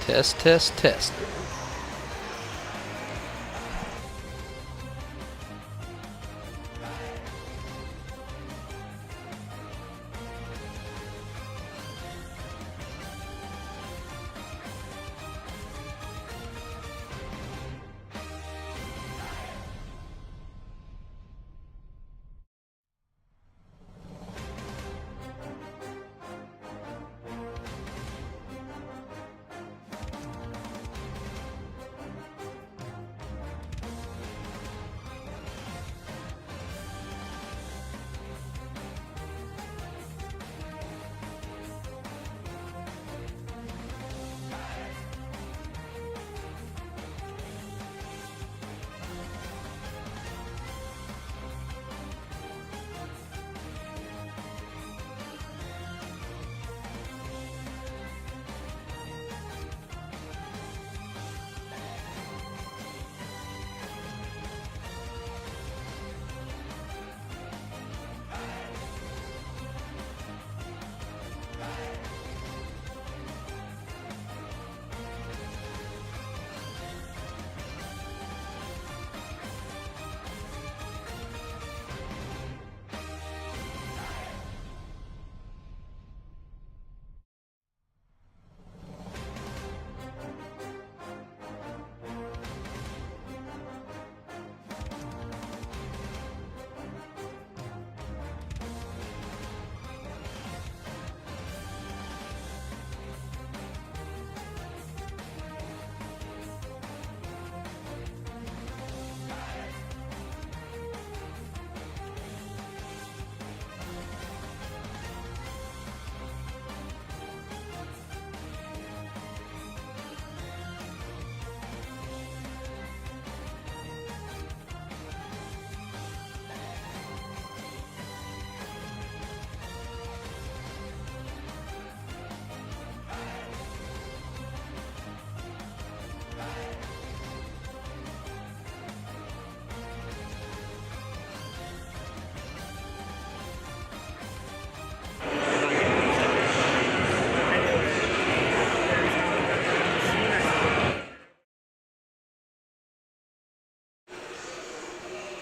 Test, test, test.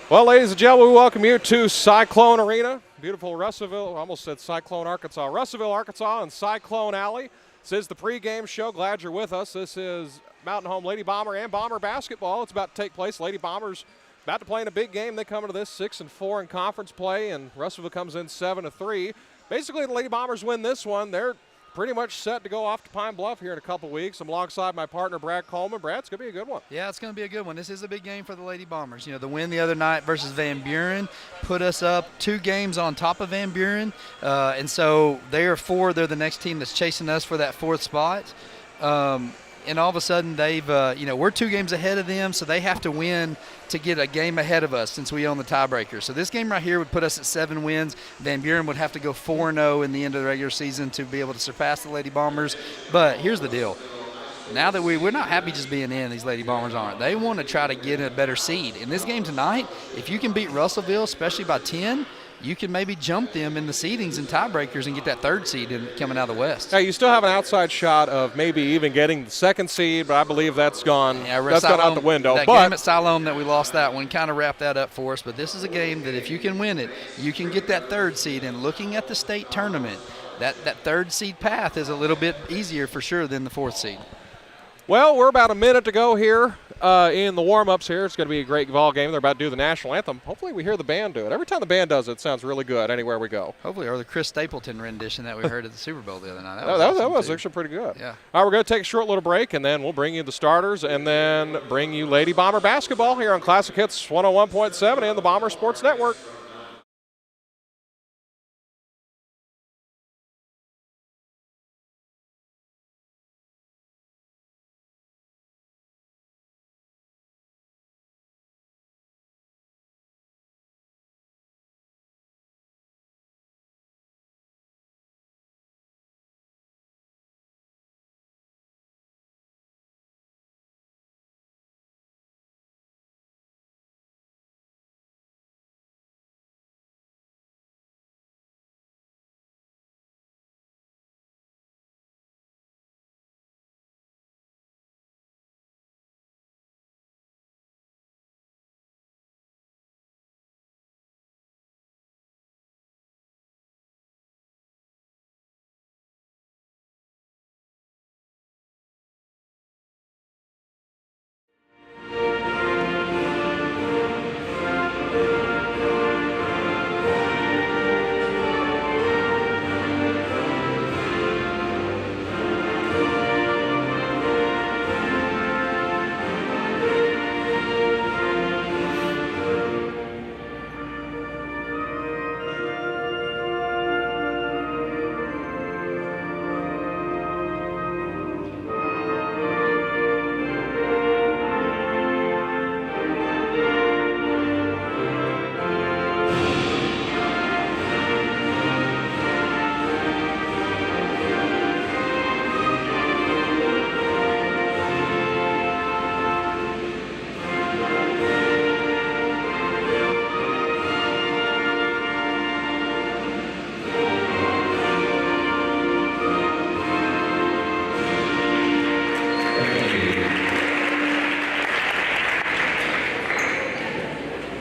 Well, ladies and gentlemen, we welcome you to Cyclone Arena. Beautiful Russellville, I almost said Cyclone, Arkansas. Russellville, Arkansas and Cyclone Alley. This is the pregame show. Glad you're with us. This is Mountain Home Lady Bomber and Bomber basketball. It's about to take place. Lady Bombers about to play in a big game. They come into this 6-4 in conference play, and Russellville comes in 7-3. Basically, the Lady Bombers win this one. They're pretty much set to go off to Pine Bluff here in a couple weeks. I'm alongside my partner, Brad Coleman. Brad, it's going to be a good one. Yeah, it's going to be a good one. This is a big game for the Lady Bombers. You know, the win the other night versus Van Buren put us up 2 games on top of Van Buren. And so they are 4. They're the next team that's chasing us for that 4th spot. And all of a sudden they've, we're 2 games ahead of them, so they have to win to get a game ahead of us since we own the tiebreaker. So this game right here would put us at 7 wins. Van Buren would have to go 4-0 in the end of the regular season to be able to surpass the Lady Bombers. But here's the deal. Now that we're not happy just being in, these Lady Bombers aren't. They want to try to get a better seed. In this game tonight, if you can beat Russellville, especially by 10, you can maybe jump them in the seedings and tiebreakers and get that 3rd seed coming out of the West. Yeah, you still have an outside shot of maybe even getting the 2nd seed, but I believe that's gone. Yeah, that's gone out the window. That game at Siloam that we lost that one kind of wrapped that up for us. But this is a game that if you can win it, you can get that 3rd seed. And looking at the state tournament, that 3rd seed path is a little bit easier for sure than the 4th seed. Well, we're about a minute to go here in the warm-ups here. It's going to be a great ball game. They're about to do the national anthem. Hopefully we hear the band do it. Every time the band does it, it sounds really good anywhere we go. Hopefully, or the Chris Stapleton rendition that we heard at the Super Bowl the other night. That was actually pretty good. Yeah. All right, we're going to take a short little break, and then we'll bring you the starters and then bring you Lady Bomber basketball here on Classic Hits 101.7 and the Bomber Sports Network.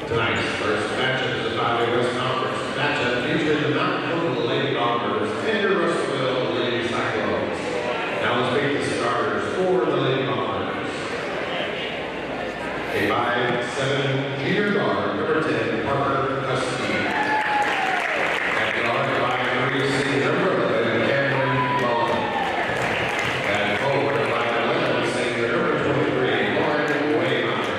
Tonight's first matchup is the 5A West Conference matchup featuring the Mountain Home Lady Bombers and your Russellville Lady Cyclones. Now let's meet the starters for the Lady Bombers. A 5'7" junior guard, number 10, Parker Husky. At guard, 5'3", senior number 11, Cameron Mullen. At forward, 5'11", senior number 23, Lauren Waymeyer.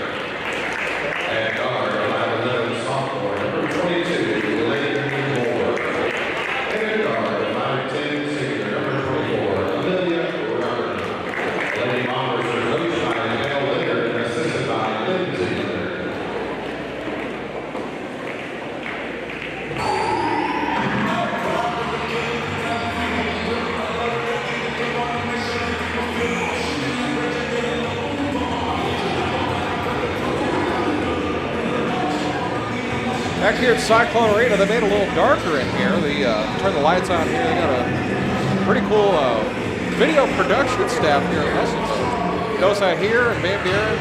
At guard, 5'11", sophomore, number 22, Layton Moore. And at guard, 5'10", senior number 24, Amelia Rubber. Lady Bombers are coached by Mel Leonard and assisted by Lindsay Leonard. Back here at Cyclone Arena, they made it a little darker in here. They turned the lights on here. They got a pretty cool video production staff here at Russellville. Those out here in Van Buren.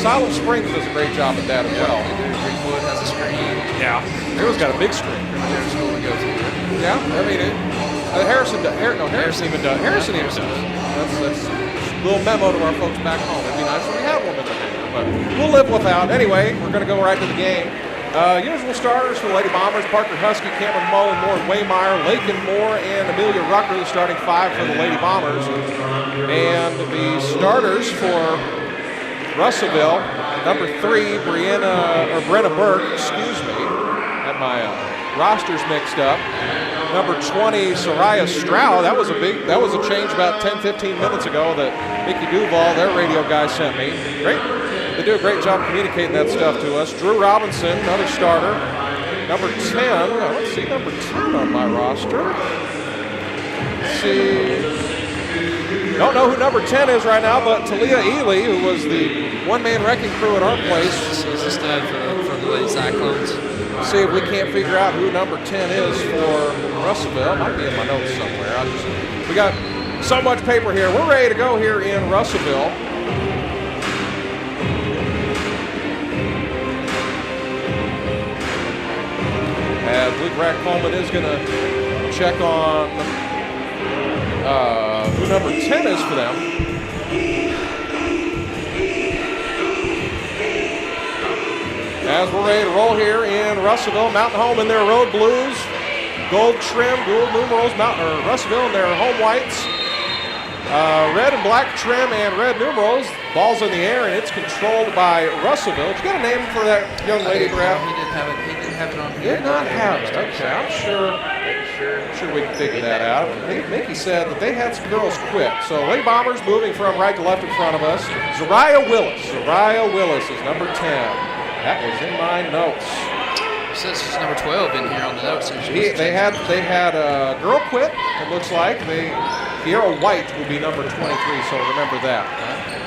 Silent Springs does a great job at that as well. Greenwood has a screen. Yeah. Greenwood's got a big screen. There's school to go to. Yeah, I mean, Harrison even does. Harrison even does. That's a little memo to our folks back home. It'd be nice if we had one in there, but we'll live without. Anyway, we're going to go right to the game. Usual starters for the Lady Bombers: Parker Husky, Cameron Mullen, Lauren Waymeyer, Lakin Moore, and Amelia Rucker, the starting five for the Lady Bombers. And the starters for Russellville: number 3, Brenna Burke. Excuse me, had my rosters mixed up. Number 20, Soraya Stroud. That was a change about 10-15 minutes ago that Mickey Duval, their radio guy, sent me. Great. They do a great job communicating that stuff to us. Drew Robinson, another starter. Number 10. Let's see, number 10 on my roster. Let's see. Don't know who number 10 is right now, but Talia Ely, who was the one-man wrecking crew at our place. She's a stud for the Lady Cyclones. See if we can't figure out who number 10 is for Russellville. It might be in my notes somewhere. We got so much paper here. We're ready to go here in Russellville. As Luke Rack-Coleman is going to check on who number 10 is for them. As we're ready to roll here in Russellville, Mountain Home in their road blues, gold trim, gold numerals, Russellville in their home whites, red and black trim and red numerals. Ball's in the air and it's controlled by Russellville. Did you get a name for that young lady, Brad? He didn't have it on here. Did not have it. Okay, I'm sure we can figure that out. Mickey said that they had some girls quit. So Lady Bombers moving from right to left in front of us. Zariah Willis. Zariah Willis is number 10. That was in my notes. It says she's number 12 in here on the notes. They had a girl quit, it looks like. Kiera White will be number 23, so remember that.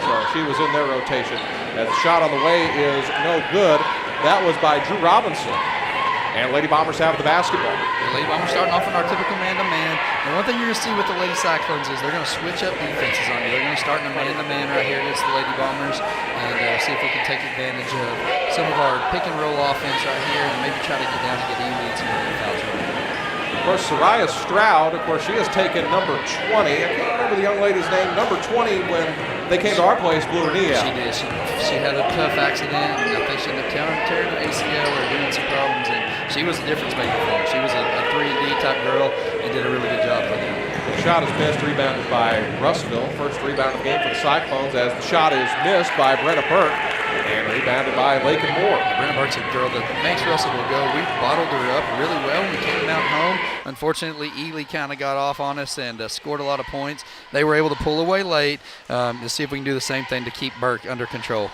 So she was in their rotation. And the shot on the way is no good. That was by Drew Robinson. And Lady Bombers have the basketball. The Lady Bombers starting off in our typical man-to-man. And one thing you're going to see with the Lady Cyclones is they're going to switch up defenses on you. They're going to start in a man-to-man right here against the Lady Bombers and see if we can take advantage of some of our pick-and-roll offense right here and maybe try to get down and get Ely and some fouls. Of course, Soraya Stroud, of course, she has taken number 20. I can't remember the young lady's name. Number 20 when they came to our place, blew her knee out. She did. She had a tough accident. And I think she ended up tearing her ACL or doing some problems. And she was a difference maker for them. She was a 3-and-D type girl and did a really good job for them. The shot is missed, rebounded by Russellville. First rebound of the game for the Cyclones as the shot is missed by Brenna Burke and rebounded by Lakin Moore. Brenna Burke's a girl that makes Russellville go. We bottled her up really well when we came out home. Unfortunately, Ely kind of got off on us and scored a lot of points. They were able to pull away late to see if we can do the same thing to keep Burke under control.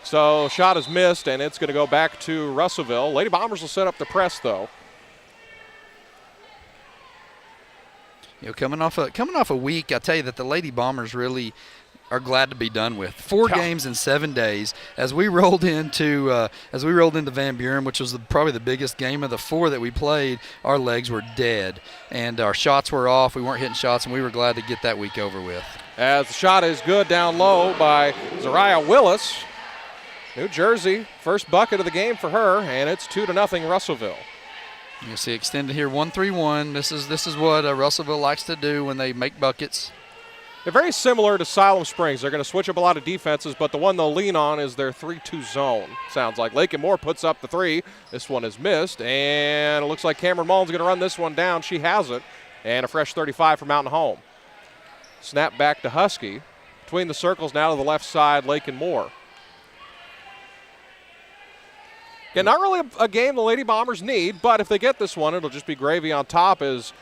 So shot is missed, and it's going to go back to Russellville. Lady Bombers will set up the press, though. You know, coming off a week, I tell you that the Lady Bombers really are glad to be done with. 4 games in 7 days. As we rolled into Van Buren, which was probably the biggest game of the 4 that we played, our legs were dead and our shots were off. We weren't hitting shots, and we were glad to get that week over with. As the shot is good down low by Zariah Willis. New Jersey, first bucket of the game for her, and it's 2-0 Russellville. You see extended here 1-3-1. This is what Russellville likes to do when they make buckets. They're very similar to Siloam Springs. They're going to switch up a lot of defenses, but the one they'll lean on is their 3-2 zone. Sounds like Lakin Moore puts up the three. This one is missed, and it looks like Cameron Mullen's going to run this one down. She has it, and a fresh 35 for Mountain Home. Snap back to Husky. Between the circles now to the left side, Lakin Moore. Yeah, not really a game the Lady Bombers need, but if they get this one, it'll just be gravy on top as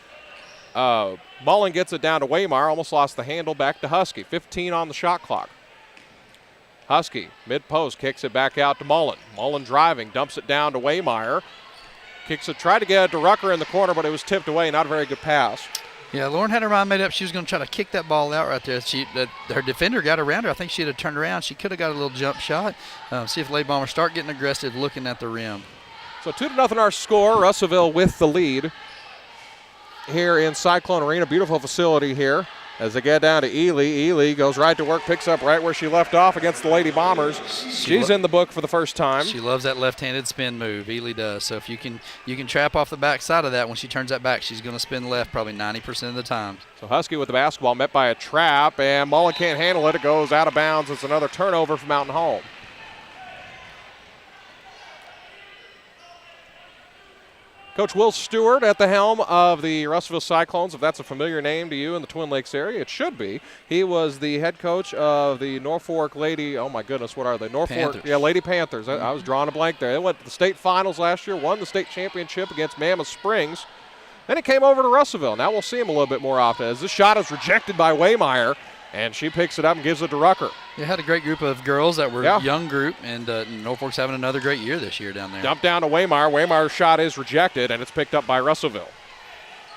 Mullen gets it down to Waymire. Almost lost the handle, back to Husky. 15 on the shot clock. Husky, mid-post, kicks it back out to Mullen. Mullen driving, dumps it down to Waymire. Kicks it, tried to get it to Rucker in the corner, but it was tipped away. Not a very good pass. Yeah, Lauren had her mind made up. She was going to try to kick that ball out right there. Her defender got around her. I think she'd have turned around. She could have got a little jump shot. See if Lady Bombers start getting aggressive looking at the rim. So 2-0 our score. Russellville with the lead here in Cyclone Arena. Beautiful facility here as they get down to Ely. Ely goes right to work, picks up right where she left off against the Lady Bombers. She's in the book for the first time. She loves that left-handed spin move. Ely does. So if you can trap off the back side of that when she turns that back, she's going to spin left probably 90% of the time. So Husky with the basketball met by a trap, and Mullen can't handle it. It goes out of bounds. It's another turnover for Mountain Home. Coach Will Stewart at the helm of the Russellville Cyclones, if that's a familiar name to you in the Twin Lakes area, it should be. He was the head coach of the Norfolk Lady, oh my goodness, what are they? Norfolk, Panthers. Yeah, Lady Panthers. I was drawing a blank there. They went to the state finals last year, won the state championship against Mammoth Springs. Then he came over to Russellville. Now we'll see him a little bit more often as this shot is rejected by Waymire, and she picks it up and gives it to Rucker. They had a great group of girls that were a young group, and Norfolk's having another great year this year down there. Dump down to Waymire. Waymire's shot is rejected, and it's picked up by Russellville.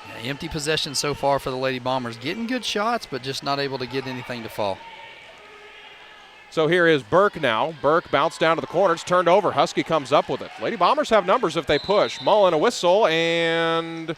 Yeah, empty possession so far for the Lady Bombers. Getting good shots, but just not able to get anything to fall. So here is Burke now. Burke bounced down to the corner. It's turned over. Husky comes up with it. Lady Bombers have numbers if they push. Mullen, a whistle, and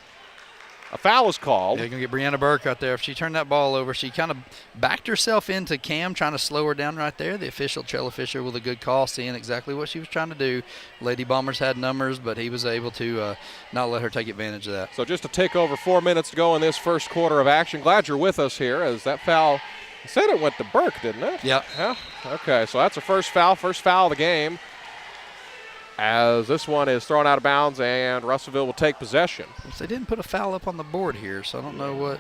a foul is called. They're going to get Brianna Burke right there. If she turned that ball over, she kind of backed herself into Cam, trying to slow her down right there. The official, Trella Fisher, with a good call, seeing exactly what she was trying to do. Lady Bombers had numbers, but he was able to not let her take advantage of that. So just a tick over 4 minutes to go in this first quarter of action. Glad you're with us here as that foul, I said it went to Burke, didn't it? Yep. Yeah. Okay, so that's a first foul of the game. As this one is thrown out of bounds and Russellville will take possession. They didn't put a foul up on the board here, so I don't know what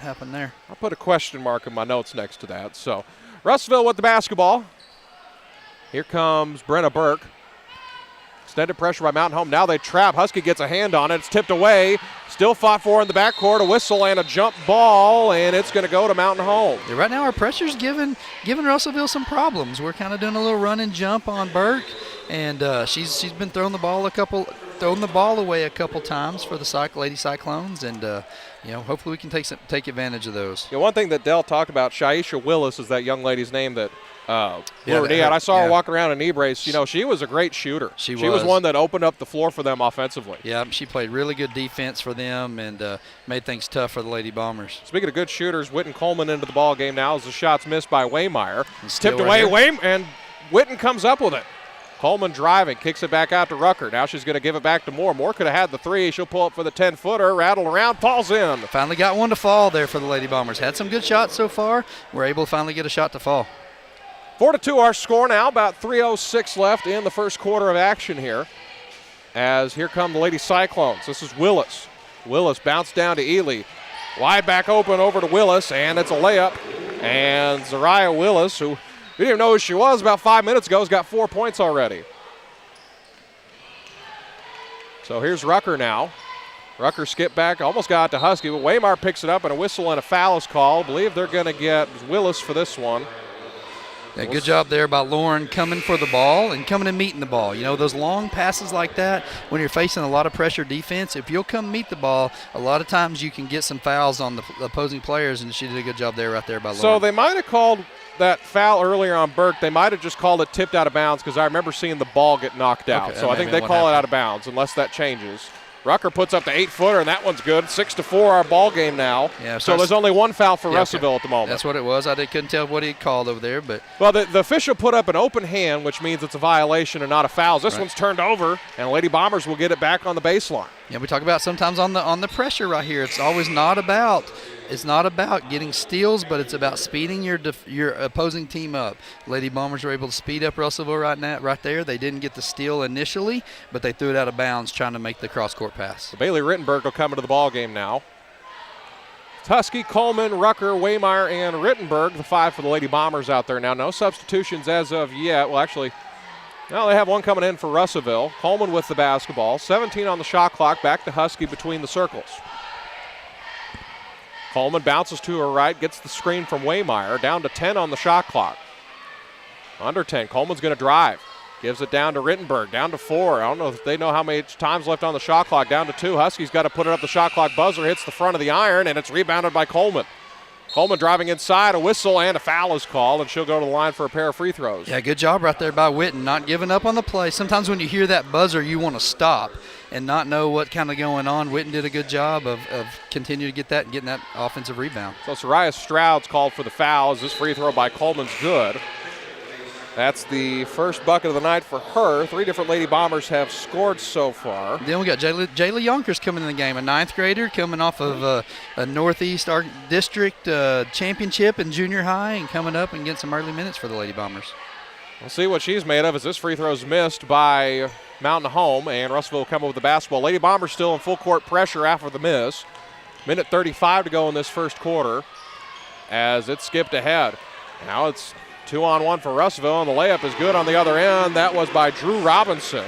happened there. I'll put a question mark in my notes next to that. So Russellville with the basketball. Here comes Brenna Burke. Extended pressure by Mountain Home. Now they trap. Husky gets a hand on it. It's tipped away. Still fought for in the backcourt. A whistle and a jump ball, and it's going to go to Mountain Home. Yeah, right now our pressure's giving Russellville some problems. We're kind of doing a little run and jump on Burke, and she's been throwing the ball away a couple times for the Lady Cyclones, and hopefully we can take advantage of those. Yeah, one thing that Dell talked about, Shaisha Willis is that young lady's name that I saw her walking around in E-Brace. She was a great shooter. She was one that opened up the floor for them offensively. Yeah, she played really good defense for them and made things tough for the Lady Bombers. Speaking of good shooters, Witten Coleman into the ball game now as the shot's missed by Waymire. Tipped away, and Witten comes up with it. Coleman driving, kicks it back out to Rucker. Now she's going to give it back to Moore. Moore could have had the three. She'll pull up for the 10-footer, rattle around, falls in. Finally got one to fall there for the Lady Bombers. Had some good shots so far. We're able to finally get a shot to fall. 4-2 our score now, about 3:06 left in the first quarter of action here. As here come the Lady Cyclones. This is Willis. Willis bounced down to Ely. Wide back open over to Willis, and it's a layup. And Zariah Willis, who we didn't even know who she was about 5 minutes ago, has got 4 points already. So here's Rucker now. Rucker skipped back, almost got to Husky, but Waymire picks it up, and a whistle and a foul is called. I believe they're going to get Willis for this one. Yeah, good job there by Lauren coming for the ball and coming and meeting the ball. Those long passes like that, when you're facing a lot of pressure defense, if you'll come meet the ball, a lot of times you can get some fouls on the opposing players, and she did a good job there right there by Lauren. So they might have called that foul earlier on Burke. They might have just called it tipped out of bounds because I remember seeing the ball get knocked out. Okay, so I think they call it out of bounds unless that changes. Rucker puts up the 8-footer, and that one's good. 6-4 our ball game now. Yeah, so there's only one foul for Russellville at the moment. That's what it was. I couldn't tell what he called over there. But well, the official put up an open hand, which means it's a violation and not a foul. This one's turned over, and Lady Bombers will get it back on the baseline. Yeah, we talk about sometimes on the pressure right here. It's always not about getting steals, but it's about speeding your opposing team up. Lady Bombers were able to speed up Russellville right there. They didn't get the steal initially, but they threw it out of bounds trying to make the cross-court pass. So Bailey Rittenberg will come into the ball game now. Husky, Coleman, Rucker, Waymeyer, and Rittenberg, the 5 for the Lady Bombers out there now. No substitutions as of yet. Well, actually, now they have one coming in for Russellville. Coleman with the basketball. 17 on the shot clock. Back to Husky between the circles. Coleman bounces to her right, gets the screen from Waymeyer. Down to 10 on the shot clock. Under 10. Coleman's going to drive. Gives it down to Rittenberg. Down to 4. I don't know if they know how many times left on the shot clock. Down to 2. Husky's got to put it up the shot clock buzzer. Hits the front of the iron, and it's rebounded by Coleman. Coleman driving inside. A whistle and a foul is called, and she'll go to the line for a pair of free throws. Yeah, good job right there by Witten, not giving up on the play. Sometimes when you hear that buzzer, you want to stop and not know what kind of going on. Witten did a good job of continuing to get that and getting that offensive rebound. So Soraya Stroud's called for the foul as this free throw by Coleman's good. That's the first bucket of the night for her. 3 different Lady Bombers have scored so far. Then we got Jayla Yonkers coming in the game, a 9th grader coming off of a Northeast District championship in junior high and coming up and getting some early minutes for the Lady Bombers. We'll see what she's made of as this free throw is missed by Mountain Home, and Russellville will come up with the basketball. Lady Bombers still in full court pressure after the miss. Minute 35 to go in this first quarter as it skipped ahead. Now it's 2-on-1 for Russellville, and the layup is good on the other end. That was by Drew Robinson,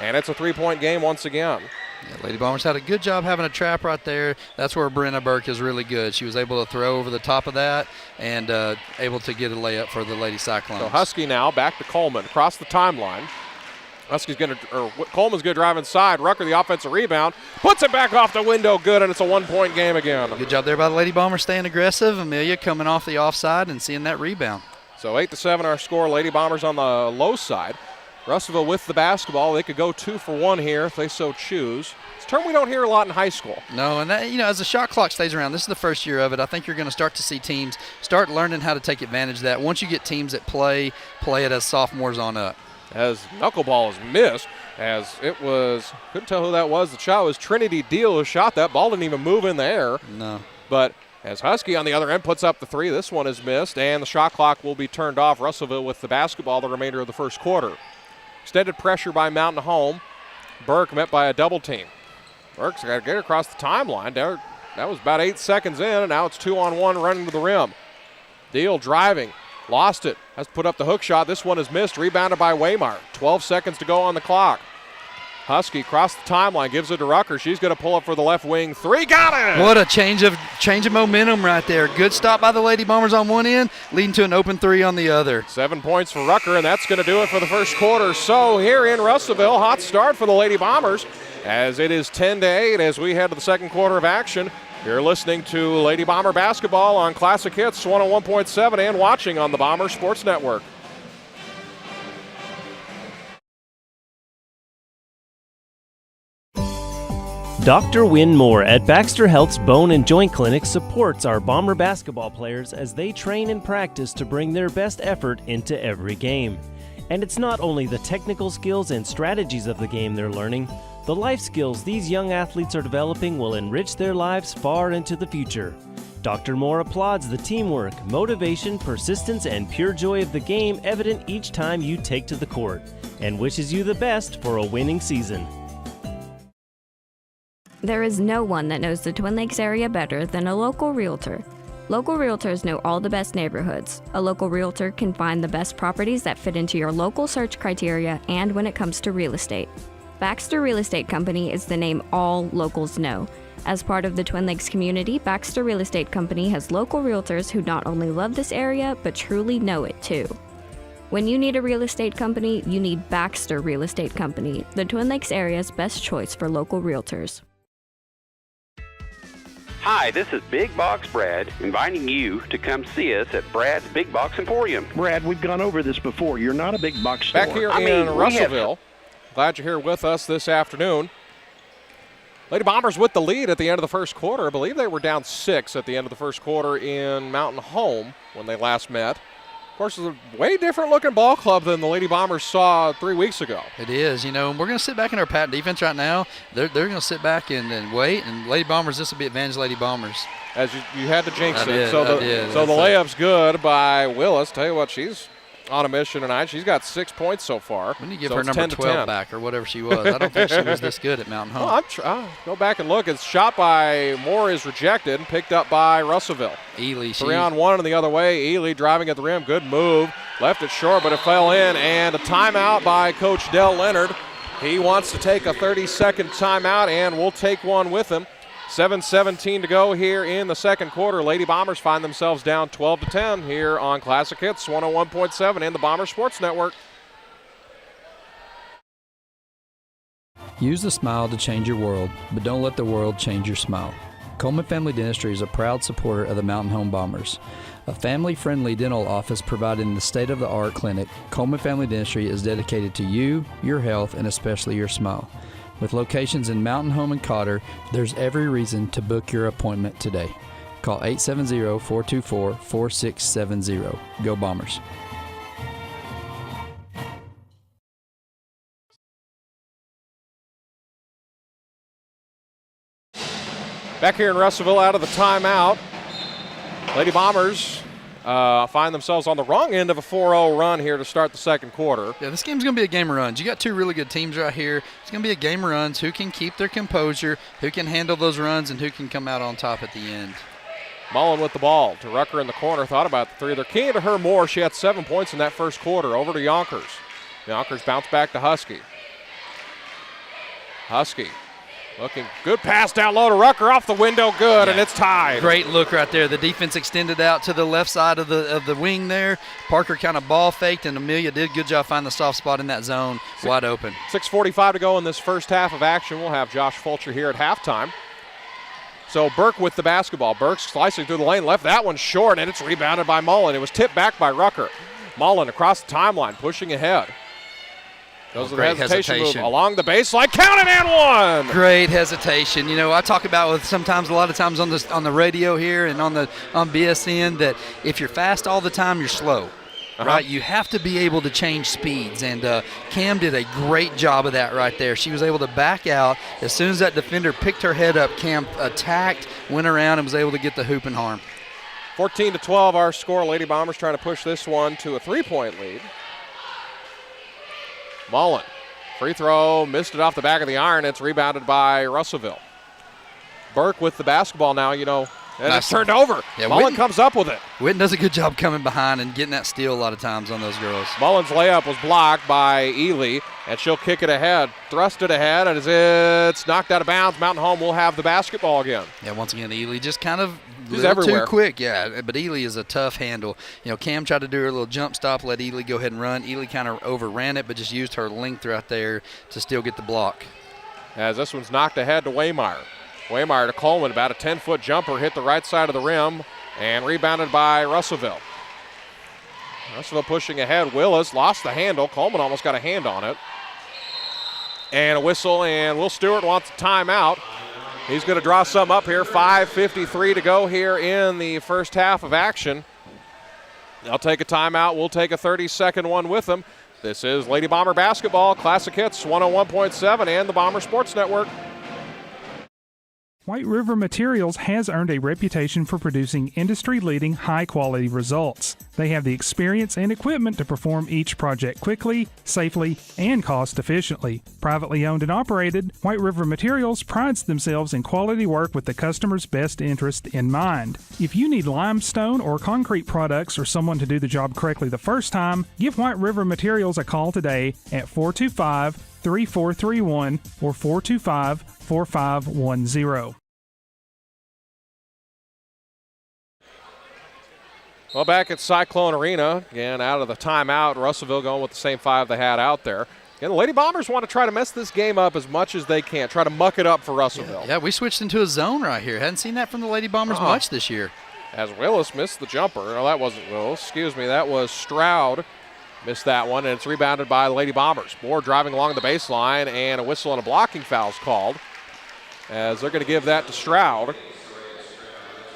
and it's a 3-point game once again. Yeah, Lady Bombers had a good job having a trap right there. That's where Brenna Burke is really good. She was able to throw over the top of that and able to get a layup for the Lady Cyclones. So Husky now back to Coleman across the timeline. Coleman's going to drive inside. Rucker, the offensive rebound, puts it back off the window, good, and it's a 1-point game again. Good job there by the Lady Bombers staying aggressive. Amelia coming off the offside and seeing that rebound. So 8-7 our score. Lady Bombers on the low side. Russellville with the basketball. They could go 2 for 1 here if they so choose. It's a term we don't hear a lot in high school. No, and that, as the shot clock stays around, this is the first year of it. I think you're going to start to see teams start learning how to take advantage of that. Once you get teams that play it as sophomores on up. As knuckleball is missed, as it was, couldn't tell who that was. The shot was Trinity Deal who shot that. Ball didn't even move in the air. No. But as Husky on the other end puts up the 3, this one is missed, and the shot clock will be turned off. Russellville with the basketball the remainder of the first quarter. Extended pressure by Mountain Home. Burke met by a double team. Burke's got to get across the timeline. That was about 8 seconds in, and now it's 2-on-1 running to the rim. Deal driving. Lost it. Has to put up the hook shot. This one is missed. Rebounded by Waymar. 12 seconds to go on the clock. Husky across the timeline, gives it to Rucker. She's going to pull up for the left wing. 3, got it! What a change of momentum right there. Good stop by the Lady Bombers on one end, leading to an open 3 on the other. 7 points for Rucker, and that's going to do it for the first quarter. So here in Russellville, hot start for the Lady Bombers as it is 10-8 as we head to the second quarter of action. You're listening to Lady Bomber basketball on Classic Hits 101.7 and watching on the Bomber Sports Network. Dr. Wynn Moore at Baxter Health's Bone and Joint Clinic supports our Bomber basketball players as they train and practice to bring their best effort into every game. And it's not only the technical skills and strategies of the game they're learning, the life skills these young athletes are developing will enrich their lives far into the future. Dr. Moore applauds the teamwork, motivation, persistence, and pure joy of the game evident each time you take to the court, and wishes you the best for a winning season. There is no one that knows the Twin Lakes area better than a local realtor. Local realtors know all the best neighborhoods. A local realtor can find the best properties that fit into your local search criteria and when it comes to real estate. Baxter Real Estate Company is the name all locals know. As part of the Twin Lakes community, Baxter Real Estate Company has local realtors who not only love this area, but truly know it too. When you need a real estate company, you need Baxter Real Estate Company, the Twin Lakes area's best choice for local realtors. Hi, this is Big Box Brad, inviting you to come see us at Brad's Big Box Emporium. Brad, we've gone over this before. You're not a big box store. Back here in Russellville. Glad you're here with us this afternoon. Lady Bombers with the lead at the end of the first quarter. I believe they were down 6 at the end of the first quarter in Mountain Home when they last met. Of course, it's a way different looking ball club than the Lady Bombers saw 3 weeks ago. It is. We're going to sit back in our patent defense right now. They're going to sit back and wait. And Lady Bombers, this will be advantage Lady Bombers. As you had to jinx it. Did, so the layup's good by Willis. Tell you what, she's on a mission tonight. She's got 6 points so far. We need to give her number 12 back or whatever she was. I don't think she was this good at Mountain Home. Well, go back and look. It's shot by Moore is rejected and picked up by Russellville. Ely. 3-on-1 and the other way. Ely driving at the rim. Good move. Left it short, but it fell in. And a timeout by Coach Dell Leonard. He wants to take a 30-second timeout, and we'll take one with him. 7:17 to go here in the second quarter. Lady Bombers find themselves down 12-10 here on Classic Hits 101.7 and the Bomber Sports Network. Use the smile to change your world, but don't let the world change your smile. Coleman Family Dentistry is a proud supporter of the Mountain Home Bombers. A family-friendly dental office providing the state-of-the-art clinic, Coleman Family Dentistry is dedicated to you, your health, and especially your smile. With locations in Mountain Home and Cotter, there's every reason to book your appointment today. Call 870-424-4670. Go Bombers. Back here in Russellville out of the timeout. Lady Bombers find themselves on the wrong end of a 4-0 run here to start the second quarter. Yeah, this game's going to be a game of runs. You got two really good teams right here. It's going to be a game of runs. Who can keep their composure, who can handle those runs, and who can come out on top at the end. Mullen with the ball to Rucker in the corner. Thought about the three. They're keying to her more. She had 7 points in that first quarter. Over to Yonkers. Yonkers bounce back to Husky. Husky looking good pass down low to Rucker off the window. Good, and it's tied. Great look right there. The defense extended out to the left side of the wing there. Parker kind of ball faked, and Amelia did a good job finding the soft spot in that zone, wide open. 6:45 to go in this first half of action. We'll have Josh Fulcher here at halftime. So Burke with the basketball. Burke slicing through the lane, left that one short, and it's rebounded by Mullen. It was tipped back by Rucker. Mullen across the timeline, pushing ahead. Goes to the hesitation move along the baseline, counted and one. Great hesitation. I talk about with a lot of times on the radio here and on BSN that if you're fast all the time, you're slow. Right, you have to be able to change speeds, and Cam did a great job of that right there. She was able to back out. As soon as that defender picked her head up, Cam attacked, went around, and was able to get the hoop and harm. 14-12 our score. Lady Bombers trying to push this one to a 3-point lead. Mullen, free throw, missed it off the back of the iron. It's rebounded by Russellville. Burke with the basketball now, and it's turned over. Yeah, Mullen comes up with it. Witten does a good job coming behind and getting that steal a lot of times on those girls. Mullen's layup was blocked by Ely, and she'll kick it ahead. Thrust it ahead, and as it's knocked out of bounds, Mountain Home will have the basketball again. Yeah, once again, Ely just kind of everywhere. Too quick. Yeah, but Ely is a tough handle. Cam tried to do her little jump stop, let Ely go ahead and run. Ely kind of overran it, but just used her length right there to still get the block. As this one's knocked ahead to Waymeyer. Waymeyer to Coleman, about a 10-foot jumper, hit the right side of the rim, and rebounded by Russellville. Russellville pushing ahead. Willis lost the handle. Coleman almost got a hand on it. And a whistle, and Will Stewart wants a timeout. He's going to draw some up here. 5:53 to go here in the first half of action. They'll take a timeout. We'll take a 30-second one with them. This is Lady Bomber Basketball, Classic Hits 101.7 and the Bomber Sports Network. White River Materials has earned a reputation for producing industry-leading, high-quality results. They have the experience and equipment to perform each project quickly, safely, and cost-efficiently. Privately owned and operated, White River Materials prides themselves in quality work with the customer's best interest in mind. If you need limestone or concrete products or someone to do the job correctly the first time, give White River Materials a call today at 425-3431 or 425-4510. Well, back at Cyclone Arena, again out of the timeout, Russellville going with the same 5 they had out there. And the Lady Bombers want to try to mess this game up as much as they can, try to muck it up for Russellville. Yeah, we switched into a zone right here. Hadn't seen that from the Lady Bombers much this year. As Willis missed the jumper. No, that wasn't Willis. Excuse me, that was Stroud. Missed that one, and it's rebounded by the Lady Bombers. Moore driving along the baseline, and a whistle and a blocking foul is called. as they're going to give that to Stroud.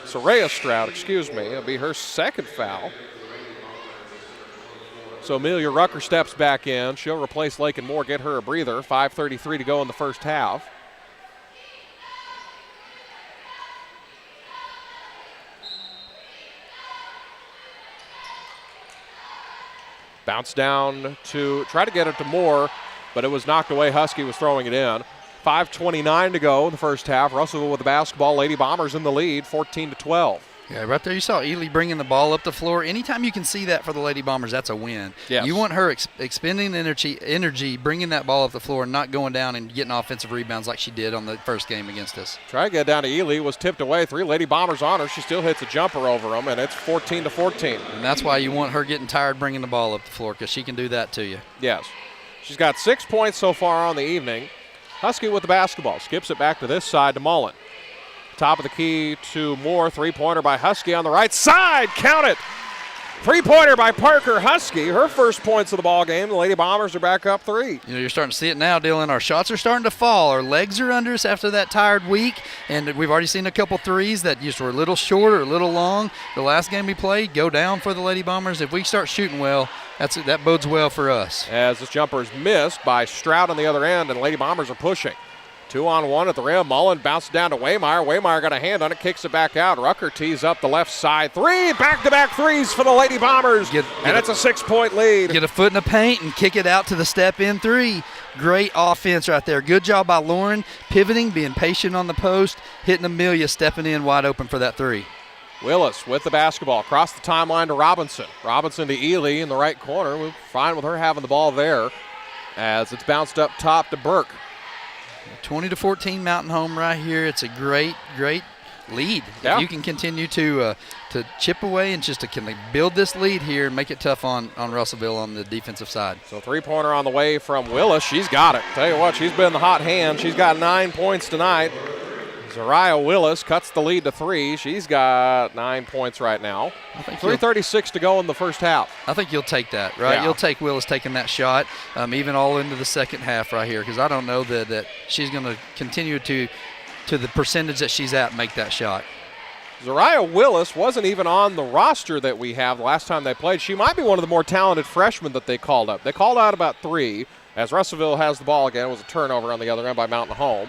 Soraya Stroud, excuse me. It'll be her second foul. So Amelia Rucker steps back in. She'll replace Lakin Moore, get her a breather. 5:33 to go in the first half. Bounce down to try to get it to Moore, but it was knocked away. Husky was throwing it in. 5:29 to go in the first half. Russellville with the basketball. Lady Bombers in the lead, 14-12. Yeah, right there you saw Ely bringing the ball up the floor. Anytime you can see that for the Lady Bombers, that's a win. Yes. You want her expending energy, bringing that ball up the floor, and not going down and getting offensive rebounds like she did on the first game against us. Try to get down to Ely, was tipped away. 3 Lady Bombers on her. She still hits a jumper over them, and it's 14-14. And that's why you want her getting tired bringing the ball up the floor, because she can do that to you. Yes. She's got 6 points so far on the evening. Husky with the basketball. Skips it back to this side to Mullen. Top of the key to Moore. 3-pointer by Husky on the right side. Count it. 3-pointer by Parker Husky. Her first points of the ball game. The Lady Bombers are back up 3. You know, you're starting to see it now, Dylan. Our shots are starting to fall. Our legs are under us after that tired week, and we've already seen a couple threes that just were a little short or a little long. The last game we played, go down for the Lady Bombers. If we start shooting well, that bodes well for us. As this jumper is missed by Stroud on the other end, and Lady Bombers are pushing. 2-on-1 at the rim. Mullen bounced down to Waymire. Waymire got a hand on it, kicks it back out. Rucker tees up the left side. 3 back-to-back threes for the Lady Bombers. And it's a 6-point lead. Get a foot in the paint and kick it out to the step-in 3. Great offense right there. Good job by Lauren, pivoting, being patient on the post, hitting Amelia, stepping in wide open for that 3. Willis with the basketball across the timeline to Robinson. Robinson to Ely in the right corner. We're fine with her having the ball there as it's bounced up top to Burke. 20-14 Mountain Home right here. It's a great lead. Yeah. If you can continue to chip away and just to build this lead here and make it tough on Russellville on the defensive side. So 3-pointer on the way from Willis. She's got it. Tell you what, she's been the hot hand. She's got 9 points tonight. Zariah Willis cuts the lead to 3. She's got 9 points right now. 3:36 to go in the first half. I think you'll take that, right? Yeah. You'll take Willis taking that shot, even all into the second half right here, because I don't know that she's going to continue to the percentage that she's at, make that shot. Zariah Willis wasn't even on the roster that we have the last time they played. She might be one of the more talented freshmen that they called up. They called out about 3 as Russellville has the ball again. It was a turnover on the other end by Mountain Home.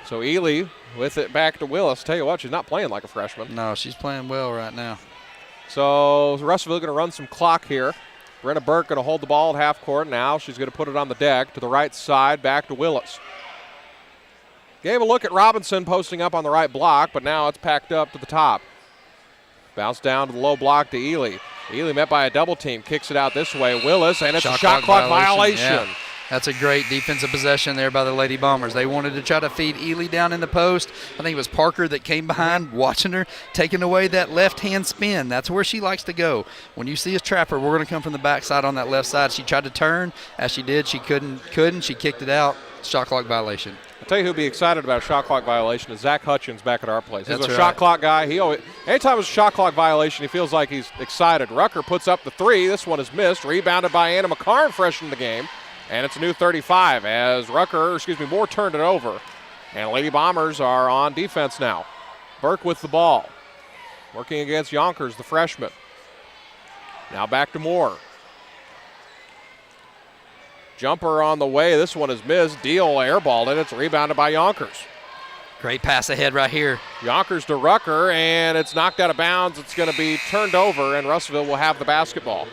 So Ely with it back to Willis. Tell you what, she's not playing like a freshman. No, she's playing well right now. So Russellville going to run some clock here. Brenna Burke going to hold the ball at half court. Now she's going to put it on the deck to the right side, back to Willis. Gave a look at Robinson posting up on the right block, but now it's packed up to the top. Bounce down to the low block to Ely. Ely met by a double team, kicks it out this way. Willis, and it's a shot clock violation. Yeah. That's a great defensive possession there by the Lady Bombers. They wanted to try to feed Ely down in the post. I think it was Parker that came behind, watching her, taking away that left-hand spin. That's where she likes to go. When you see us trap her, we're going to come from the backside on that left side. She tried to turn. As she did, she couldn't. She kicked it out. Shot clock violation. I'll tell you who'd be excited about a shot clock violation is Zach Hutchins back at our place. He's That's a right. shot clock guy. Anytime it's a shot clock violation, he feels like he's excited. Rucker puts up the 3. This one is missed. Rebounded by Anna McCarn, fresh in the game. And it's a new 35 as Moore turned it over. And Lady Bombers are on defense now. Burke with the ball. Working against Yonkers, the freshman. Now back to Moore. Jumper on the way. This one is missed. Deal airballed it. It's rebounded by Yonkers. Great pass ahead right here. Yonkers to Rucker, and it's knocked out of bounds. It's going to be turned over, and Russellville will have the basketball.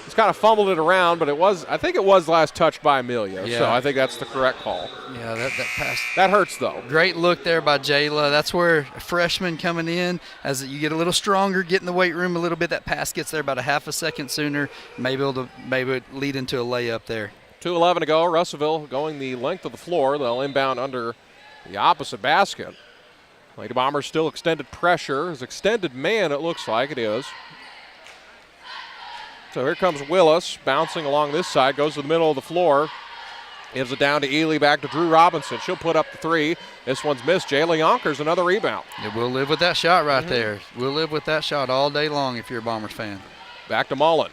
He's kind of fumbled it around, but I think it was last touched by Amelia, Yeah. so I think that's the correct call. Yeah, that pass. That hurts, though. Great look there by Jayla. That's where a freshman coming in, as you get a little stronger, get in the weight room a little bit, that pass gets there about a half a second sooner, maybe it'll lead into a layup there. 2:11 to go. Russellville going the length of the floor. They'll inbound under the opposite basket. Lady Bombers still extended pressure. It's extended man, it looks like it is. So here comes Willis, bouncing along this side, goes to the middle of the floor. Gives it down to Ely, back to Drew Robinson. She'll put up the 3. This one's missed. Jayla Yonkers, another rebound. Yeah, we'll live with that shot right there. We'll live with that shot all day long if you're a Bombers fan. Back to Mullen.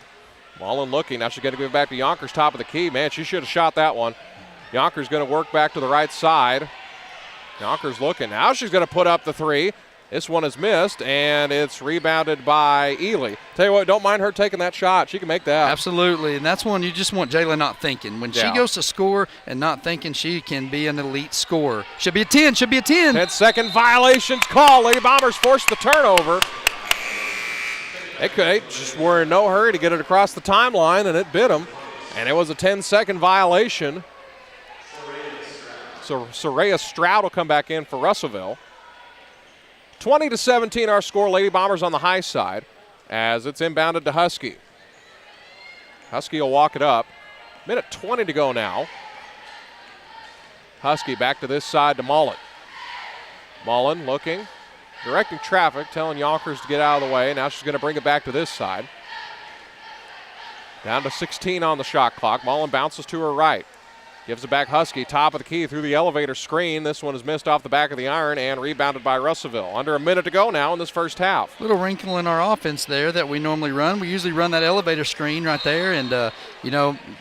Mullen looking. Now she's going to give it back to Yonkers, top of the key. Man, she should have shot that one. Yonkers going to work back to the right side. Yonkers looking. Now she's going to put up the three. This one is missed, and it's rebounded by Ely. Tell you what, don't mind her taking that shot. She can make that. Absolutely, and that's one you just want Jayla not thinking. When she goes to score and not thinking, she can be an elite scorer. Should be a 10, should be a 10. 10-second violations call. Lady Bombers forced the turnover. They just were in no hurry to get it across the timeline, and it bit them. And it was a 10-second violation. So Soraya Stroud will come back in for Russellville. 20-17 our score. Lady Bombers on the high side as it's inbounded to Husky. Husky will walk it up. Minute 20 to go now. Husky back to this side to Mullen. Mullen looking, directing traffic, telling Yonkers to get out of the way. Now she's going to bring it back to this side. Down to 16 on the shot clock. Mullen bounces to her right. Gives it back Husky, top of the key through the elevator screen. This one is missed off the back of the iron and rebounded by Russellville. Under a minute to go now in this first half. Little wrinkle in our offense there that we normally run. We usually run that elevator screen right there, and,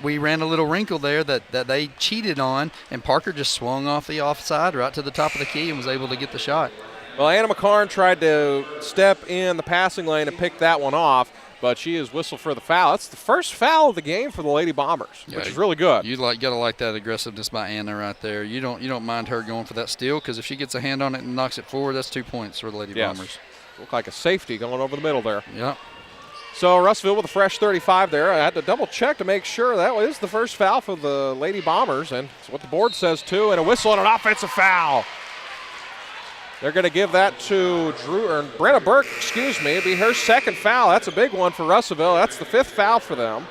we ran a little wrinkle there that they cheated on, and Parker just swung off the offside right to the top of the key and was able to get the shot. Well, Anna McCarn tried to step in the passing lane and pick that one off, but she is whistled for the foul. That's the first foul of the game for the Lady Bombers, which is really good. You gotta like that aggressiveness by Anna right there. You don't mind her going for that steal, because if she gets a hand on it and knocks it forward, that's 2 points for the Lady Bombers. Looked like a safety going over the middle there. Yep. So Russellville with a fresh 35 there. I had to double check to make sure that was the first foul for the Lady Bombers, and it's what the board says too. And a whistle and an offensive foul. They're going to give that to Brenna Burke, It'd be her second foul. That's a big one for Russellville. That's the 5th foul for them.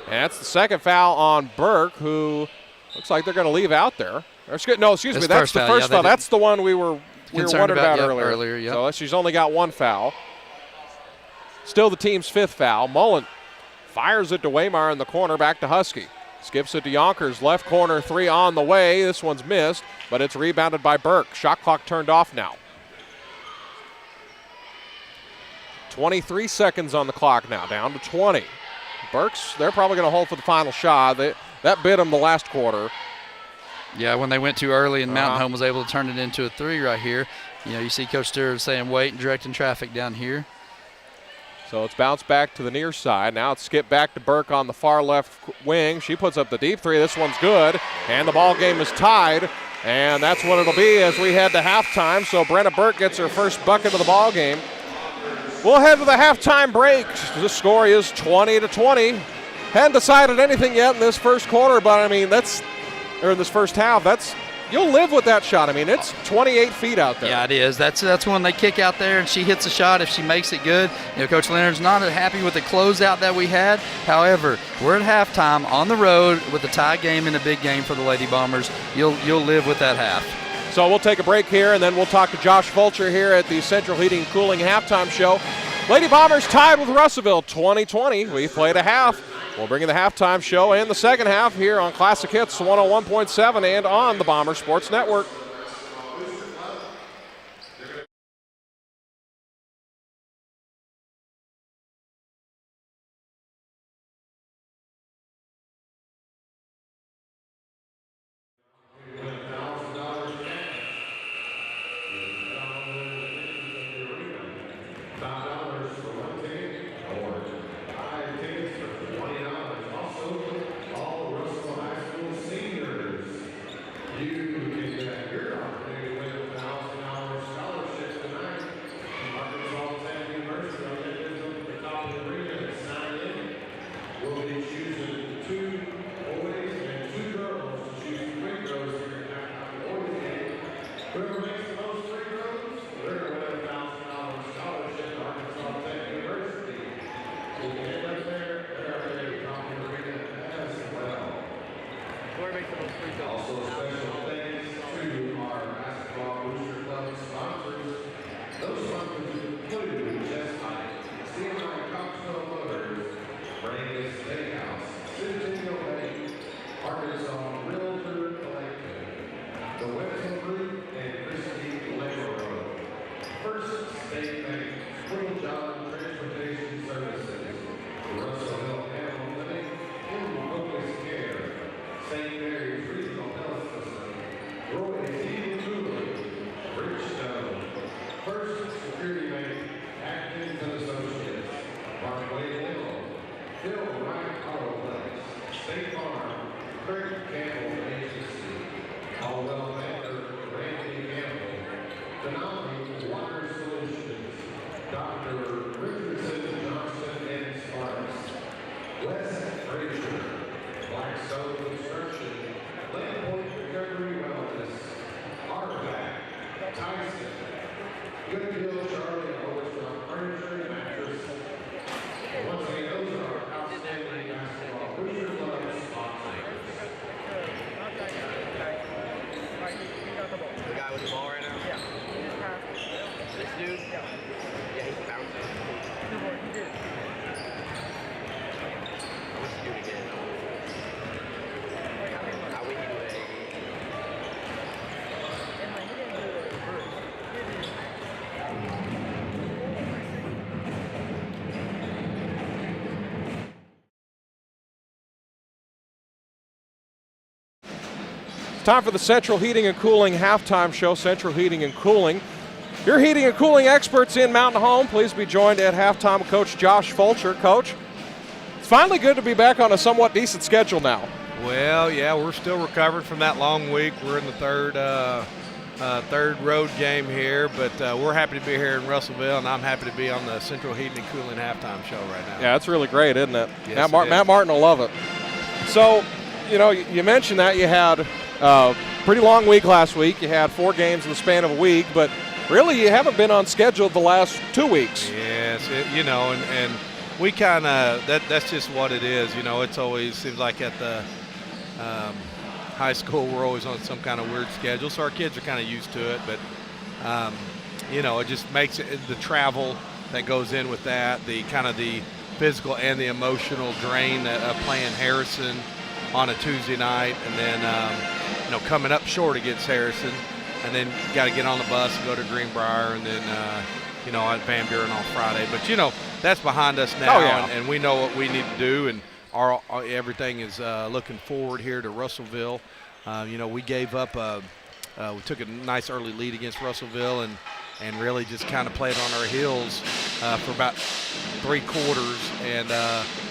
And that's the second foul on Burke, who looks like they're going to leave out there. That's the first foul. That's the one we were wondering about earlier. So she's only got 1 foul. Still the team's 5th foul. Mullen fires it to Waymar in the corner, back to Husky. Skips it to Yonkers, left corner 3 on the way. This one's missed, but it's rebounded by Burke. Shot clock turned off now. 23 seconds on the clock now, down to 20. Burks, they're probably going to hold for the final shot. That bit them the last quarter. Yeah, when they went too early and Mountain Home was able to turn it into a 3 right here. You see Coach Stewart saying wait and directing traffic down here. So it's bounced back to the near side. Now it's skipped back to Burke on the far left wing. She puts up the deep 3. This one's good. And the ball game is tied. And that's what it'll be as we head to halftime. So Brenna Burke gets her first bucket of the ball game. We'll head to the halftime break. The score is 20-20. Hadn't decided anything yet in this first quarter, but in this first half, you'll live with that shot. It's 28 feet out there. Yeah, it is. That's when they kick out there and she hits a shot. If she makes it good, Coach Leonard's not happy with the closeout that we had. However, we're at halftime on the road with a tie game and a big game for the Lady Bombers. You'll live with that half. So we'll take a break here, and then we'll talk to Josh Fulcher here at the Central Heating and Cooling halftime show. Lady Bombers tied with Russellville 20-20. We played a half. We'll bring you the halftime show and the second half here on Classic Hits 101.7 and on the Bomber Sports Network. St. Mary West Fraser, Black Stone Construction, Land Point Recovery Wellness, Artifact, Tyson, Good Deal Charlie, always from Furniture and Mattress. And once again, those are our outstanding basketball Hoosier Club sponsors. The guy with the ball right now? Yeah. This dude? Yeah, he's bouncing. I wish he do it again. I wish he do it again. It's time for the Central Heating and Cooling halftime show. Central Heating and Cooling, your heating and cooling experts in Mountain Home. Please be joined at halftime with Coach Josh Fulcher. Coach, it's finally good to be back on a somewhat decent schedule now. Well, yeah, we're still recovering from that long week. We're in the third road game here, but we're happy to be here in Russellville, and I'm happy to be on the Central Heating and Cooling halftime show right now. Yeah, it's really great, isn't it? Yes, Matt Martin will love it. So, you mentioned that you had a pretty long week last week. You had 4 games in the span of a week, but really you haven't been on schedule the last 2 weeks. Yes, and we kind of, that's just what it is. It's always seems like at the high school we're always on some kind of weird schedule, so our kids are kind of used to it, but it just makes it the travel that goes in with that, the kind of the physical and the emotional drain of playing Harrison on a Tuesday night, and then coming up short against Harrison, and then got to get on the bus and go to Greenbrier, and then at Van Buren on Friday. But that's behind us now. Oh, yeah. and we know what we need to do, and our everything is looking forward here to Russellville. We gave up we took a nice early lead against Russellville, and really just kind of played on our heels for about 3 quarters, and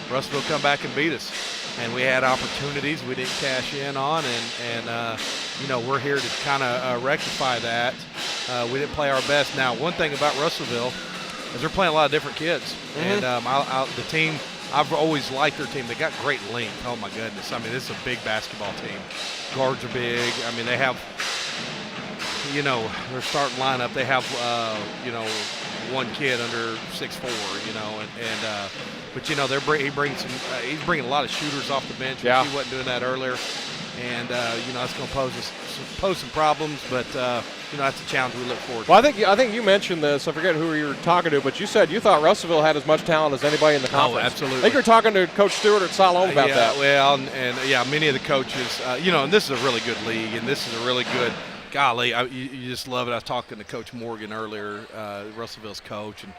Russellville come back and beat us. And we had opportunities we didn't cash in on, and we're here to kind of rectify that. We didn't play our best. Now, one thing about Russellville is they're playing a lot of different kids, and the team, I've always liked their team. They got great length. Oh my goodness! I mean, this is a big basketball team. Guards are big. I mean, they have, their starting lineup. They have, one kid under 6'4", but he brings some. He's bringing a lot of shooters off the bench. Yeah. He wasn't doing that earlier, and that's going to pose some problems. But that's a challenge we look forward to. Well, I think you mentioned this. I forget who you were talking to, but you said you thought Russellville had as much talent as anybody in the conference. Oh, absolutely. I think you're talking to Coach Stewart at Siloam about that. Well, and many of the coaches, and this is a really good league, and this is a really good. Golly, you just love it. I was talking to Coach Morgan earlier, Russellville's coach, and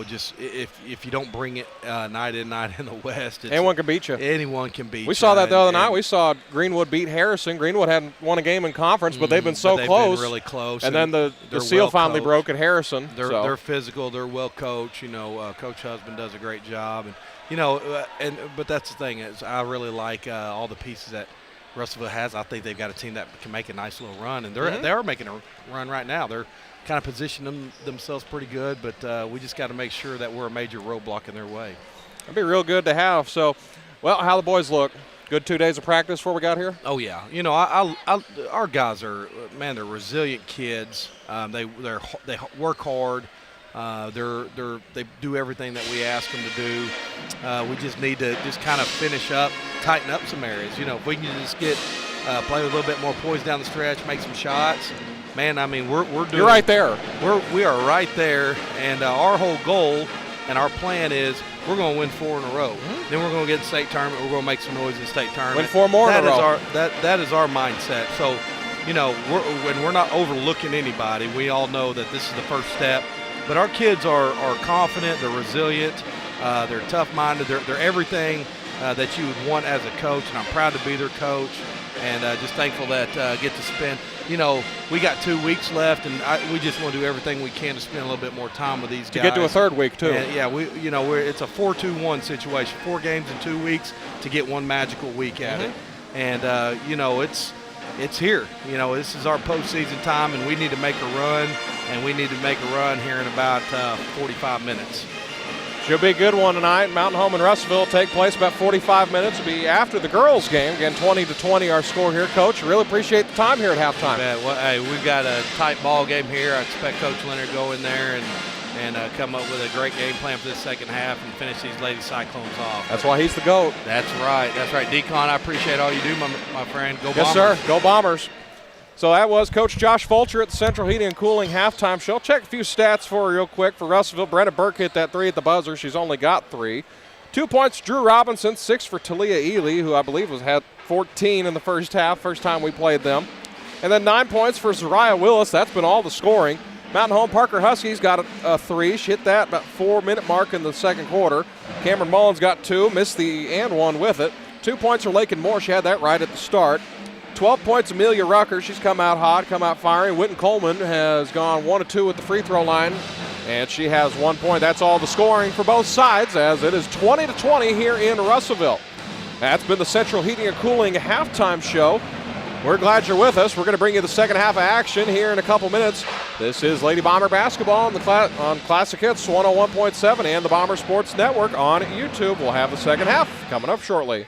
just if you don't bring it night in the West, anyone can beat you. Anyone can beat you. We saw that the other night. We saw Greenwood beat Harrison. Greenwood hadn't won a game in conference, but they've been so close. Been really close. And then the seal finally broke at Harrison. They're physical. They're well coached. Coach Husband does a great job, and but that's the thing is I really like all the pieces that Russellville has. I think they've got a team that can make a nice little run, and they are making a run right now. They're kind of positioning themselves pretty good, but we just got to make sure that we're a major roadblock in their way. That'd be real good to have. So, well, how the boys look? Good 2 days of practice before we got here? Oh, yeah. Our guys are, they're resilient kids. They work hard. They do everything that we ask them to do. We just need to just kind of finish up, tighten up some areas. If we can just get play with a little bit more poise down the stretch, make some shots. Man, I mean, we're doing. You're right there. We are right there, and our whole goal and our plan is we're going to win 4 in a row. Then we're going to get in the state tournament. We're going to make some noise in the state tournament. Win 4 more in a row. That is our mindset. So, when we're not overlooking anybody, we all know that this is the first step. But our kids are confident. They're resilient. They're tough-minded. They're everything that you would want as a coach, and I'm proud to be their coach. And just thankful that get to spend. We got 2 weeks left, and we just want to do everything we can to spend a little bit more time with these guys. To get to a 3rd week too. And, yeah, it's a 4-2-1 situation. 4 games in 2 weeks to get 1 magical week at it. And it's here. This is our postseason time, and we need to make a run. And we need to make a run here in about 45 minutes. Should be a good one tonight. Mountain Home and Russellville will take place about 45 minutes. It'll be after the girls' game. Again, 20-20 our score here. Coach, really appreciate the time here at halftime. Well, hey, we've got a tight ball game here. I expect Coach Leonard to go in there and come up with a great game plan for this second half and finish these Lady Cyclones off. That's why he's the GOAT. That's right. That's right. Decon, I appreciate all you do, my friend. Go Bombers. Yes, sir. Go Bombers. So that was Coach Josh Fulcher at the Central Heating and Cooling halftime show. Check a few stats for you real quick for Russellville. Brenna Burke hit that 3 at the buzzer. She's only got 3. 2 points, Drew Robinson. 6 for Talia Ely, who I believe had 14 in the first half, first time we played them. And then 9 points for Zariah Willis. That's been all the scoring. Mountain Home Parker Huskies got a 3. She hit that about 4-minute mark in the second quarter. Cameron Mullins got 2, missed the and one with it. 2 points for Lakin Moore. She had that right at the start. 12 points, Amelia Rucker. She's come out hot, come out firing. Whitten Coleman has gone 1 of 2 at the free throw line, and she has 1 point. That's all the scoring for both sides, as it is 20-20 here in Russellville. That's been the Central Heating and Cooling halftime show. We're glad you're with us. We're going to bring you the second half of action here in a couple minutes. This is Lady Bomber basketball on Classic Hits 101.7 and the Bomber Sports Network on YouTube. We'll have the second half coming up shortly.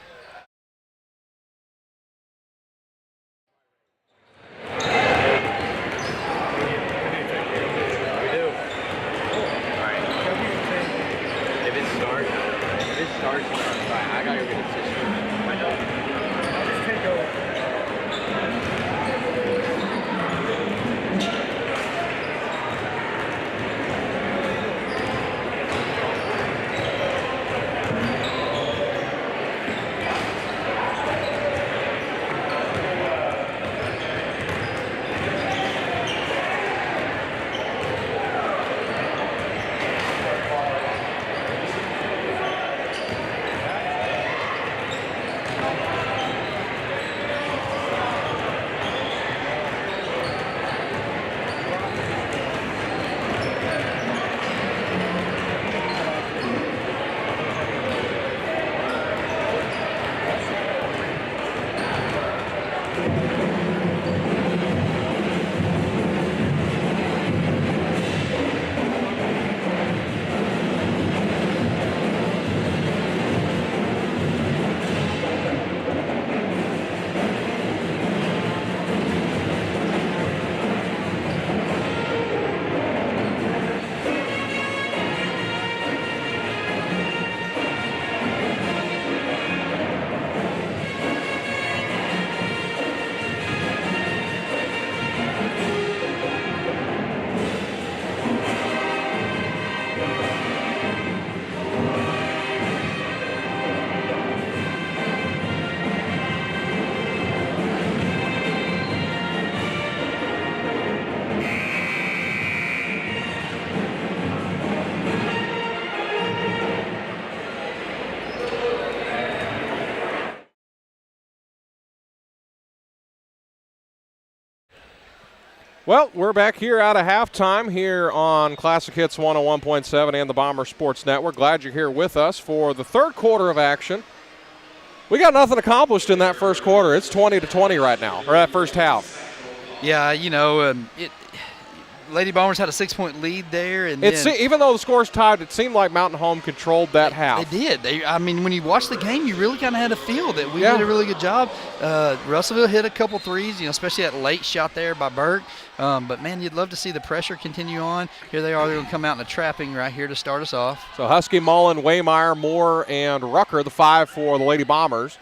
Well, we're back here out of halftime here on Classic Hits 101.7 and the Bomber Sports Network. Glad you're here with us for the third quarter of action. We got nothing accomplished in that first quarter. It's 20-20 right now, or that first half. Yeah, Lady Bombers had a 6-point lead there, and even though the score's tied, it seemed like Mountain Home controlled that half. They did. When you watch the game, you really kind of had a feel that we did a really good job. Russellville hit a couple threes, especially that late shot there by Burke. But man, you'd love to see the pressure continue on. Here they are. They're going to come out in a trapping right here to start us off. So Husky, Mullen, Waymeyer, Moore, and Rucker, the 5 for the Lady Bombers.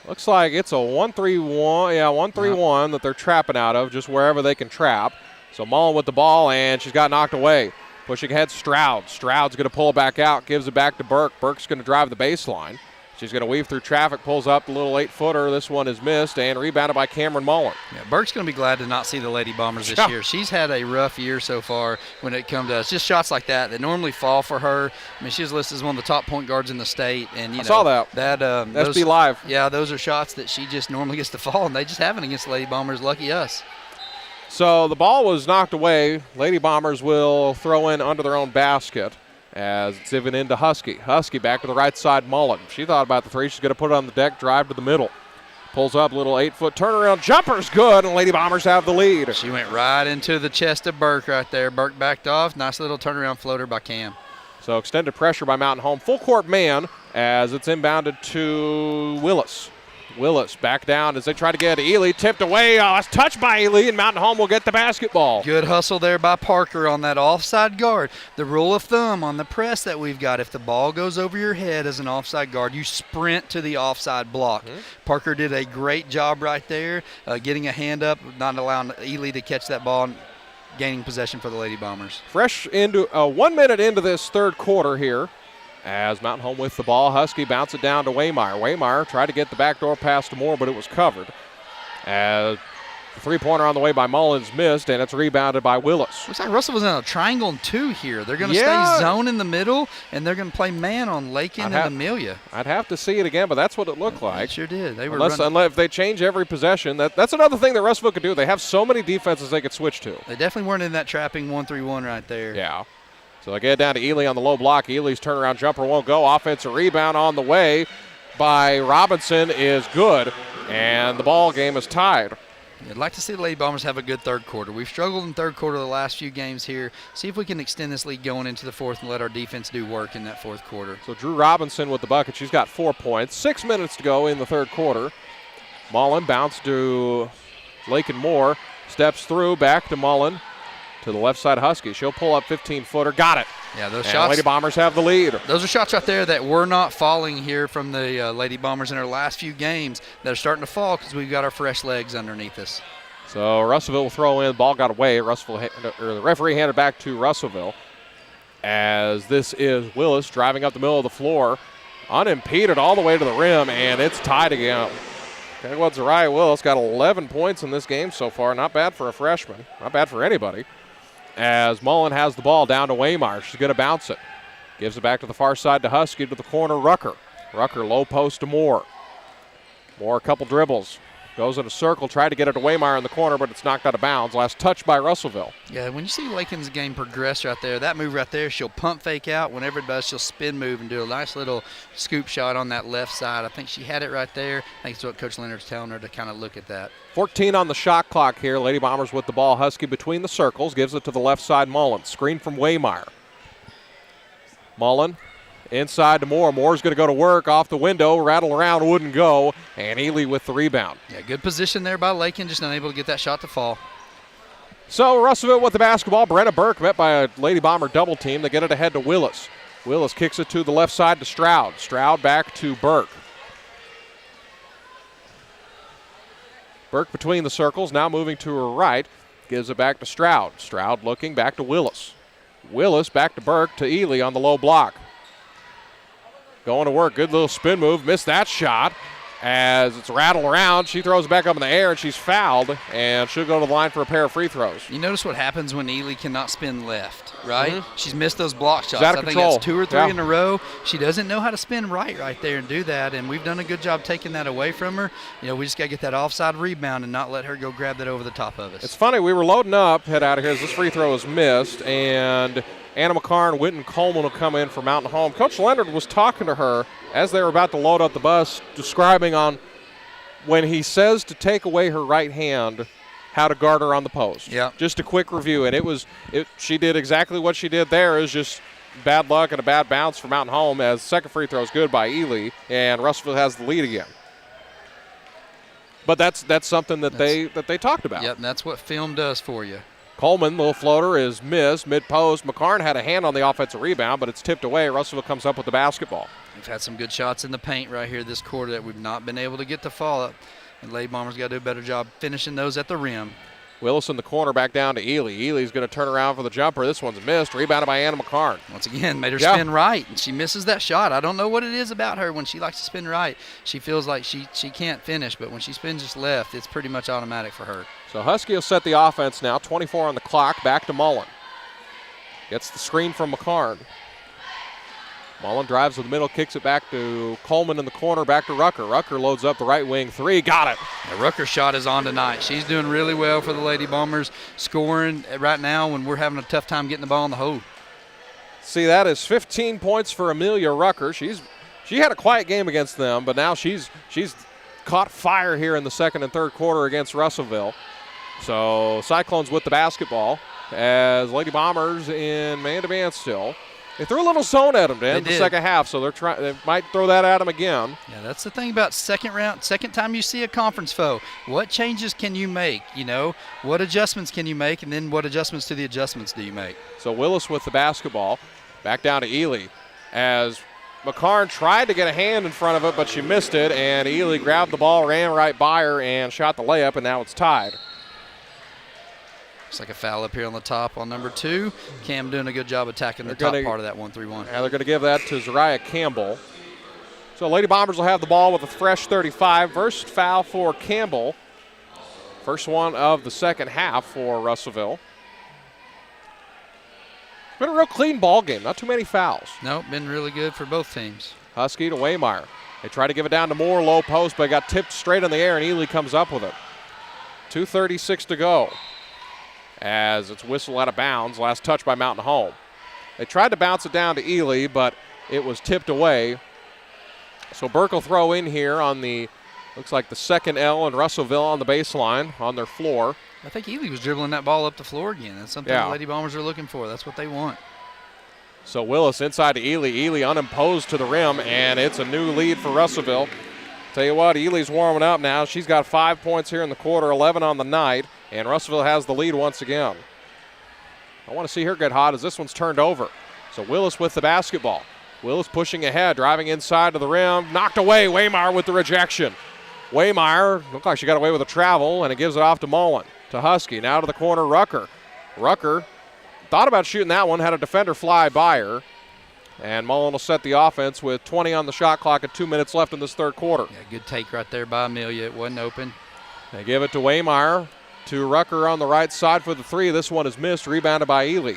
Looks like it's a 1-3-1. Yeah, 1-3-1 that they're trapping out of, just wherever they can trap. So Mullen with the ball, and she's got knocked away. Pushing ahead, Stroud. Stroud's going to pull it back out, gives it back to Burke. Burke's going to drive the baseline. She's going to weave through traffic, pulls up the little 8-footer. This one is missed, and rebounded by Cameron Mullen. Yeah, Burke's going to be glad to not see the Lady Bombers this year. She's had a rough year so far when it comes to just shots like that normally fall for her. I mean, she's listed as one of the top point guards in the state. And I saw that. SB Live. Yeah, those are shots that she just normally gets to fall, and they just haven't against the Lady Bombers. Lucky us. So the ball was knocked away. Lady Bombers will throw in under their own basket as it's even into Husky. Husky back to the right side, Mullen. She thought about the three. She's going to put it on the deck, drive to the middle. Pulls up, little 8-foot turnaround. Jumper's good, and Lady Bombers have the lead. She went right into the chest of Burke right there. Burke backed off. Nice little turnaround floater by Cam. So extended pressure by Mountain Home. Full court man as it's inbounded to Willis. Willis back down as they try to get Ely. Tipped away. It's touched by Ely, and Mountain Home will get the basketball. Good hustle there by Parker on that offside guard. The rule of thumb on the press that we've got, if the ball goes over your head as an offside guard, you sprint to the offside block. Parker did a great job right there, getting a hand up, not allowing Ely to catch that ball and gaining possession for the Lady Bombers. Fresh into 1 minute into this third quarter here. As Mountain Home with the ball, Husky bounce it down to Waymire. Waymire tried to get the backdoor pass to Moore, but it was covered. As the three-pointer on the way by Mullins missed, and it's rebounded by Willis. Looks like Russell was in a triangle and 2 here. They're going to stay zone in the middle, and they're going to play man on Lakin and Amelia. I'd have to see it again, but that's what it looked like. It sure did. They were unless if they change every possession, that's another thing that Russellville could do. They have so many defenses they could switch to. They definitely weren't in that trapping 1-3-1 right there. Yeah. So they get down to Ely on the low block. Ely's turnaround jumper won't go. Offensive rebound on the way by Robinson is good, and the ball game is tied. I'd like to see the Lady Bombers have a good third quarter. We've struggled in third quarter the last few games here. See if we can extend this lead going into the fourth and let our defense do work in that fourth quarter. So Drew Robinson with the bucket. She's got 4 points. 6 minutes to go in the third quarter. Mullen bounce to Lakin Moore. Steps through, back to Mullen. To the left side Husky. She'll pull up 15-footer. Got it. Yeah, those and shots. Lady Bombers have the lead. Those are shots right there that were not falling here from the Lady Bombers in our last few games that are starting to fall because we've got our fresh legs underneath us. So Russellville will throw in. Ball got away. The referee handed back to Russellville. As this is Willis driving up the middle of the floor. Unimpeded all the way to the rim, and it's tied again. Okay, what's Zariah Willis got 11 points in this game so far. Not bad for a freshman. Not bad for anybody. As Mullen has the ball down to Waymire. She's going to bounce it. Gives it back to the far side to Husky to the corner, Rucker. Rucker low post to Moore. Moore a couple dribbles. Goes in a circle, tried to get it to Waymire in the corner, but it's knocked out of bounds. Last touch by Russellville. Yeah, when you see Lakin's game progress right there, that move right there, she'll pump fake out. Whenever it does, she'll spin move and do a nice little scoop shot on that left side. I think she had it right there. I think it's what Coach Leonard's telling her to kind of look at that. 14 on the shot clock here. Lady Bombers with the ball. Husky between the circles. Gives it to the left side, Mullen. Screen from Waymire. Mullen inside to Moore. Moore's going to go to work off the window. Rattle around, wouldn't go. And Ely with the rebound. Yeah, good position there by Lakin. Just unable to get that shot to fall. So Russellville with the basketball. Brenna Burke met by a Lady Bomber double team. They get it ahead to Willis. Willis kicks it to the left side to Stroud. Stroud back to Burke. Burke between the circles, now moving to her right. Gives it back to Stroud. Stroud looking back to Willis. Willis back to Burke to Ely on the low block. Going to work, good little spin move, missed that shot. As it's rattled around, she throws it back up in the air and she's fouled, and she'll go to the line for a pair of free throws. You notice what happens when Ely cannot spin left, right? Mm-hmm. She's missed those block shots. I think that's 2 or 3 in a row. She doesn't know how to spin right there and do that, and we've done a good job taking that away from her. You know, we just got to get that offside rebound and not let her go grab that over the top of us. It's funny, we were loading up, head out of here as this free throw was missed, and Anna McCarn, Whitten Coleman will come in for Mountain Home. Coach Leonard was talking to her as they were about to load up the bus, describing on when he says to take away her right hand, how to guard her on the post. Yeah. Just a quick review, and she did exactly what she did there. It was just bad luck and a bad bounce for Mountain Home, as second free throw is good by Ely, and Russellville has the lead again. But that's something that they talked about. Yep, and that's what film does for you. Coleman, little floater, is missed mid-post. McCarn had a hand on the offensive rebound, but it's tipped away. Russellville comes up with the basketball. We've had some good shots in the paint right here this quarter that we've not been able to get to fall up. And Lady Bombers got to do a better job finishing those at the rim. Willis in the corner, back down to Ely. Ely's going to turn around for the jumper. This one's missed. Rebounded by Anna McCarn. Once again, made her spin right, and she misses that shot. I don't know what it is about her when she likes to spin right. She feels like she can't finish, but when she spins just left, it's pretty much automatic for her. So Husky will set the offense now. 24 on the clock. Back to Mullen. Gets the screen from McCarn. Mullen drives to the middle, kicks it back to Coleman in the corner, back to Rucker. Rucker loads up the right wing three. Got it. The Rucker shot is on tonight. She's doing really well for the Lady Bombers, scoring right now when we're having a tough time getting the ball in the hole. See, that is 15 points for Amelia Rucker. She had a quiet game against them, but now she's caught fire here in the second and third quarter against Russellville. So Cyclones with the basketball as Lady Bombers in man-to-man still. They threw a little zone at him to end the did. second half, so they might throw that at him again. Yeah, that's the thing about second time you see a conference foe. What changes can you make? What adjustments can you make, and then what adjustments to the adjustments do you make? So Willis with the basketball. Back down to Ely as McCarn tried to get a hand in front of it, but she missed it, and Ely grabbed the ball, ran right by her, and shot the layup, and now it's tied. Looks like a foul up here on the top on number 2. Cam doing a good job attacking the top part of that 1-3-1. Yeah, they're going to give that to Zariah Campbell. So Lady Bombers will have the ball with a fresh 35. First foul for Campbell. First one of the second half for Russellville. It's been a real clean ball game. Not too many fouls. Nope, been really good for both teams. Husky to Waymire. They try to give it down to Moore, low post, but got tipped straight in the air, and Ely comes up with it. 2:36 to go as it's whistled out of bounds. Last touch by Mountain Home. They tried to bounce it down to Ely, but it was tipped away. So Burke will throw in here on looks like the second L, and Russellville on the baseline on their floor. I think Ely was dribbling that ball up the floor again. That's something the Lady Bombers are looking for. That's what they want. So Willis inside to Ely. Ely unimposed to the rim, and it's a new lead for Russellville. Tell you what, Ely's warming up now. She's got 5 points here in the quarter, 11 on the night, and Russellville has the lead once again. I want to see her get hot as this one's turned over. So Willis with the basketball. Willis pushing ahead, driving inside to the rim. Knocked away, Waymire with the rejection. Waymire, looked like she got away with a travel, and it gives it off to Mullen. To Husky, now to the corner, Rucker. Rucker thought about shooting that one, had a defender fly by her. And Mullen will set the offense with 20 on the shot clock and 2 minutes left in this third quarter. Yeah, good take right there by Amelia. It wasn't open. They give it to Waymire. To Rucker on the right side for the 3. This one is missed, rebounded by Ely.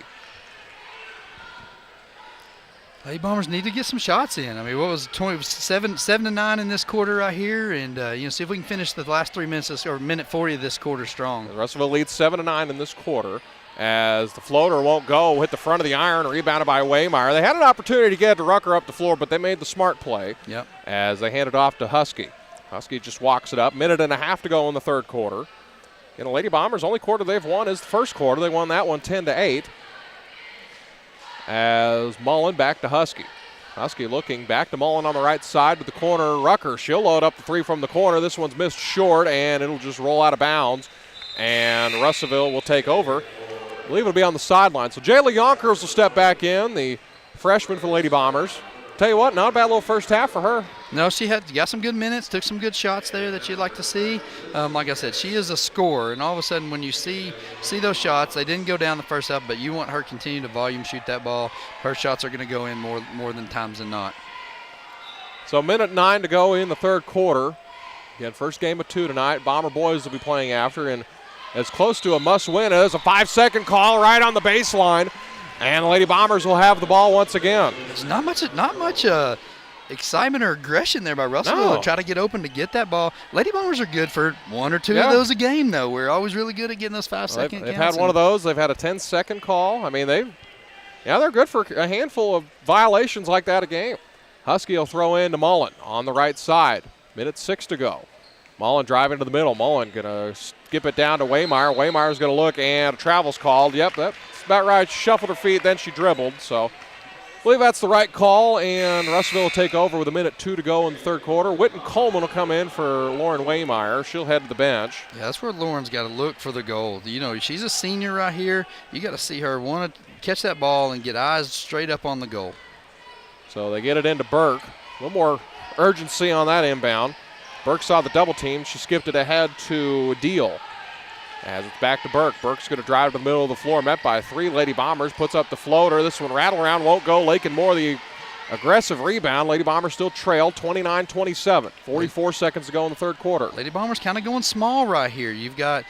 Lady Bombers need to get some shots in. I mean, what was it, 7 to 9 in this quarter right here, and see if we can finish the last 3 minutes or minute 40 of this quarter strong. Russellville leads 7 to 9 in this quarter as the floater won't go. Hit the front of the iron, rebounded by Waymire. They had an opportunity to get to Rucker up the floor, but they made the smart play. Yep. As they hand it off to Husky. Husky just walks it up. Minute and a half to go in the third quarter. The Lady Bombers, only quarter they've won is the first quarter. They won that one 10-8. As Mullen back to Husky. Husky looking back to Mullen on the right side to the corner. Rucker, she'll load up the 3 from the corner. This one's missed short, and it'll just roll out of bounds. And Russellville will take over. I believe it'll be on the sideline. So Jayla Yonkers will step back in, the freshman for the Lady Bombers. Tell you what, not a bad little first half for her. No, she got some good minutes, took some good shots there that you'd like to see. Like I said, she is a scorer, and all of a sudden when you see those shots, they didn't go down the first half, but you want her to continue to volume shoot that ball. Her shots are going to go in more than times than not. So minute 9 to go in the third quarter. Again, first game of 2 tonight. Bomber boys will be playing after, and as close to a must-win as a 5-second call right on the baseline. And the Lady Bombers will have the ball once again. There's not much excitement or aggression there by Russellville to try to get open to get that ball. Lady Bombers are good for 1 or 2 of those a game, though. We're always really good at getting those 5-second counts. They've had one of those. They've had a 10-second call. I mean, they're good for a handful of violations like that a game. Husky will throw in to Mullen on the right side. Minute 6 to go. Mullen driving to the middle. Mullen going to skip it down to Waymire. Waymire's going to look, and a travel's called. Yep, that's about right. She shuffled her feet, then she dribbled. So I believe that's the right call, and Russellville will take over with a minute 2 to go in the third quarter. Whitten Coleman will come in for Lauren Waymire. She'll head to the bench. Yeah, that's where Lauren's got to look for the goal. She's a senior right here. You got to see her want to catch that ball and get eyes straight up on the goal. So they get it into Burke. A little more urgency on that inbound. Burke saw the double team. She skipped it ahead to Deal. As it's back to Burke. Burke's going to drive to the middle of the floor, met by 3 Lady Bombers. Puts up the floater. This one rattle around, won't go. Lakin Moore, the aggressive rebound. Lady Bombers still trail 29-27. 44 seconds to go in the third quarter. Lady Bombers kind of going small right here. You've got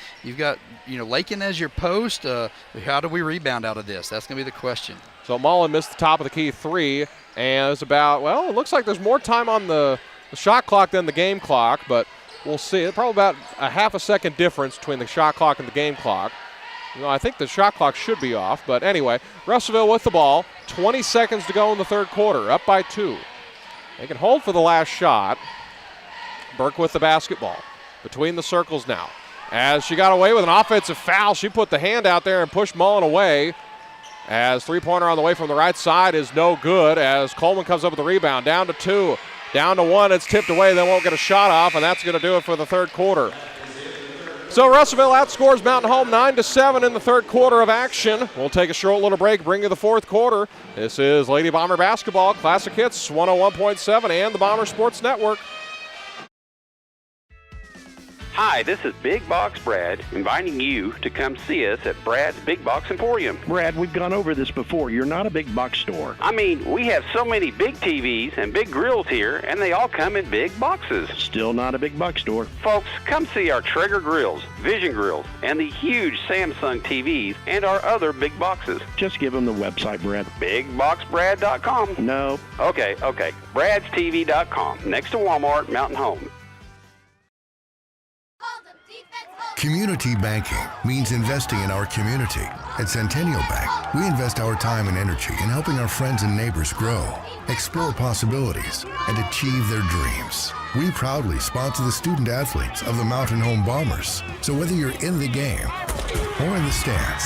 Lakin as your post. How do we rebound out of this? That's going to be the question. So Mullen missed the top of the key 3, and it's about, it looks like there's more time on the shot clock than the game clock, but we'll see. It's probably about a half a second difference between the shot clock and the game clock. I think the shot clock should be off, but anyway, Russellville with the ball. 20 seconds to go in the third quarter, up by 2. They can hold for the last shot. Burke with the basketball. Between the circles now. As she got away with an offensive foul, she put the hand out there and pushed Mullen away. as three-pointer on the way from the right side is no good as Coleman comes up with the rebound. Down to 2, down to 1. It's tipped away. They won't get a shot off, and that's going to do it for the third quarter. So Russellville outscores Mountain Home 9-7 in the third quarter of action. We'll take a short little break, bring you the fourth quarter. This is Lady Bomber Basketball, Classic Hits 101.7 and the Bomber Sports Network. Hi, this is Big Box Brad, inviting you to come see us at Brad's Big Box Emporium. Brad, we've gone over this before. You're not a big box store. I mean, we have so many big TVs and big grills here, and they all come in big boxes. Still not a big box store. Folks, come see our Traeger grills, Vision grills, and the huge Samsung TVs and our other big boxes. Just give them the website, Brad. BigBoxBrad.com. No. Okay. Brad'sTV.com, next to Walmart, Mountain Home. Community banking means investing in our community. At Centennial Bank, we invest our time and energy in helping our friends and neighbors grow, explore possibilities, and achieve their dreams. We proudly sponsor the student athletes of the Mountain Home Bombers. So whether you're in the game or in the stands,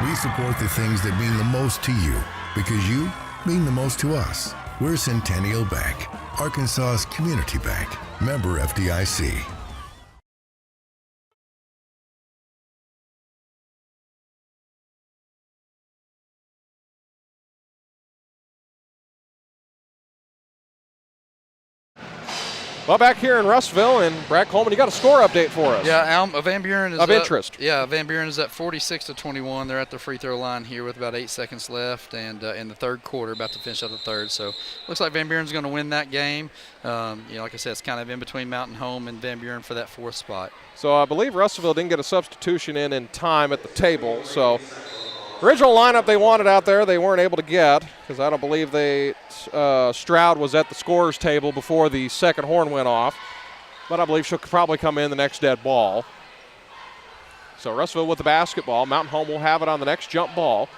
we support the things that mean the most to you because you mean the most to us. We're Centennial Bank, Arkansas's community bank. Member FDIC. Well, back here in Russellville, and Brad Coleman, you got a score update for us. Yeah, Van Buren is of up, interest. Yeah, Van Buren is at 46-21. They're at the free throw line here with about 8 seconds left, and in the third quarter, about to finish out the third. So, looks like Van Buren's going to win that game. Like I said, it's kind of in between Mountain Home and Van Buren for that fourth spot. So I believe Russellville didn't get a substitution in time at the table. So original lineup they wanted out there, they weren't able to get because I don't believe Stroud was at the scorer's table before the second horn went off. But I believe she'll probably come in the next dead ball. So Russellville with the basketball. Mountain Home will have it on the next jump ball.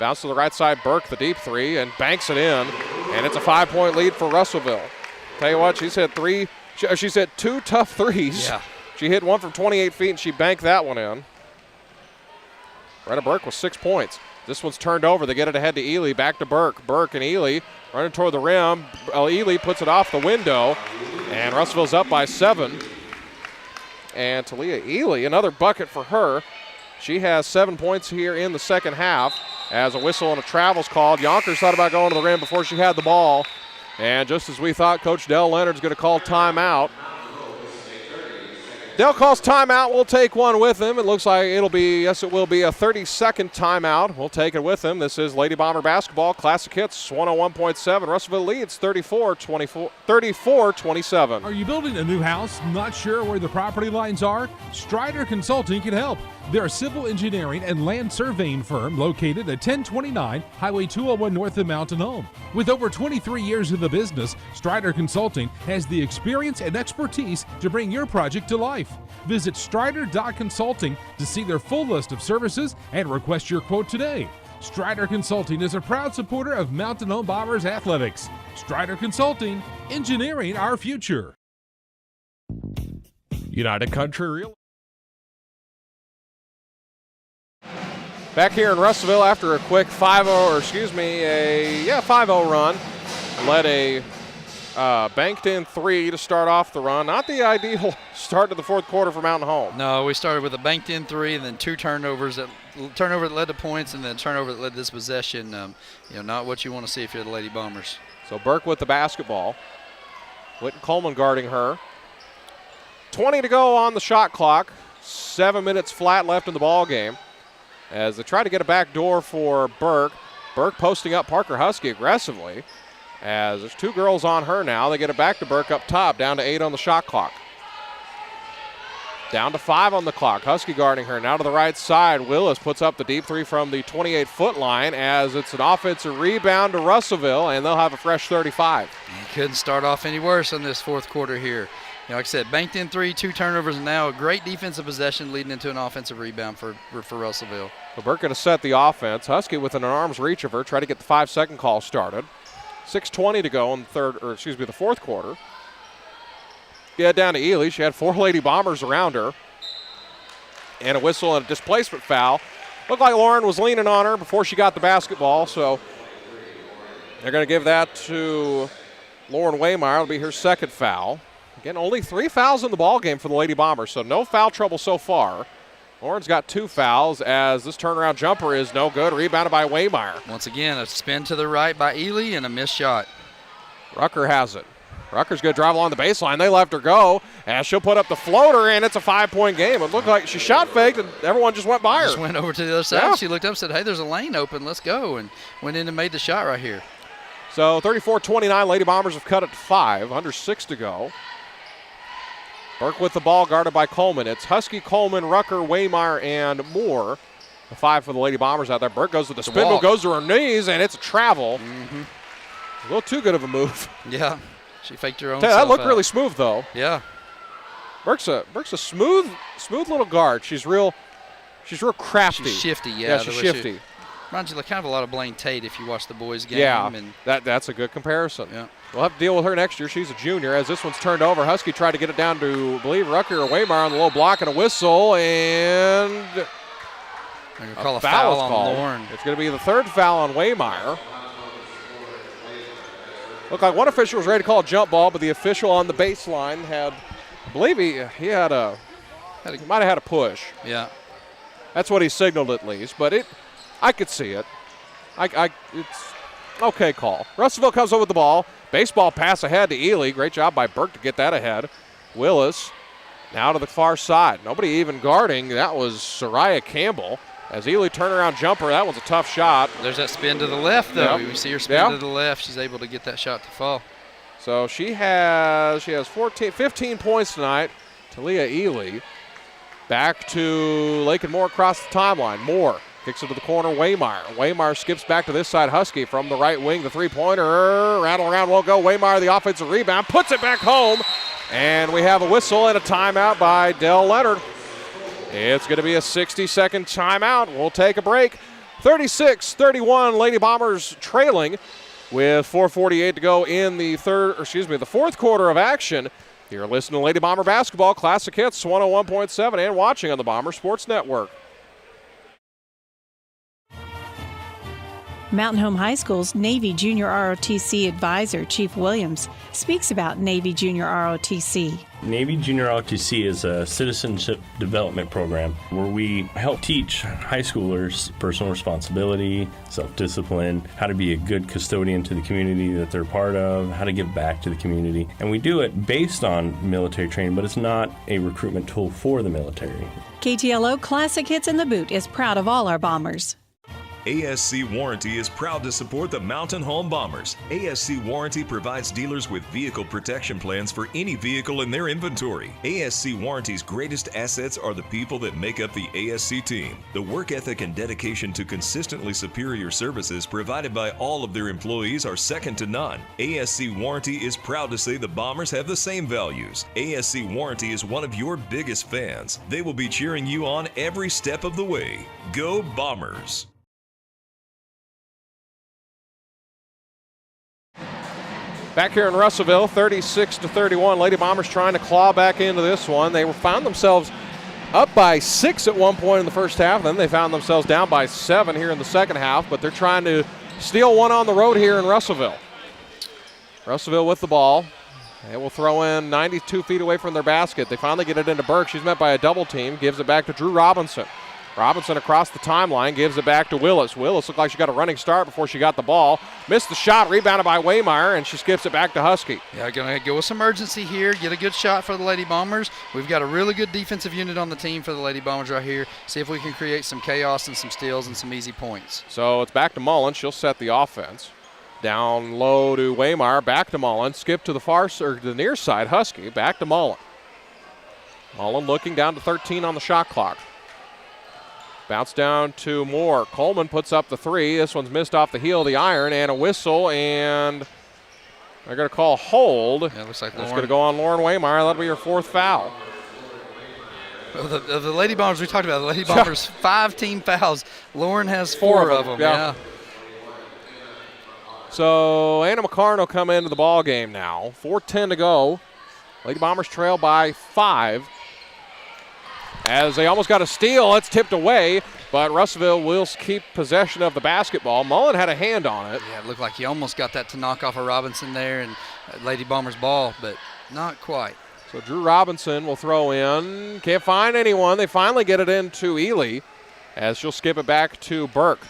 Bounce to the right side, Burke, the deep three, and banks it in. And it's a 5-point lead for Russellville. Tell you what, she's hit 2 tough threes. Yeah. She hit one from 28 feet, and she banked that one in. Retta Burke with 6 points. This one's turned over. They get it ahead to Ely. Back to Burke. Burke and Ely running toward the rim. Ely puts it off the window, and Russellville's up by 7. And Talia Ely, another bucket for her. She has 7 points here in the second half as a whistle and a travel's called. Yonkers thought about going to the rim before she had the ball. And just as we thought, Coach Dell Leonard's going to call timeout. Dell calls timeout. We'll take one with him. It looks like it will be a 30-second timeout. We'll take it with him. This is Lady Bomber Basketball, Classic Hits 101.7. Russellville leads 34-27. Are you building a new house? Not sure where the property lines are? Strider Consulting can help. They're a civil engineering and land surveying firm located at 1029 Highway 201 north of Mountain Home. With over 23 years in the business, Strider Consulting has the experience and expertise to bring your project to life. Visit strider.consulting to see their full list of services and request your quote today. Strider Consulting is a proud supporter of Mountain Home Bombers athletics. Strider Consulting, engineering our future. United Country Real. Back here in Russellville after a quick 5-0 run. Led a banked in 3 to start off the run. Not the ideal start to the fourth quarter for Mountain Home. No, we started with a banked in 3 and then 2 turnovers that led to points and then turnover that led to this possession. Not what you want to see if you're the Lady Bombers. So Burke with the basketball. Whitten Coleman guarding her. 20 to go on the shot clock. 7 minutes flat left in the ball game. As they try to get a back door for Burke. Burke posting up Parker Husky aggressively. As there's 2 girls on her now. They get it back to Burke up top, down to 8 on the shot clock. Down to 5 on the clock. Husky guarding her. Now to the right side. Willis puts up the deep 3 from the 28-foot line as it's an offensive rebound to Russellville, and they'll have a fresh 35. You couldn't start off any worse in this fourth quarter here. Like I said, banked in 3, 2 turnovers, and now a great defensive possession leading into an offensive rebound for Russellville. So Burke going to set the offense. Husky within an arm's reach of her, try to get the 5-second call started. 6:20 to go in the fourth quarter. Get down to Ely. She had 4 Lady Bombers around her. And a whistle and a displacement foul Looked like Lauren was leaning on her before she got the basketball, so they're going to give that to Lauren Waymire. It'll be her second foul. Again, only 3 fouls in the ball game for the Lady Bombers, so no foul trouble so far. Lauren's got 2 fouls as this turnaround jumper is no good. Rebounded by Waymire. Once again, a spin to the right by Ely and a missed shot. Rucker has it. Rucker's going to drive along the baseline. They left her go, and she'll put up the floater, and it's a 5-point game. It looked like she shot faked, and everyone just went by her. Just went over to the other side. Yeah. She looked up and said, hey, there's a lane open. Let's go, and went in and made the shot right here. So 34-29, Lady Bombers have cut it to 5, under 6 to go. Burke with the ball, guarded by Coleman. It's Husky, Coleman, Rucker, Waymire, and Moore. The 5 for the Lady Bombers out there. Burke goes to the spin move, goes to her knees, and it's a travel. A little too good of a move. Yeah, she faked her own That looked out. really smooth, though. Yeah. Burke's a smooth little guard. She's real crafty. She's shifty, yeah. She's shifty. Reminds you kind of a lot of Blaine Tate if you watch the boys' game. Yeah, and that's a good comparison. Yeah. We'll have to deal with her next year. She's a junior. As this one's turned over, Husky tried to get it down to, I believe, Rucker or Waymire on the low block and a whistle, and they're going to call a foul on Lauren. It's going to be the 3rd foul on Waymire. Looked like one official was ready to call a jump ball, but the official on the baseline had, I believe he might have had a push. Yeah. That's what he signaled at least, but I could see it. It's okay call. Russellville comes over with the ball. Baseball pass ahead to Ely. Great job by Burke to get that ahead. Willis now to the far side. Nobody even guarding. That was Soraya Campbell. As Ely turnaround jumper, that was a tough shot. There's that spin to the left, though. Yep. You see her spin to the left. She's able to get that shot to fall. So she has 15 points tonight. Talia Ely. Back to Lake and Moore across the timeline. Moore kicks it to the corner, Waymire. Waymire skips back to this side, Husky from the right wing. The three-pointer, rattle around, won't go. Waymire, the offensive rebound, puts it back home. And we have a whistle and a timeout by Dell Leonard. It's going to be a 60-second timeout. We'll take a break. 36-31, Lady Bombers trailing with 4:48 to go in the fourth quarter of action. You're listening to Lady Bomber Basketball Classic Hits 101.7 and watching on the Bomber Sports Network. Mountain Home High School's Navy Junior ROTC advisor, Chief Williams, speaks about Navy Junior ROTC. Navy Junior ROTC is a citizenship development program where we help teach high schoolers personal responsibility, self-discipline, how to be a good custodian to the community that they're part of, how to give back to the community. And we do it based on military training, but it's not a recruitment tool for the military. KTLO Classic Hits in the Boot is proud of all our Bombers. ASC Warranty is proud to support the Mountain Home Bombers. ASC Warranty provides dealers with vehicle protection plans for any vehicle in their inventory. ASC Warranty's greatest assets are the people that make up the ASC team. The work ethic and dedication to consistently superior services provided by all of their employees are second to none. ASC Warranty is proud to say the Bombers have the same values. ASC Warranty is one of your biggest fans. They will be cheering you on every step of the way. Go Bombers! Back here in Russellville, 36-31. Lady Bombers trying to claw back into this one. They found themselves up by 6 at one point in the first half. Then they found themselves down by 7 here in the second half. But they're trying to steal one on the road here in Russellville. Russellville with the ball. They will throw in 92 feet away from their basket. They finally get it into Burke. She's met by a double team. Gives it back to Drew Robinson. Robinson across the timeline, gives it back to Willis. Willis looked like she got a running start before she got the ball. Missed the shot, rebounded by Waymire, and she skips it back to Husky. Yeah, going to go with some urgency here, get a good shot for the Lady Bombers. We've got a really good defensive unit on the team for the Lady Bombers right here. See if we can create some chaos and some steals and some easy points. So it's back to Mullen. She'll set the offense. Down low to Waymire, back to Mullen. Skip to the near side, Husky, back to Mullen. Mullen looking down to 13 on the shot clock. Bounce down to Moore. Coleman puts up the three. This one's missed off the heel of the iron, and a whistle, and they're going to call a hold. Yeah, looks like that's going to go on Lauren Waymire. That'll be her fourth foul. The Lady Bombers, we talked about the Lady Bombers, 5 team fouls. Lauren has 4 of them. Yeah. So Anna McCarn will come into the ball game now. 4:10 to go. Lady Bombers trail by 5. As they almost got a steal, it's tipped away. but Russellville will keep possession of the basketball. Mullen had a hand on it. Yeah, it looked like he almost got that to knock off of Robinson there and Lady Bombers ball, but not quite. So Drew Robinson will throw in. Can't find anyone. They finally get it into Ely as she'll skip it back to Burke.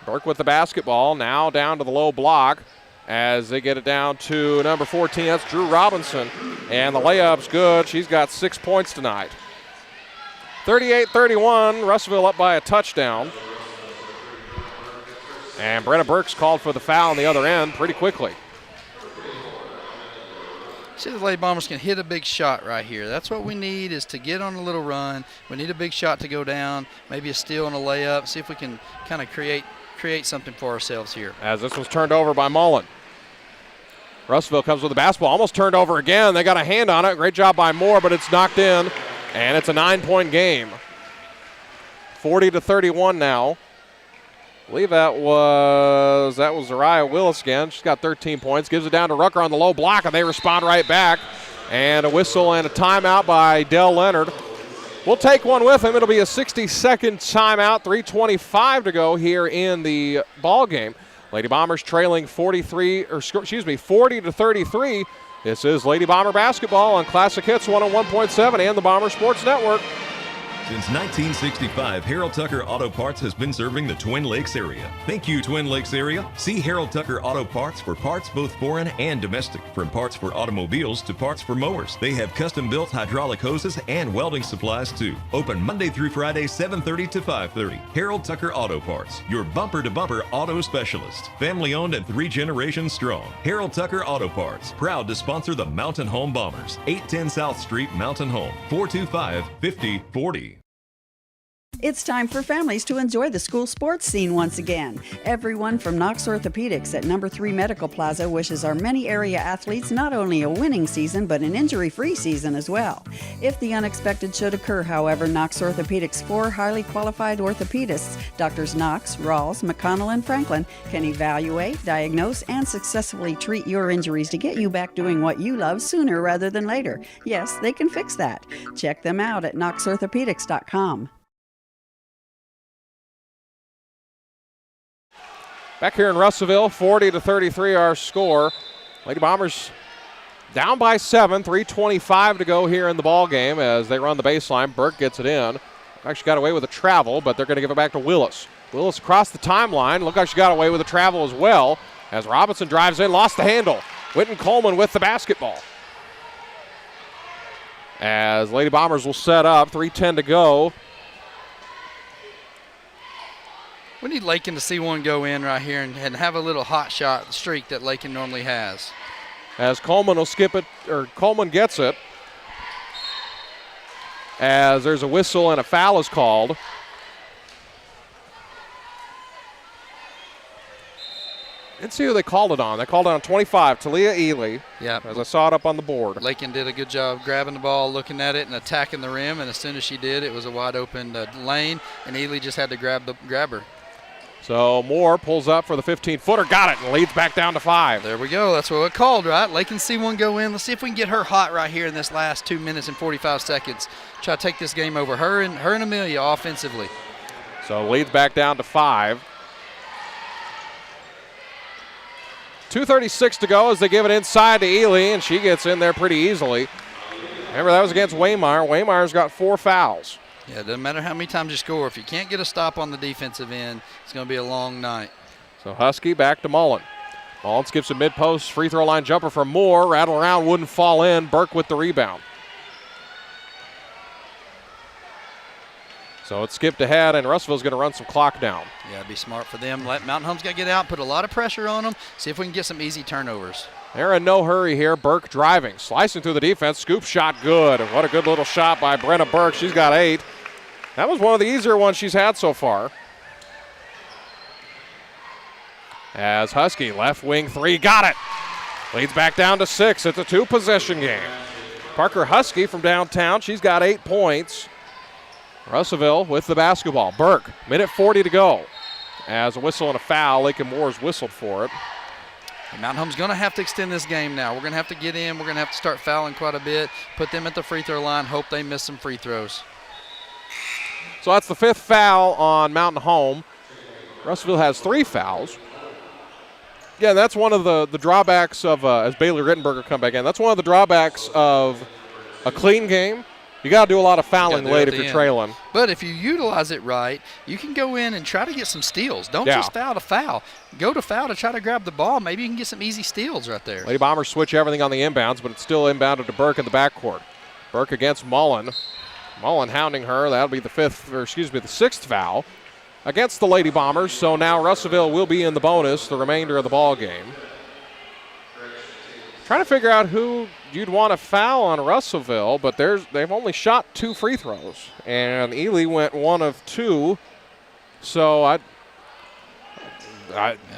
Burke with the basketball, now down to the low block as they get it down to number 14. That's Drew Robinson, and the layup's good. She's got 6 points tonight. 38-31, Russellville up by a touchdown. And Brenna Burke's called for the foul on the other end pretty quickly. See, the Lady Bombers can hit a big shot right here. That's what we need, is to get on a little run. We need a big shot to go down, maybe a steal and a layup, see if we can kind of create something for ourselves here. As this was turned over by Mullen. Russellville comes with the basketball, almost turned over again. They got a hand on it. Great job by Moore, but it's knocked in, and it's a 9-point game. 40-31 now. I believe that was Zariah Willis again. She's got 13 points. Gives it down to Rucker on the low block, and they respond right back. And a whistle and a timeout by Dell Leonard. We'll take one with him. It'll be a 60-second timeout. 3:25 to go here in the ball game. Lady Bombers trailing 40-33. This is Lady Bomber basketball on Classic Hits 101.7 and the Bomber Sports Network. Since 1965, Harold Tucker Auto Parts has been serving the Twin Lakes area. Thank you, Twin Lakes area. See Harold Tucker Auto Parts for parts both foreign and domestic. From parts for automobiles to parts for mowers. They have custom-built hydraulic hoses and welding supplies too. Open Monday through Friday, 7:30 to 5:30. Harold Tucker Auto Parts, your bumper-to-bumper auto specialist. Family-owned and 3 generations strong. Harold Tucker Auto Parts, proud to sponsor the Mountain Home Bombers. 810 South Street, Mountain Home, 425-5040. It's time for families to enjoy the school sports scene once again. Everyone from Knox Orthopedics at number 3 Medical Plaza wishes our many area athletes not only a winning season, but an injury-free season as well. If the unexpected should occur, however, Knox Orthopedics' 4 highly qualified orthopedists, Drs. Knox, Rawls, McConnell, and Franklin, can evaluate, diagnose, and successfully treat your injuries to get you back doing what you love sooner rather than later. Yes, they can fix that. Check them out at knoxorthopedics.com. Back here in Russellville, 40-33 our score. Lady Bombers down by 7, 3:25 to go here in the ball game as they run the baseline. Burke gets it in. Actually got away with a travel, but they're going to give it back to Willis. Willis across the timeline. Looked like she got away with a travel as well as Robinson drives in, lost the handle. Whitten Coleman with the basketball. As Lady Bombers will set up, 3:10 to go. We need Lakin to see one go in right here and have a little hot shot streak that Lakin normally has. As Coleman will skip it, or Coleman gets it. As there's a whistle and a foul is called. Let's see who they called it on. They called it on 25, Talia Ely. Yeah. As I saw it up on the board. Lakin did a good job grabbing the ball, looking at it, and attacking the rim. And as soon as she did, it was a wide open lane, and Ely just had to grab her. So Moore pulls up for the 15-footer, got it, and leads back down to 5. There we go. That's what it called, right? Lakin see one go in. Let's see if we can get her hot right here in this last 2 minutes and 45 seconds. Try to take this game over. Her and Amelia offensively. So leads back down to 5. 2:36 to go as they give it inside to Ely, and she gets in there pretty easily. Remember, that was against Waymire. Waymire's got 4 fouls. Yeah, it doesn't matter how many times you score. If you can't get a stop on the defensive end, it's going to be a long night. So Husky back to Mullen. Mullen skips a mid-post free throw line jumper from Moore. Rattle around, wouldn't fall in. Burke with the rebound. So it's skipped ahead, and Russellville's going to run some clock down. Yeah, be smart for them. Let Mountain Home's got to get out, put a lot of pressure on them, see if we can get some easy turnovers. They're in no hurry here. Burke driving, slicing through the defense. Scoop shot good. What a good little shot by Brenna Burke. She's got 8. That was one of the easier ones she's had so far. As Husky, left wing 3, got it. Leads back down to 6. It's a 2-possession game. Parker Husky from downtown, she's got 8 points. Russellville with the basketball. Burke, minute 40 to go. As a whistle and a foul, Lakin Moore's whistled for it. Mountain Home's going to have to extend this game now. We're going to have to get in. We're going to have to start fouling quite a bit, put them at the free throw line, hope they miss some free throws. So that's the 5th foul on Mountain Home. Russellville has 3 fouls. Yeah, that's one of the drawbacks of, as Bailey Rittenberger come back in, that's one of the drawbacks of a clean game. You got to do a lot of fouling late if you're trailing. But if you utilize it right, you can go in and try to get some steals. Don't just foul to foul. Go to foul to try to grab the ball. Maybe you can get some easy steals right there. Lady Bombers switch everything on the inbounds, but it's still inbounded to Burke in the backcourt. Burke against Mullen. Mullen hounding her. That'll be the 6th foul against the Lady Bombers. So now Russellville will be in the bonus the remainder of the ball game. Trying to figure out who you'd want to foul on Russellville, but they've only shot 2 free throws, and Ely went 1 of 2. So I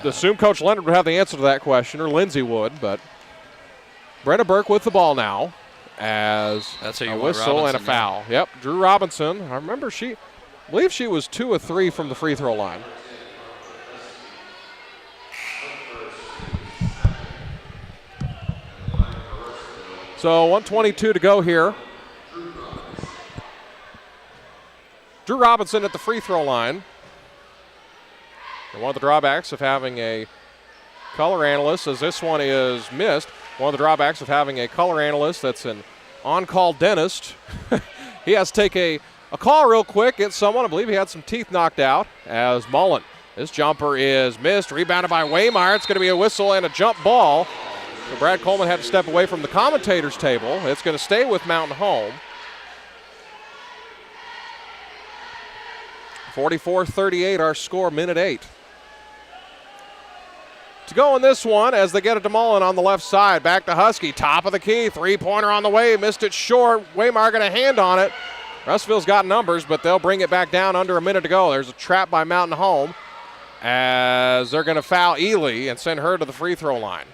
assume Coach Leonard would have the answer to that question, or Lindsay would, but Brenna Burke with the ball now as a whistle and a foul. Yep, Drew Robinson. I believe she was 2 of 3 from the free throw line. So 1:22 to go here. Drew Robinson at the free throw line. And one of the drawbacks of having a color analyst, as this one is missed, one of the drawbacks of having a color analyst that's an on-call dentist, he has to take a call real quick, get someone. I believe he had some teeth knocked out as Mullen. This jumper is missed, rebounded by Waymire. It's going to be a whistle and a jump ball. So Brad Coleman had to step away from the commentators' table. It's going to stay with Mountain Home. 44-38 our score, minute 8. To go in this one as they get it to Mullen on the left side. Back to Husky, top of the key, 3-pointer on the way, missed it short. Waymire going to hand on it. Russellville's got numbers, but they'll bring it back down under a minute to go. There's a trap by Mountain Home as they're going to foul Ely and send her to the free throw line.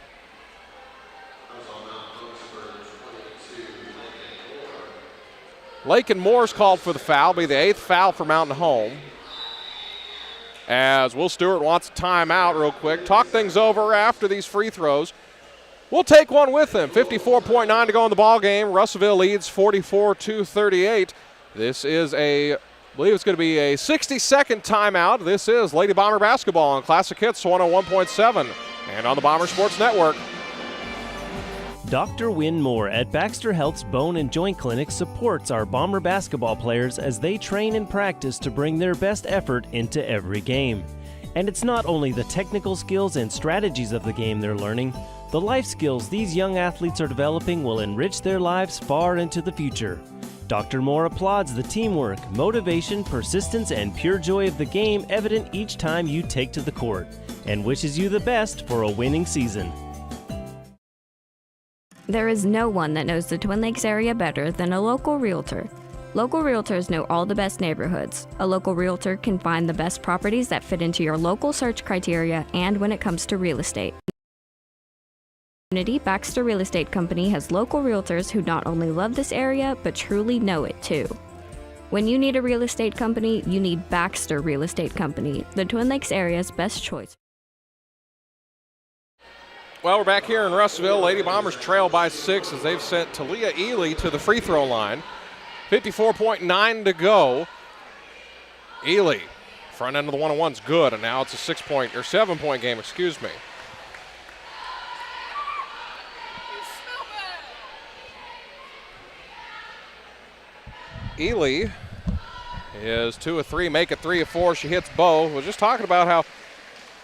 Lakin Moore's called for the foul, be the 8th foul for Mountain Home. As Will Stewart wants a timeout real quick. Talk things over after these free throws. We'll take one with him. 54.9 to go in the ball game. Russellville leads 44-38. This is I believe it's going to be a 60-second timeout. This is Lady Bomber basketball on Classic Hits 101.7 and on the Bomber Sports Network. Dr. Wynn Moore at Baxter Health's Bone and Joint Clinic supports our Bomber basketball players as they train and practice to bring their best effort into every game. And it's not only the technical skills and strategies of the game they're learning, the life skills these young athletes are developing will enrich their lives far into the future. Dr. Moore applauds the teamwork, motivation, persistence, and pure joy of the game evident each time you take to the court, and wishes you the best for a winning season. There is no one that knows the Twin Lakes area better than a local realtor. Local realtors know all the best neighborhoods. A local realtor can find the best properties that fit into your local search criteria and when it comes to real estate. Baxter Real Estate Company has local realtors who not only love this area, but truly know it too. When you need a real estate company, you need Baxter Real Estate Company, the Twin Lakes area's best choice. Well, we're back here in Russellville. Lady Bombers trail by 6 as they've sent Talia Ely to the free throw line. 54.9 to go. Ely, front end of the one-on-one's good, and now it's a 7-point game, excuse me. Ely is 2 of 3, make it 3 of 4. She hits Bo. We're just talking about how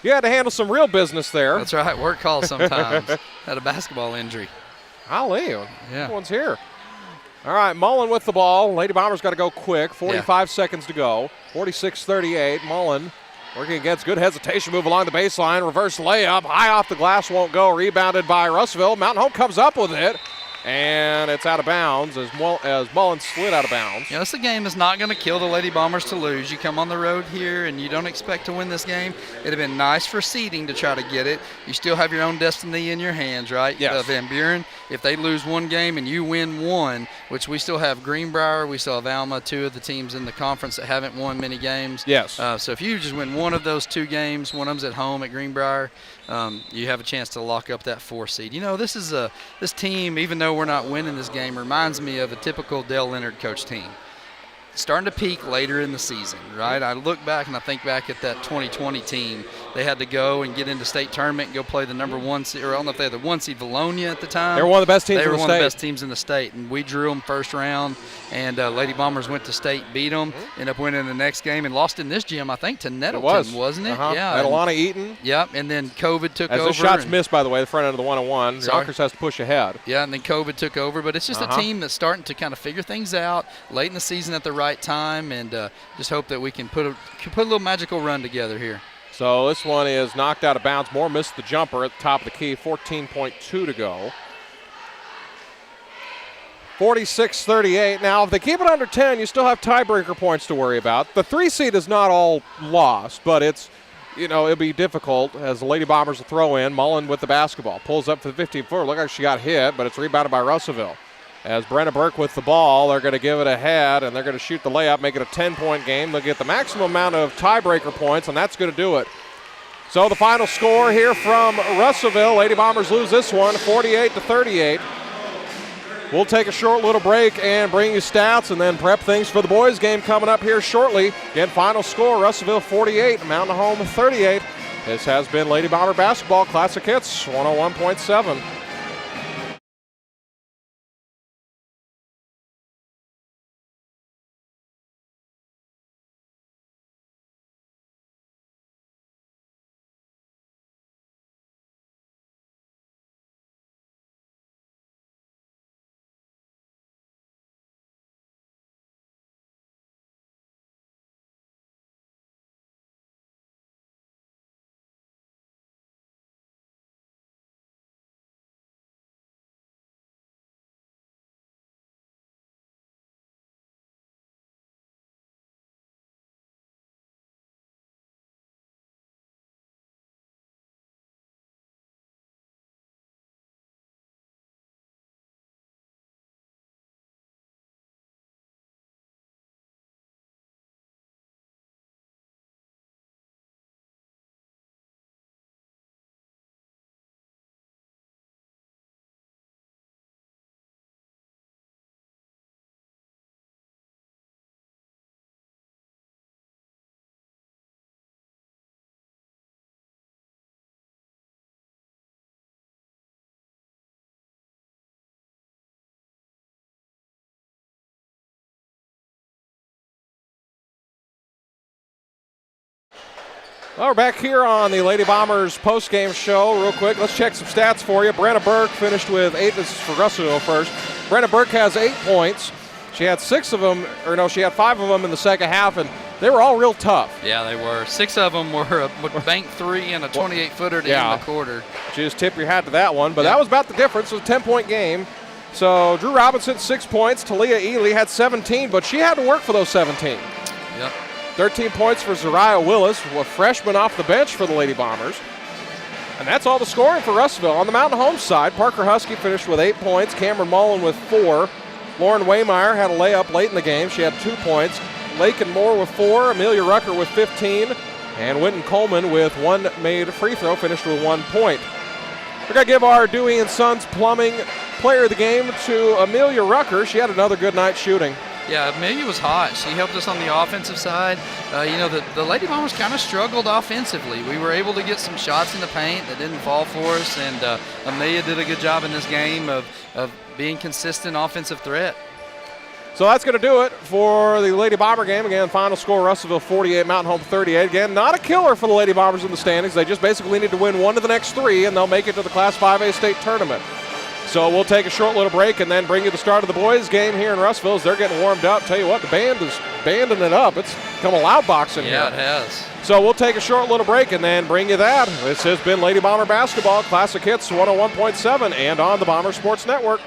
you had to handle some real business there. That's right, work calls sometimes. Had a basketball injury. Golly, yeah. One's here. All right, Mullen with the ball. Lady Bombers got to go quick. 45 seconds to go. 46-38. Mullen working against good hesitation move along the baseline. Reverse layup. High off the glass, won't go. Rebounded by Russellville. Mountain Home comes up with it. And it's out of bounds as Mullen slid out of bounds. You know, this game is not going to kill the Lady Bombers to lose. You come on the road here and you don't expect to win this game. It would have been nice for seeding to try to get it. You still have your own destiny in your hands, right? Yes. Van Buren, if they lose one game and you win one, which we still have Greenbrier, we still have Alma, 2 of the teams in the conference that haven't won many games. Yes. So if you just win one of those 2 games, one of them's at home at Greenbrier, you have a chance to lock up that 4 seed. You know, this team, even though we're not winning this game, reminds me of a typical Dale Leonard coach team. starting to peak later in the season, right? I look back and I think back at that 2020 team. They had to go and get into state tournament and go play the number 1 seed, or I don't know if they had the 1 seed Valonia at the time. They were one of the best teams in the state. They were one of the best teams in the state, and we drew them first round, and Lady Bombers went to state, beat them, ended up winning the next game, and lost in this gym, I think, to Nettleton, wasn't it? Yeah. At Alana Eaton. Yep, and then COVID took over. As the shots missed, by the way, the front end of the 1-on-1. Yonkers has to push ahead. Yeah, and then COVID took over, but it's just a team that's starting to kind of figure things out late in the season at the right time, and just hope that we can put a little magical run together here. So this one is knocked out of bounds. Moore missed the jumper at the top of the key. 14.2 to go. 46-38. Now, if they keep it under 10, you still have tiebreaker points to worry about. The 3 seed is not all lost, but it's, it'll be difficult as the Lady Bombers will throw in. Mullen with the basketball. Pulls up for the 15-footer. Look like she got hit, but it's rebounded by Russellville. As Brenna Burke with the ball, they're going to give it a head, and they're going to shoot the layup, make it a 10-point game. They'll get the maximum amount of tiebreaker points, and that's going to do it. So the final score here from Russellville. Lady Bombers lose this one, 48-38. We'll take a short little break and bring you stats and then prep things for the boys' game coming up here shortly. Again, final score, Russellville 48, Mountain Home 38. This has been Lady Bomber Basketball Classic Hits 101.7. Well, we're back here on the Lady Bombers postgame show. Real quick, let's check some stats for you. Brenna Burke finished with 8. This is for Russellville first. Brenna Burke has 8 points. She had 5 of them in the second half, and they were all real tough. Yeah, they were. 6 of them were a bank 3 and a 28-footer to end the quarter. Just tip your hat to that one, but that was about the difference. It was a 10-point game. So Drew Robinson, 6 points. Talia Ely had 17, but she had to work for those 17. Yep. 13 points for Zariah Willis, a freshman off the bench for the Lady Bombers. And that's all the scoring for Russellville. On the Mountain Home side, Parker Husky finished with 8 points. Cameron Mullen with 4. Lauren Waymeyer had a layup late in the game. She had 2 points. Lakin Moore with 4. Amelia Rucker with 15. And Winton Coleman with 1 made free throw, finished with 1 point. We're going to give our Dewey & Sons Plumbing Player of the Game to Amelia Rucker. She had another good night shooting. Yeah, Amelia was hot. She helped us on the offensive side. The Lady Bombers kind of struggled offensively. We were able to get some shots in the paint that didn't fall for us, and Amelia did a good job in this game of being consistent offensive threat. So that's going to do it for the Lady Bomber game. Again, final score, Russellville 48, Mountain Home 38. Again, not a killer for the Lady Bombers in the standings. They just basically need to win 1 of the next 3, and they'll make it to the Class 5A state tournament. So we'll take a short little break and then bring you the start of the boys' game here in Russellville as they're getting warmed up. Tell you what, the band is banding it up. It's become a loud box in here. Yeah, it has. So we'll take a short little break and then bring you that. This has been Lady Bomber Basketball Classic Hits 101.7 and on the Bomber Sports Network.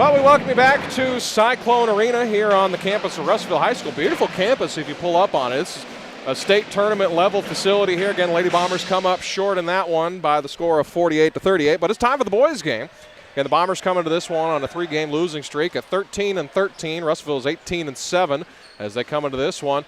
Well, we welcome you back to Cyclone Arena here on the campus of Russellville High School. Beautiful campus if you pull up on it. It's a state tournament level facility here. Again, Lady Bombers come up short in that one by the score of 48-38, but it's time for the boys' game. And the Bombers come into this one on a 3-game losing streak at 13-13. Russellville is 18-7 as they come into this one.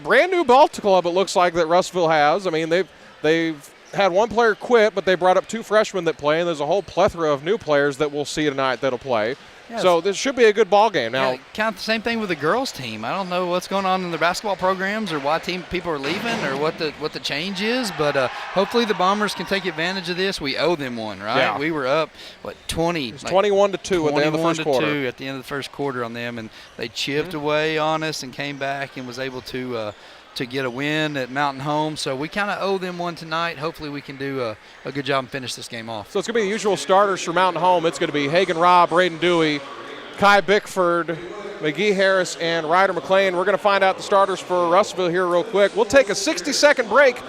Brand new ball club it looks like that Russellville has. I mean, they've had one player quit, but they brought up 2 freshmen that play, and there's a whole plethora of new players that we'll see tonight that'll play. Yes. So this should be a good ball game. Now, kind of the same thing with the girls team. I don't know what's going on in the basketball programs or why people are leaving or what the change is, but hopefully the Bombers can take advantage of this. We owe them one, right? Yeah. We were up 20. It's 21-2 at the end of the first quarter. 21-2 at the end of the first quarter on them, and they chipped away on us and came back and was able to get a win at Mountain Home. So we kind of owe them one tonight. Hopefully we can do a good job and finish this game off. So it's going to be the usual starters for Mountain Home. It's going to be Hagen Robb, Braden Dewey, Kai Bickford, McGee Harris, and Ryder McLean. We're going to find out the starters for Russellville here real quick. We'll take a 60-second break,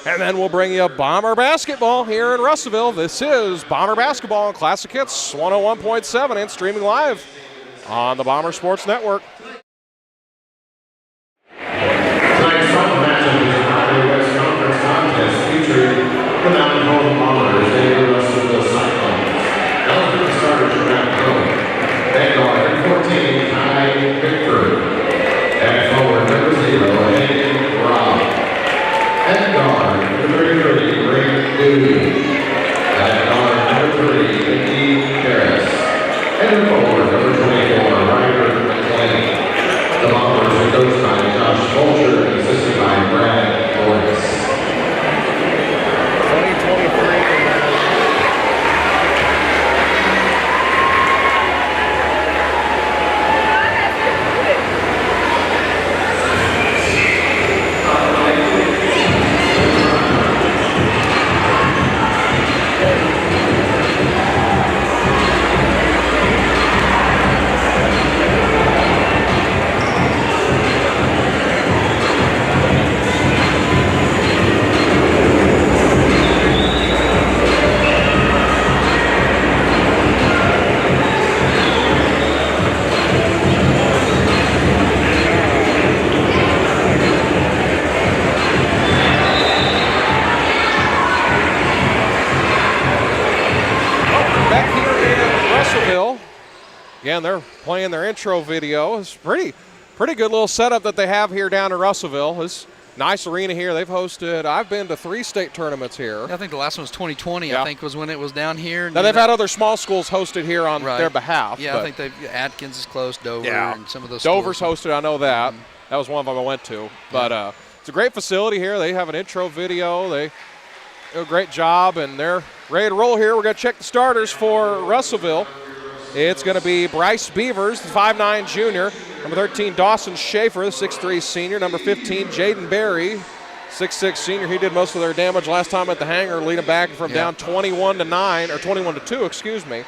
and then we'll bring you Bomber basketball here in Russellville. This is Bomber basketball on Classic Hits 101.7 and streaming live on the Bomber Sports Network. Tonight's final matchup is a Friday West Conference contest featuring the Mountain Home Bombers and the Russellville Cyclones. Eligible starters for Mountain Home. At guard, 14, Kai Bickford. At forward, number 0, Hagen Robb. At guard, number 33, Braden Dewey. At guard, number 3, McGee Harris. And at forward, number 24, Ryder McLean. The Bombers are coached by Josh Fulcher and assisted by Brad Boyce. 2023. Again, they're playing their intro video. It's pretty good little setup that they have here down in Russellville. This nice arena here. They've hosted, I've been to 3 state tournaments here. I think the last one was 2020, I think was when it was down here. Now they've had other small schools hosted here on their behalf. Yeah, I think Atkins is close, Dover, and some of those Dover's schools. hosted, I know that. That was one of them I went to. But it's a great facility here. They have an intro video. They do a great job, and they're ready to roll here. We're going to check the starters for Russellville. It's going to be Bryce Beavers, the 5'9 junior. Number 13, Dawson Schaefer, the 6'3 senior. Number 15, Jaden Berry, 6'6 senior. He did most of their damage last time at the hangar, leading back from down 21-2, excuse me.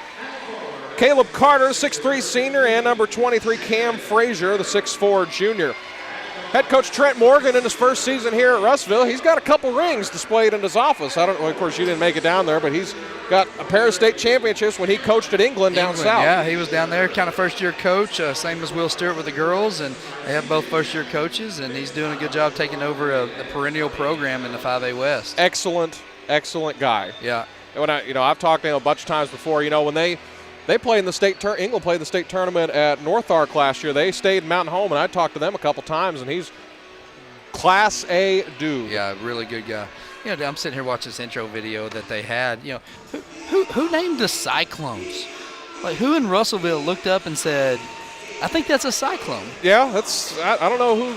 Caleb Carter, 6'3 senior, and number 23, Cam Frazier, the 6'4 junior. Head coach Trent Morgan in his first season here at Russellville, he's got a couple rings displayed in his office. I don't know, of course, you didn't make it down there, but he's got a pair of state championships when he coached at England down south. Yeah, he was down there, kind of first-year coach, same as Will Stewart with the girls, and they have both first-year coaches, and he's doing a good job taking over a perennial program in the 5A West. Excellent guy. Yeah. And when I've talked to him a bunch of times before. When they played in the state England played the state tournament at North Ark last year. They stayed in Mountain Home, and I talked to them a couple times, and he's Class A dude. Yeah, really good guy. I'm sitting here watching this intro video that they had. Who named the Cyclones? Like, who in Russellville looked up and said, I think that's a cyclone? Yeah, I don't know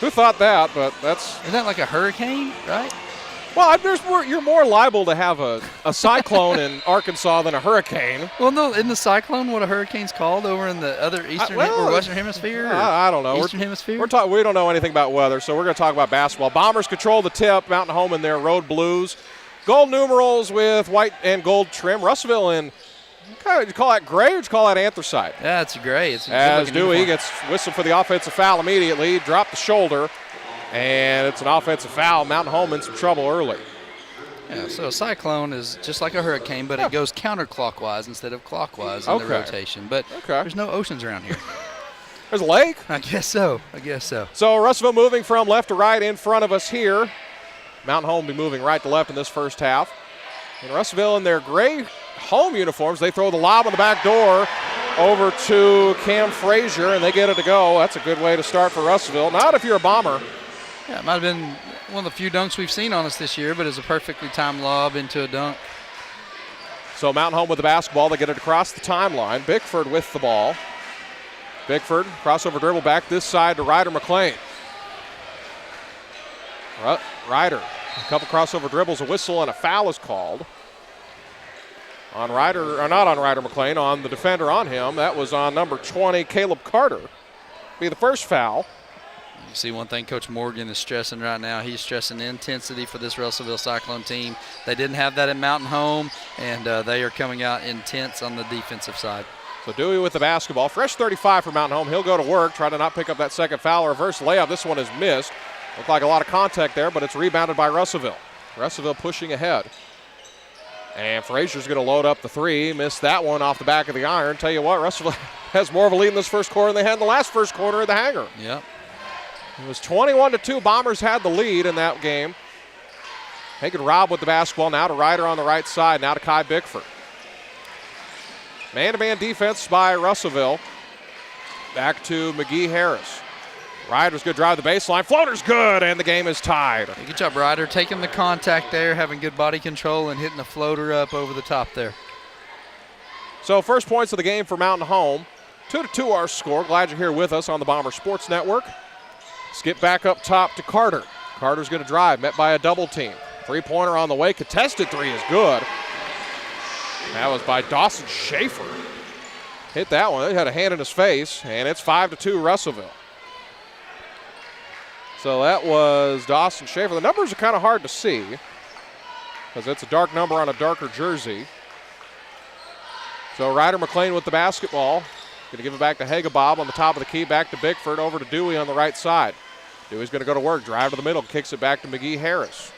who thought that, but Isn't that like a hurricane, right? Well, you're more liable to have a cyclone in Arkansas than a hurricane. Well, no, isn't the cyclone what a hurricane's called over in the other eastern or western hemisphere? I don't know. Eastern hemisphere? We don't know anything about weather, so we're going to talk about basketball. Bombers control the tip. Mountain Home in their road blues. Gold numerals with white and gold trim. Russellville in, would you call that gray or would you call that anthracite? Yeah, it's gray. It's as Dewey gets whistled for the offensive foul immediately. Dropped the shoulder. And it's an offensive foul. Mountain Home in some trouble early. Yeah, so a cyclone is just like a hurricane, but it goes counterclockwise instead of clockwise in the rotation. But there's no oceans around here. There's a lake? I guess so. So Russellville moving from left to right in front of us here. Mountain Home will be moving right to left in this first half. And Russellville in their gray home uniforms, they throw the lob on the back door over to Cam Frazier, and they get it to go. That's a good way to start for Russellville. Not if you're a Bomber. Yeah, it might have been one of the few dunks we've seen on us this year, but it's a perfectly timed lob into a dunk. So Mountain Home with the basketball. They get it across the timeline. Bickford with the ball. Bickford, crossover dribble back this side to Ryder McLean. Ryder, a couple crossover dribbles, a whistle, and a foul is called. On Ryder, or not on Ryder McLean, on the defender on him. That was on number 20, Caleb Carter. Be the first foul. You see one thing Coach Morgan is stressing right now. He's stressing intensity for this Russellville Cyclone team. They didn't have that at Mountain Home, and they are coming out intense on the defensive side. So Dewey with the basketball. Fresh 35 for Mountain Home. He'll go to work, try to not pick up that second foul. Reverse layup. This one is missed. Looked like a lot of contact there, but it's rebounded by Russellville. Russellville pushing ahead. And Frazier's going to load up the three. Missed that one off the back of the iron. Tell you what, Russellville has more of a lead in this first quarter than they had in the last first quarter of the Hanger. Yep. It was 21-2. Bombers had the lead in that game. Hagen Robb with the basketball. Now to Ryder on the right side. Now to Kai Bickford. Man-to-man defense by Russellville. Back to McGee Harris. Ryder's going to drive the baseline. Floater's good, and the game is tied. Good job, Ryder, taking the contact there, having good body control, and hitting the floater up over the top there. So first points of the game for Mountain Home. 2-2 our score. Glad you're here with us on the Bomber Sports Network. Skip back up top to Carter. Carter's going to drive, met by a double team. Three-pointer on the way. Contested three is good. That was by Dawson Schaefer. Hit that one. He had a hand in his face, and it's 5-2 Russellville. So that was Dawson Schaefer. The numbers are kind of hard to see because it's a dark number on a darker jersey. So Ryder McLean with the basketball. Going to give it back to Hagebob on the top of the key. Back to Bickford, over to Dewey on the right side. Dewey's going to go to work. Drive to the middle. Kicks it back to McGee Harris.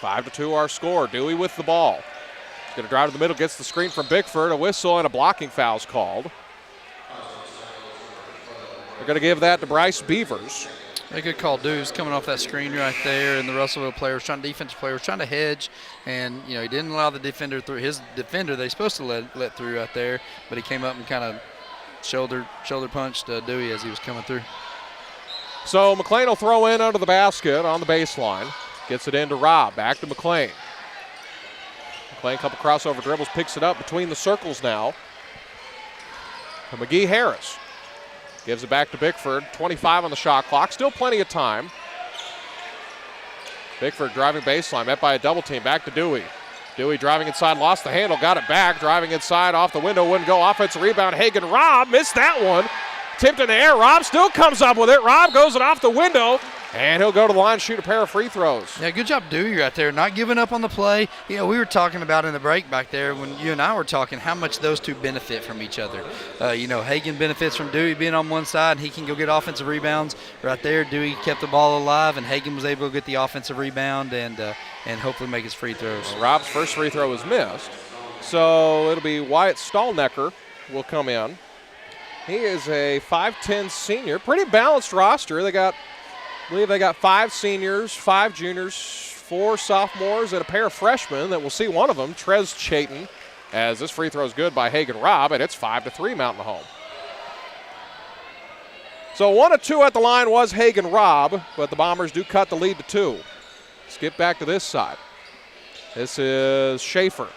5-2 our score. Dewey with the ball. He's going to drive to the middle. Gets the screen from Bickford. A whistle and a blocking foul's called. They're going to give that to Bryce Beavers. A good call. Dewey's coming off that screen right there, and the Russellville defensive player was trying to hedge, and he didn't allow the defender through. His defender they're supposed to let through right there, but he came up and kind of shoulder punched Dewey as he was coming through. So McLean will throw in under the basket on the baseline. Gets it into Robb. Back to McLean. McLean, a couple crossover dribbles, picks it up between the circles now. To McGee Harris. Gives it back to Bickford. 25 on the shot clock. Still plenty of time. Bickford driving baseline. Met by a double team. Back to Dewey. Dewey driving inside. Lost the handle. Got it back. Driving inside. Off the window. Wouldn't go. Offensive rebound. Hagen Robb missed that one. Tipped in the air. Robb still comes up with it. Robb goes it off the window. And he'll go to the line, shoot a pair of free throws. Yeah, good job, Dewey, right there. Not giving up on the play. We were talking about in the break back there when you and I were talking how much those two benefit from each other. Hagen benefits from Dewey being on one side, and he can go get offensive rebounds. Right there, Dewey kept the ball alive, and Hagen was able to get the offensive rebound and hopefully make his free throws. Well, Robb's first free throw was missed. So it'll be Wyatt Stallnecker will come in. He is a 5'10 senior. Pretty balanced roster. I believe they got 5 seniors, 5 juniors, 4 sophomores, and a pair of freshmen that we'll see one of them, Trez Chayton, as this free throw is good by Hagen Robb, and it's 5-3 Mountain Home. So 1 of 2 at the line was Hagen Robb, but the Bombers do cut the lead to 2. Skip back to this side. This is Schaefer.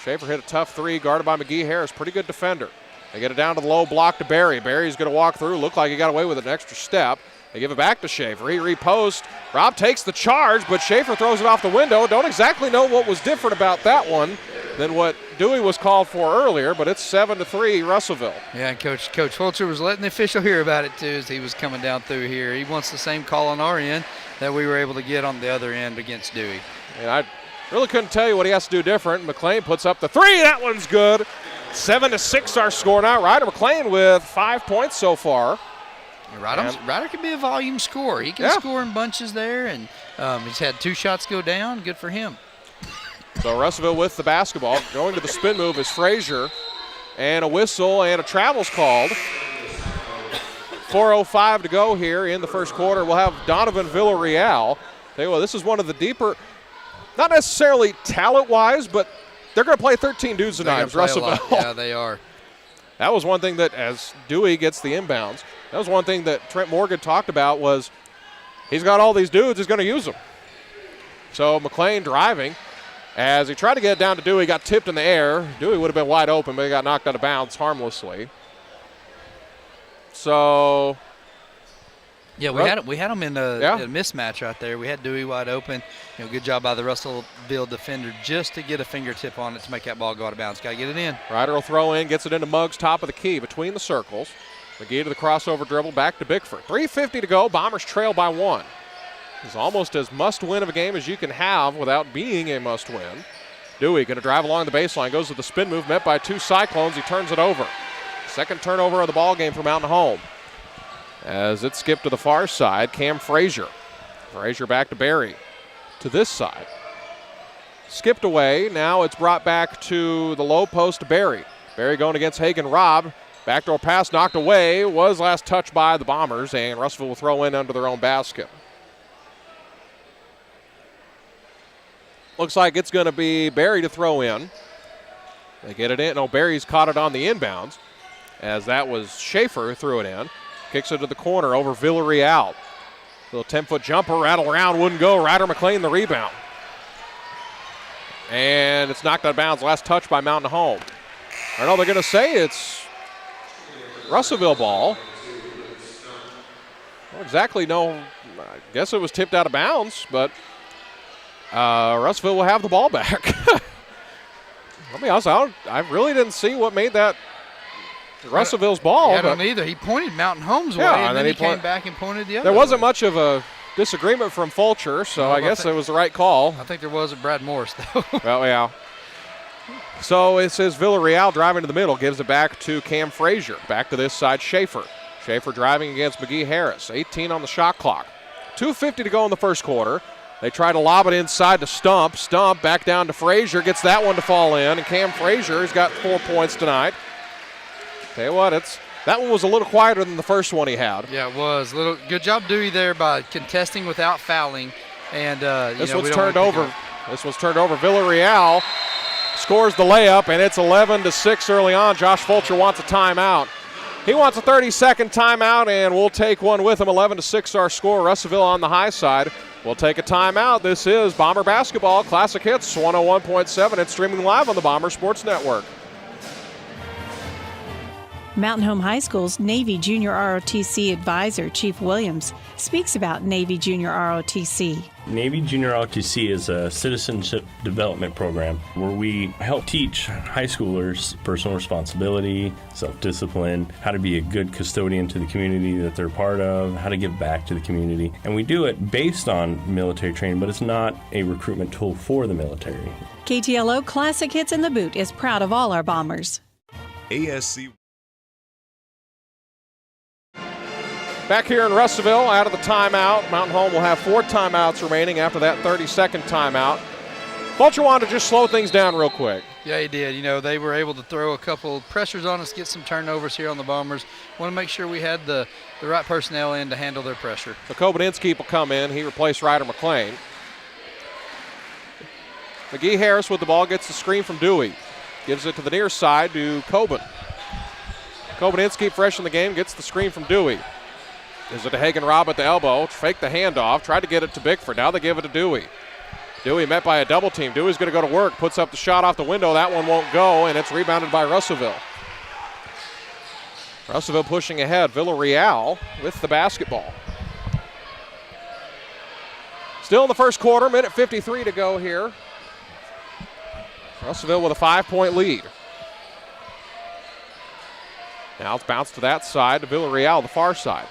Schaefer hit a tough three, guarded by McGee Harris. Pretty good defender. They get it down to the low block to Barry. Barry's going to walk through. Looked like he got away with an extra step. They give it back to Schaefer. He reposts. Robb takes the charge, but Schaefer throws it off the window. Don't exactly know what was different about that one than what Dewey was called for earlier, but it's 7-3 Russellville. Yeah, Coach Fulcher was letting the official hear about it too as he was coming down through here. He wants the same call on our end that we were able to get on the other end against Dewey. And I really couldn't tell you what he has to do different. McLean puts up the three. That one's good. 7-6 our score now. Ryder McLean with 5 points so far. Ryder can be a volume scorer. He can score in bunches there, and he's had 2 shots go down. Good for him. So Russellville with the basketball. Going to the spin move is Frazier. And a whistle and a travel's called. 4:05 to go here in the first quarter. We'll have Donovan Villarreal. Tell you what, this is one of the deeper, not necessarily talent-wise, but they're going to play 13 dudes tonight, Russellville. Yeah, they are. That was one thing that, as Dewey gets the inbounds, that was one thing that Trent Morgan talked about was he's got all these dudes, he's going to use them. So McLean driving. As he tried to get it down to Dewey, got tipped in the air. Dewey would have been wide open, but he got knocked out of bounds harmlessly. So, yeah, we had him in a mismatch right there. We had Dewey wide open. Good job by the Russellville defender just to get a fingertip on it to make that ball go out of bounds. Got to get it in. Ryder will throw in, gets it into Muggs, top of the key, between the circles. McGee to the crossover dribble, back to Bickford. 3:50 to go. Bombers trail by 1. It's almost as must-win of a game as you can have without being a must-win. Dewey going to drive along the baseline, goes to the spin move, met by 2 Cyclones. He turns it over. Second turnover of the ball game for Mountain Home. As it skipped to the far side, Cam Frazier. Frazier back to Barry. To this side. Skipped away. Now it's brought back to the low post to Barry. Barry going against Hagen Robb. Backdoor pass knocked away. Was last touched by the Bombers, and Russellville will throw in under their own basket. Looks like it's going to be Barry to throw in. They get it in. No, Barry's caught it on the inbounds, as that was Schaefer who threw it in. Kicks it to the corner over Villarreal. Little 10-foot jumper, rattle around, wouldn't go. Ryder McLean the rebound. And it's knocked out of bounds. Last touch by Mountain Home. I know they're going to say it's Russellville ball. I don't exactly know. I guess it was tipped out of bounds, but Russellville will have the ball back. I'll be honest, I really didn't see what made that Russellville's ball. I don't either. He pointed Mountain Home's way, and then he came back and pointed the other There wasn't way. much of a disagreement from Fulcher, so I guess it was the right call. I think there was at Brad Morris, though. Well, yeah. So it says Villarreal driving to the middle, gives it back to Cam Frazier. Back to this side, Schaefer. Schaefer driving against McGee Harris. 18 on the shot clock. 2:50 to go in the first quarter. They try to lob it inside to Stump. Stump back down to Frazier, gets that one to fall in, and Cam Frazier has got 4 points tonight. Tell you what, that one was a little quieter than the first one he had. Yeah, it was. Good job, Dewey, there by contesting without fouling. And this one's turned over. This one's turned over. Villarreal scores the layup, and it's 11-6 early on. Josh Fulcher wants a timeout. He wants a 30-second timeout, and we'll take one with him. 11-6 our score. Russellville on the high side. We'll take a timeout. This is Bomber Basketball Classic Hits 101.7. It's streaming live on the Bomber Sports Network. Mountain Home High School's Navy Junior ROTC advisor, Chief Williams, speaks about Navy Junior ROTC. Navy Junior ROTC is a citizenship development program where we help teach high schoolers personal responsibility, self-discipline, how to be a good custodian to the community that they're part of, how to give back to the community. And we do it based on military training, but it's not a recruitment tool for the military. KTLO Classic Hits in the Boot is proud of all our Bombers. ASC. Back here in Russellville, out of the timeout. Mountain Home will have 4 timeouts remaining after that 30-second timeout. Fulcher wanted to just slow things down real quick. Yeah, he did. They were able to throw a couple pressures on us, get some turnovers here on the Bombers. Want to make sure we had the right personnel in to handle their pressure. So Kobaninsky will come in. He replaced Ryder McLean. McGee Harris with the ball, gets the screen from Dewey. Gives it to the near side to Coban. Kobaninsky, fresh in the game, gets the screen from Dewey. Gives it to Hagen Robb at the elbow. Fake the handoff. Tried to get it to Bickford. Now they give it to Dewey. Dewey met by a double team. Dewey's going to go to work. Puts up the shot off the window. That one won't go, and it's rebounded by Russellville. Russellville pushing ahead. Villarreal with the basketball. Still in the first quarter. Minute 53 to go here. Russellville with a 5-point lead. Now it's bounced to that side to Villarreal, the far side.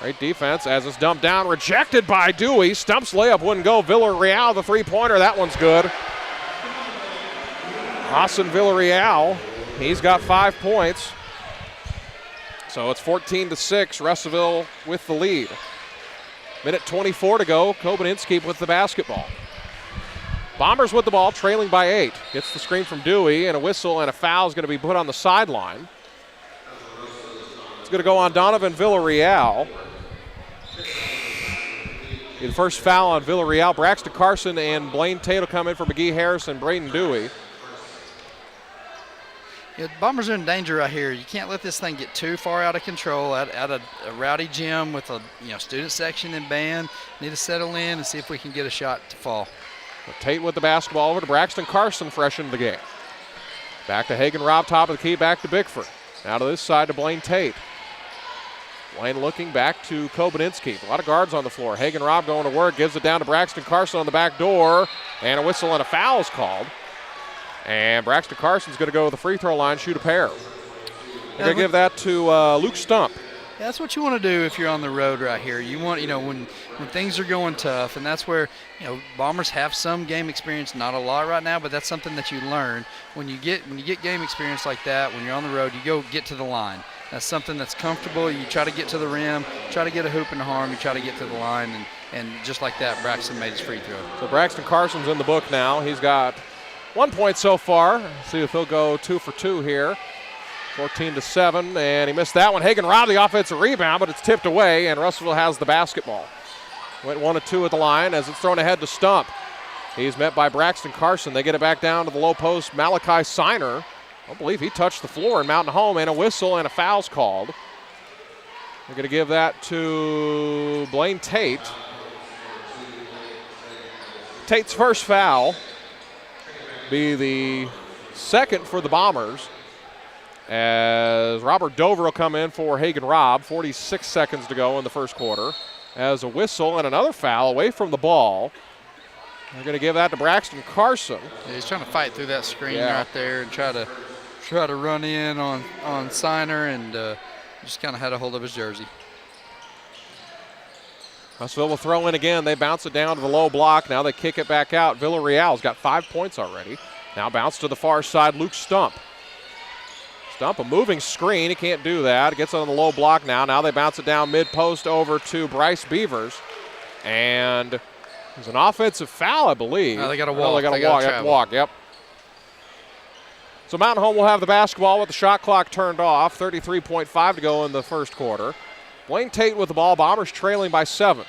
Great defense as it's dumped down, rejected by Dewey. Stump's layup wouldn't go. Villarreal, the three-pointer, that one's good. Austin Villarreal, he's got 5 points. So it's 14-6, Russellville with the lead. Minute 24 to go, Kobaninsky with the basketball. Bombers with the ball, trailing by 8. Gets the screen from Dewey, and a whistle and a foul is going to be put on the sideline. It's going to go on Donovan Villarreal. The first foul on Villarreal. Braxton Carson and Blaine Tate will come in for McGee Harris and Braden Dewey. Yeah, the Bombers are in danger right here. You can't let this thing get too far out of control. At a rowdy gym with a student section and band, need to settle in and see if we can get a shot to fall. Tate with the basketball over to Braxton Carson, fresh into the game. Back to Hagen Robb, top of the key, back to Bickford. Now to this side to Blaine Tate. Blaine looking back to Kobaninsky. A lot of guards on the floor. Hagen Robb going to work, gives it down to Braxton Carson on the back door, and a whistle and a foul is called. And Braxton Carson's going to go to the free throw line, shoot a pair. They're going to give that to Luke Stump. Yeah, that's what you want to do if you're on the road right here. You want, when things are going tough, and that's where, Bombers have some game experience, not a lot right now, but that's something that you learn. When you get game experience like that, when you're on the road, you go get to the line. That's something that's comfortable. You try to get to the rim, try to get a hoop in the harm, you try to get to the line, and just like that, Braxton made his free throw. So Braxton Carson's in the book now. He's got 1 point so far. See if he'll go 2 for 2 here. 14-7, and he missed that one. Hagen Robb the offensive rebound, but it's tipped away, and Russellville has the basketball. Went 1 of 2 at the line as it's thrown ahead to Stump. He's met by Braxton Carson. They get it back down to the low post. Malachi Siner. I don't believe he touched the floor in Mountain Home, and a whistle and a foul's called. They're going to give that to Blaine Tate. Tate's first foul be the second for the Bombers, as Robert Dover will come in for Hagen Robb. 46 seconds to go in the first quarter. As a whistle and another foul away from the ball. They're going to give that to Braxton Carson. Yeah, he's trying to fight through that screen right there and try to run in on Siner, and just kind of had a hold of his jersey. Russellville will throw in again. They bounce it down to the low block. Now they kick it back out. Villarreal's got 5 points already. Now bounce to the far side, Luke Stump. Stump, a moving screen. He can't do that. It gets on the low block now. Now they bounce it down mid-post over to Bryce Beavers. And there's an offensive foul, I believe. No, they got to walk. No, they got to walk, yep. So Mountain Home will have the basketball with the shot clock turned off. 33.5 to go in the first quarter. Blaine Tate with the ball. Bombers trailing by 7.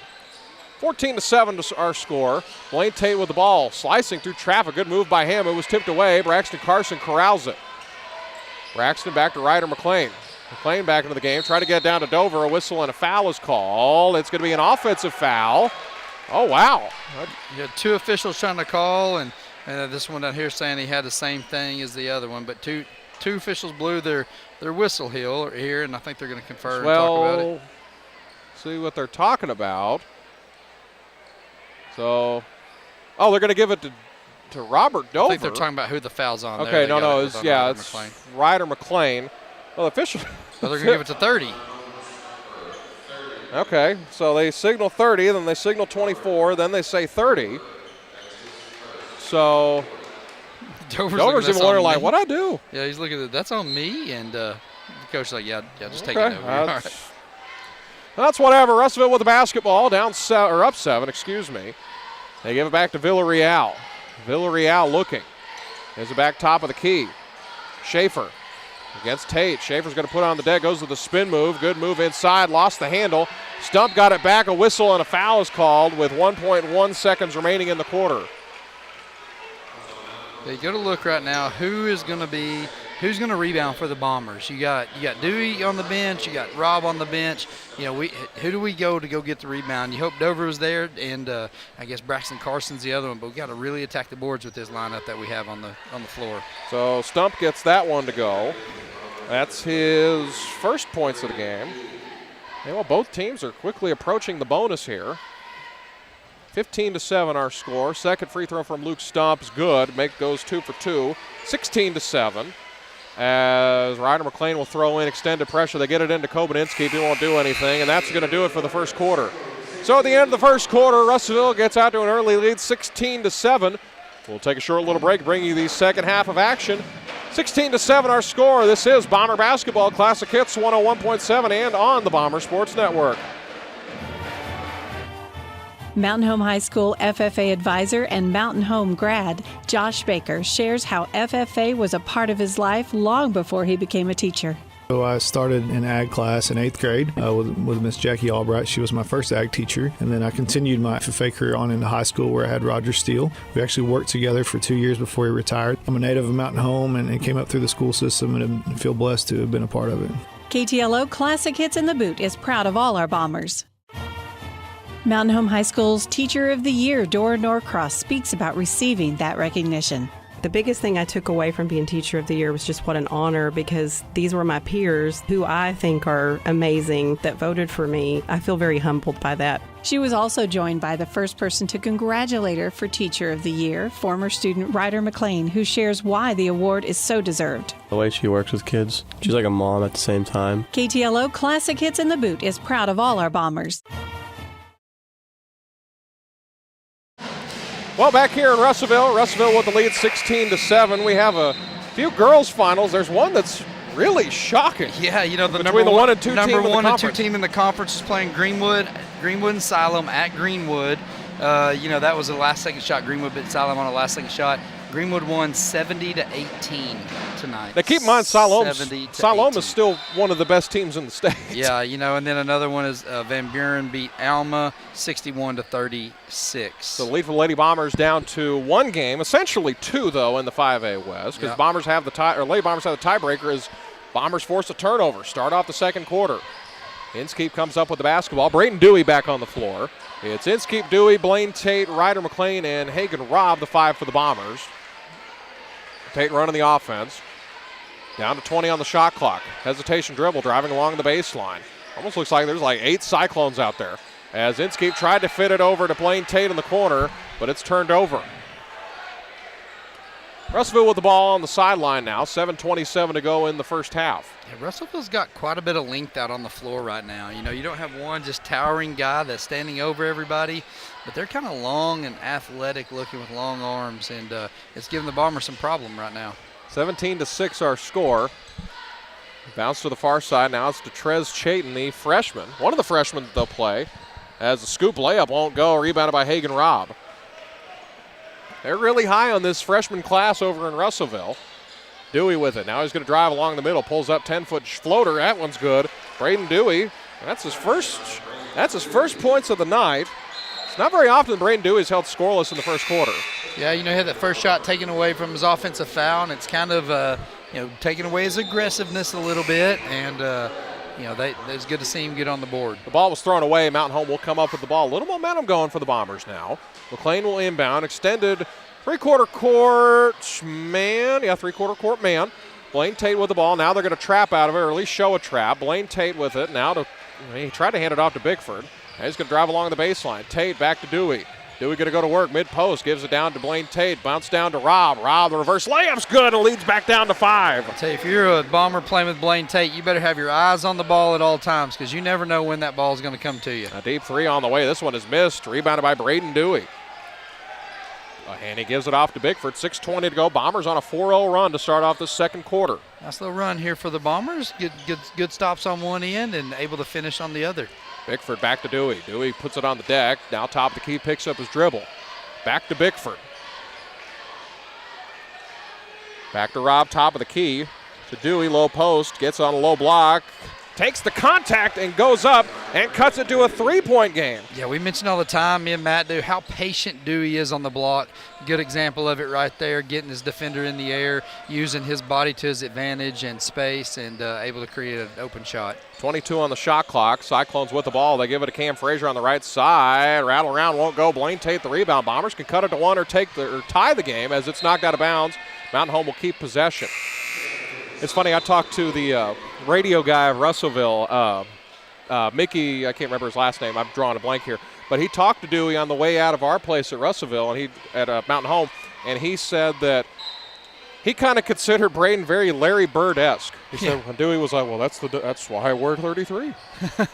14-7 to our score. Blaine Tate with the ball, slicing through traffic. Good move by him. It was tipped away. Braxton Carson corrals it. Braxton back to Ryder McLean. McLean back into the game. Try to get down to Dover. A whistle and a foul is called. It's going to be an offensive foul. Oh, wow. You had 2 officials trying to call, and this one down here saying he had the same thing as the other one. But two officials blew their whistle here, and I think they're going to confer and talk about it. See what they're talking about. So, they're going to give it to Robert Dover. I think they're talking about who the foul's on there. Okay, it's Ryder McLean. Well, the official. Well, they're going to give it to 30. Okay, so they signal 30, then they signal 24, then they say 30. So Dover's even wondering, like, what'd I do? Yeah, he's looking at it. That's on me, and the coach's like, yeah, just take it over. That's whatever. Russellville with the basketball, up 7, excuse me. They give it back to Villarreal. Villarreal looking. There's the back top of the key. Schaefer against Tate. Schaefer's going to put on the deck, goes to the spin move. Good move inside, lost the handle. Stump got it back. A whistle and a foul is called with 1.1 seconds remaining in the quarter. You got to look right now who's going to rebound for the Bombers. You got Dewey on the bench, you got Robb on the bench. Who do we go to get the rebound? You hope Dover was there, and I guess Braxton Carson's the other one. But we got to really attack the boards with this lineup that we have on the floor. So Stump gets that one to go. That's his first points of the game. And, well, both teams are quickly approaching the bonus here. 15-7 our score. Second free throw from Luke Stump is good. Goes 2 for 2. 16-7. As Ryder McLean will throw in extended pressure. They get it into Kobaninsky. He won't do anything, and that's going to do it for the first quarter. So at the end of the first quarter, Russellville gets out to an early lead, 16-7. We'll take a short little break, bring you the second half of action. 16-7 our score. This is Bomber Basketball Classic Hits 101.7 and on the Bomber Sports Network. Mountain Home High School FFA advisor and Mountain Home grad Josh Baker shares how FFA was a part of his life long before he became a teacher. So I started in ag class in 8th grade with Miss Jackie Albright. She was my first ag teacher. And then I continued my FFA career on into high school where I had Roger Steele. We actually worked together for 2 years before he retired. I'm a native of Mountain Home and came up through the school system and I feel blessed to have been a part of it. KTLO Classic Hits in the Boot is proud of all our Bombers. Mountain Home High School's Teacher of the Year, Dora Norcross, speaks about receiving that recognition. The biggest thing I took away from being Teacher of the Year was just what an honor, because these were my peers who I think are amazing that voted for me. I feel very humbled by that. She was also joined by the first person to congratulate her for Teacher of the Year, former student Ryder McLean, who shares why the award is so deserved. The way she works with kids, she's like a mom at the same time. KTLO Classic Hits in the Boot is proud of all our Bombers. Well, back here in Russellville with the lead 16-7. We have a few girls finals. There's one that's really shocking. Yeah, you know, the between the 1 and 2 team number in the 1 and 2 conference. team in the conference is playing Greenwood and Siloam at Greenwood. You know, that was a last-second shot. Greenwood beat Siloam on a last-second shot. Greenwood won 70-18 tonight. Now keep in mind, Siloam is still one of the best teams in the state. Yeah, you know, and then another one is Van Buren beat Alma 61-36. The lead for the Lady Bombers down to 1 game, essentially 2 though in the 5A West, because Bombers have the tie, or Lady Bombers have the tiebreaker as Bombers force a turnover. Start off the second quarter. Inskeep comes up with the basketball. Braden Dewey back on the floor. It's Inskeep, Dewey, Blaine Tate, Ryder McLean, and Hagen Robb, the 5 for the Bombers. Tate running the offense. Down to 20 on the shot clock. Hesitation dribble, driving along the baseline. Almost looks like there's like 8 Cyclones out there. As Inskeep tried to fit it over to Blaine Tate in the corner, but it's turned over. Russellville with the ball on the sideline now. 7:27 to go in the first half. Yeah, Russellville's got quite a bit of length out on the floor right now. You know, you don't have one just towering guy that's standing over everybody, but they're kind of long and athletic looking with long arms, and it's giving the Bombers some problem right now. 17-6 our score. Bounce to the far side. Now it's to Trez Chayton, the freshman. One of the freshmen that they'll play, as the scoop layup won't go. Rebounded by Hagen Robb. They're really high on this freshman class over in Russellville. Dewey with it. Now he's going to drive along the middle. Pulls up 10-foot floater. That one's good. Braden Dewey. That's his first points of the night. It's not very often Braden Dewey's held scoreless in the first quarter. Yeah, you know, he had that first shot taken away from his offensive foul, and it's kind of, you know, taking away his aggressiveness a little bit, and, you know, it's good to see him get on the board. The ball was thrown away. Mountain Home will come up with the ball. A little momentum going for the Bombers now. McLean will inbound. Extended three-quarter court man. Yeah, three-quarter court man. Blaine Tate with the ball. Now they're going to trap out of it, or at least show a trap. Blaine Tate with it. Now he tried to hand it off to Bickford. Now he's going to drive along the baseline. Tate back to Dewey. Dewey going to go to work mid-post. Gives it down to Blaine Tate. Bounce down to Robb. Robb, the reverse layup's good and leads back down to 5. I'll tell you, if you're a Bomber playing with Blaine Tate, you better have your eyes on the ball at all times, because you never know when that ball is going to come to you. A deep 3 on the way. This one is missed. Rebounded by Braden Dewey. And he gives it off to Bickford. 6:20 to go. Bombers on a 4-0 run to start off the second quarter. Nice little run here for the Bombers. Good stops on one end and able to finish on the other. Bickford back to Dewey. Dewey puts it on the deck. Now top of the key, picks up his dribble. Back to Bickford. Back to Robb, top of the key. To Dewey, low post. Gets on a low block. Takes the contact and goes up and cuts it to a 3-point game. Yeah, we mentioned all the time, me and Matt do, how patient Dewey is on the block. Good example of it right there, getting his defender in the air, using his body to his advantage and space, and able to create an open shot. 22 on the shot clock. Cyclones with the ball. They give it to Cam Frazier on the right side. Rattle around, won't go. Blaine Tate the rebound. Bombers can cut it to 1 or tie the game as it's knocked out of bounds. Mountain Home will keep possession. It's funny, I talked to the radio guy of Russellville, Mickey, I can't remember his last name, I'm drawing a blank here, but he talked to Dewey on the way out of our place at Russellville and at Mountain Home, and he said that he kind of considered Braden very Larry Bird-esque. He said, when Dewey was like, well, that's why I wear 33. And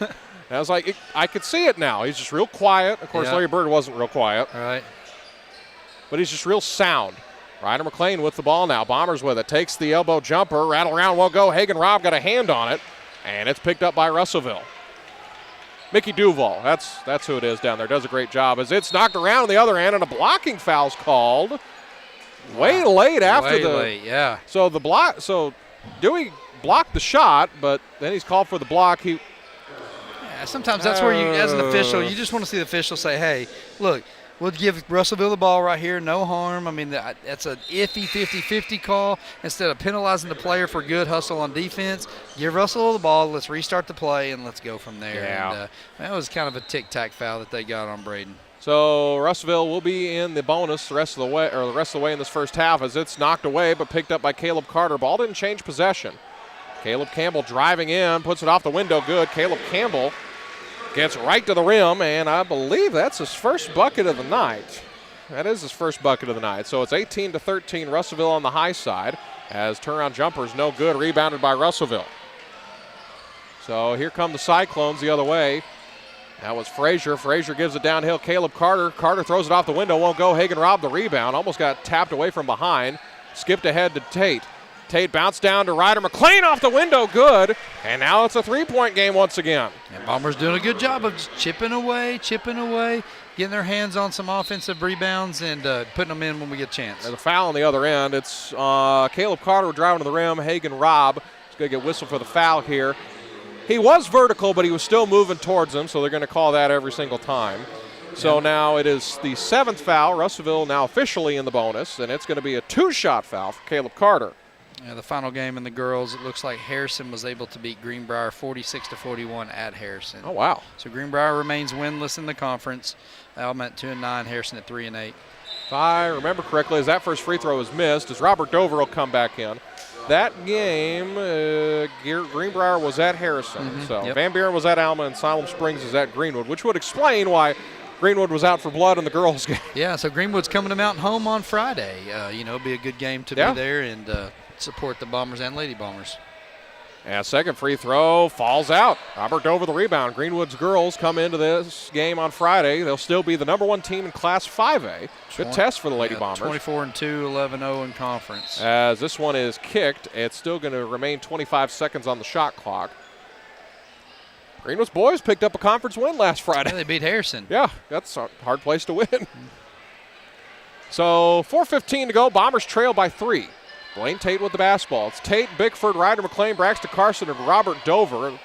I was like, I could see it now. He's just real quiet. Of course, Larry Bird wasn't real quiet. All right. But he's just real sound. Ryder McLean with the ball now. Bombers with it. Takes the elbow jumper. Rattle around, won't go. Hagen Robb got a hand on it, and it's picked up by Russellville. Mickey Duval, that's who it is down there. Does a great job as it's knocked around on the other end, and a blocking foul's called. Way late after yeah. So the block. So Dewey blocked the shot, but then he's called for the block. Yeah, sometimes that's where you, as an official, you just want to see the official say, "Hey, look, we'll give Russellville the ball right here, no harm." I mean, that's an iffy 50-50 call. Instead of penalizing the player for good hustle on defense, give Russell the ball, let's restart the play, and let's go from there. Yeah. And, that was kind of a tic-tac foul that they got on Braden. So Russellville will be in the bonus the rest of the way in this first half as it's knocked away but picked up by Caleb Carter. Ball didn't change possession. Caleb Campbell driving in, puts it off the window good. Caleb Campbell gets right to the rim, and I believe that's his first bucket of the night. That is his first bucket of the night. So it's 18-13, Russellville on the high side as turnaround jumper's no good, rebounded by Russellville. So here come the Cyclones the other way. That was Frazier. Frazier gives it downhill. Caleb Carter. Carter throws it off the window. Won't go. Hagen Robb the rebound. Almost got tapped away from behind. Skipped ahead to Tate. Tate bounced down to Ryder McLean off the window. Good. And now it's a three-point game once again. And Bombers doing a good job of just chipping away, getting their hands on some offensive rebounds and putting them in when we get a chance. There's a foul on the other end. It's Caleb Carter driving to the rim. Hagen Robb is going to get whistled for the foul here. He was vertical, but he was still moving towards him, so they're going to call that every single time. So now it is the 7th foul. Russellville now officially in the bonus, and it's going to be a 2-shot foul for Caleb Carter. Yeah, the final game in the girls, it looks like Harrison was able to beat Greenbrier 46-41 at Harrison. Oh, wow. So Greenbrier remains winless in the conference. Alma at 2-9, Harrison at 3-8. If I remember correctly, as that first free throw is missed, as Robert Dover will come back in. That game, Greenbrier was at Harrison. So Van Buren was at Alma, and Siloam Springs is at Greenwood, which would explain why Greenwood was out for blood in the girls' game. Yeah, so Greenwood's coming to Mountain Home on Friday. It'll be a good game to be there and support the Bombers and Lady Bombers. And second free throw falls out. Robert Dover the rebound. Greenwood's girls come into this game on Friday. They'll still be the #1 team in Class 5A. Good test for the Lady Bombers. 24-2, 11-0 in conference. As this one is kicked, it's still going to remain 25 seconds on the shot clock. Greenwood's boys picked up a conference win last Friday. Yeah, they beat Harrison. Yeah, that's a hard place to win. So 4:15 to go. Bombers trail by 3. Blaine Tate with the basketball. It's Tate, Bickford, Ryder McLean, Braxton Carson, and Robert Dover.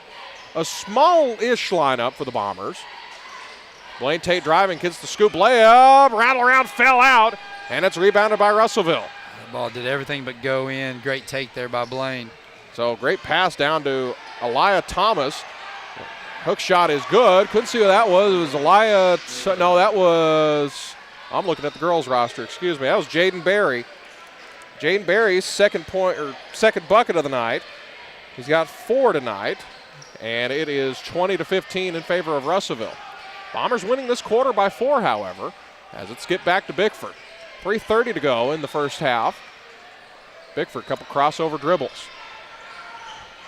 A small-ish lineup for the Bombers. Blaine Tate driving, gets the scoop layup, rattle around, fell out, and it's rebounded by Russellville. The ball did everything but go in. Great take there by Blaine. So great pass down to Elia Thomas. Hook shot is good. Couldn't see who that was. It was Elia. No, that was, I'm looking at the girls' roster. Excuse me. That was Jaden Berry. Jaden Berry's second bucket of the night. He's got 4 tonight, and it is 20-15 in favor of Russellville. Bombers winning this quarter by 4, however, as it skipped back to Bickford. 3:30 to go in the first half. Bickford, couple crossover dribbles.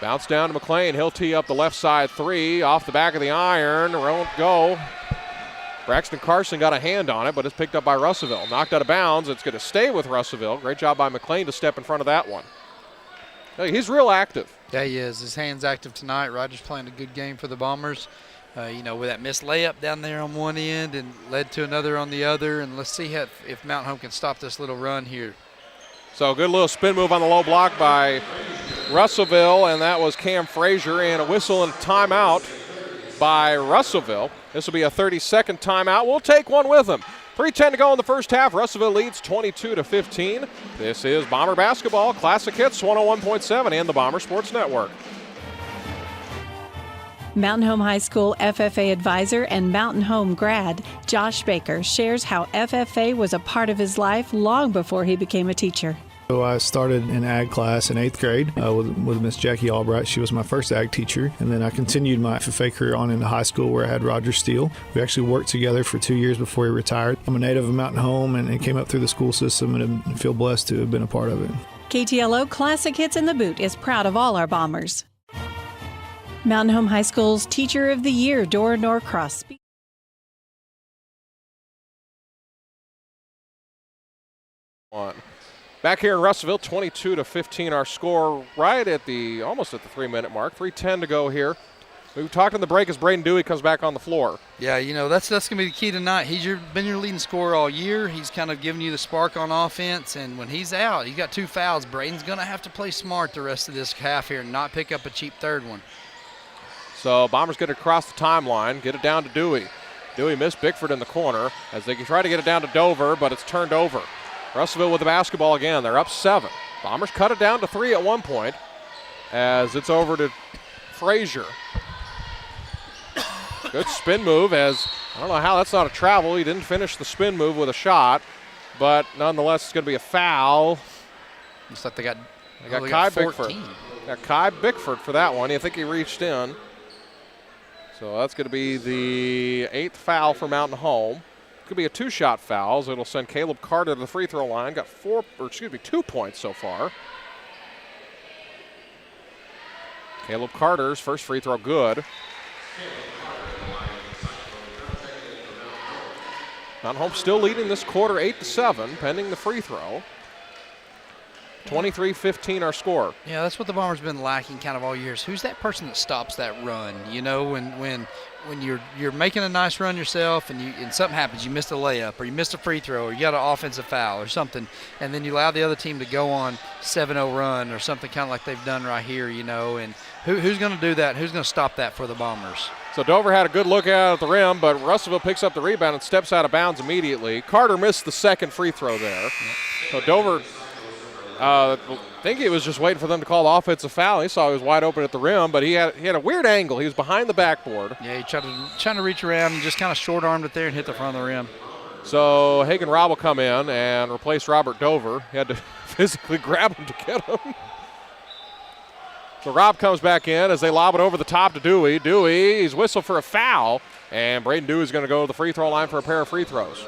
Bounce down to McLean. He'll tee up the left side 3 off the back of the iron. Won't go. Braxton Carson got a hand on it, but it's picked up by Russellville. Knocked out of bounds. It's going to stay with Russellville. Great job by McLean to step in front of that one. He's real active. Yeah, he is. His hand's active tonight. Rogers playing a good game for the Bombers. With that missed layup down there on one end and led to another on the other. And let's see if Mountain Home can stop this little run here. So good little spin move on the low block by Russellville, and that was Cam Frazier, and a whistle and timeout by Russellville. This will be a 30-second timeout. We'll take one with them. 3:10 to go in the first half. Russellville leads 22-15. This is Bomber Basketball Classic Hits 101.7 and the Bomber Sports Network. Mountain Home High School FFA advisor and Mountain Home grad Josh Baker shares how FFA was a part of his life long before he became a teacher. So I started in ag class in 8th grade with Miss Jackie Albright. She was my first ag teacher. And then I continued my FFA career on into high school where I had Roger Steele. We actually worked together for 2 years before he retired. I'm a native of Mountain Home and came up through the school system and feel blessed to have been a part of it. KTLO Classic Hits in the Boot is proud of all our Bombers. Mountain Home High School's Teacher of the Year, Dora Norcross. Back here in Russellville, 22-15 our score, right at almost at the 3-minute mark. 3:10 to go here. We talked in the break as Braden Dewey comes back on the floor. Yeah, that's going to be the key tonight. He's been your leading scorer all year. He's kind of giving you the spark on offense, and when he's out, he's got 2 fouls. Braden's going to have to play smart the rest of this half here and not pick up a cheap third one. So Bombers get it across the timeline, get it down to Dewey. Dewey missed Bickford in the corner as they can try to get it down to Dover, but it's turned over. Russellville with the basketball again. They're up 7. Bombers cut it down to 3 at one point as it's over to Frazier. Good spin move as, I don't know how that's not a travel. He didn't finish the spin move with a shot, but nonetheless it's going to be a foul. Looks like they got Kai Bickford. Got Kai Bickford for that one. You think he reached in. So that's going to be the 8th foul for Mountain Home. Could be a 2-shot foul, so it'll send Caleb Carter to the free throw line. Got 2 points so far. Caleb Carter's first free throw good. Mountain Home still leading this quarter 8-7, pending the free throw. 23-15 our score. Yeah, that's what the Bombers been lacking kind of all years. Who's that person that stops that run? When you're making a nice run yourself and something happens, you missed a layup or you missed a free throw or you got an offensive foul or something, and then you allow the other team to go on 7-0 run or something kind of like they've done right here, and who's going to do that? Who's going to stop that for the Bombers? So Dover had a good look at the rim, but Russellville picks up the rebound and steps out of bounds immediately. Carter missed the second free throw there. Yep. So Dover, I think he was just waiting for them to call the offensive foul. He saw he was wide open at the rim, but he had a weird angle. He was behind the backboard. Yeah, he trying to reach around and just kind of short-armed it there and hit the front of the rim. So Hagen Robb will come in and replace Robert Dover. He had to physically grab him to get him. So Robb comes back in as they lob it over the top to Dewey. Dewey, he's whistled for a foul, and Braden Dewey's going to go to the free throw line for a pair of free throws.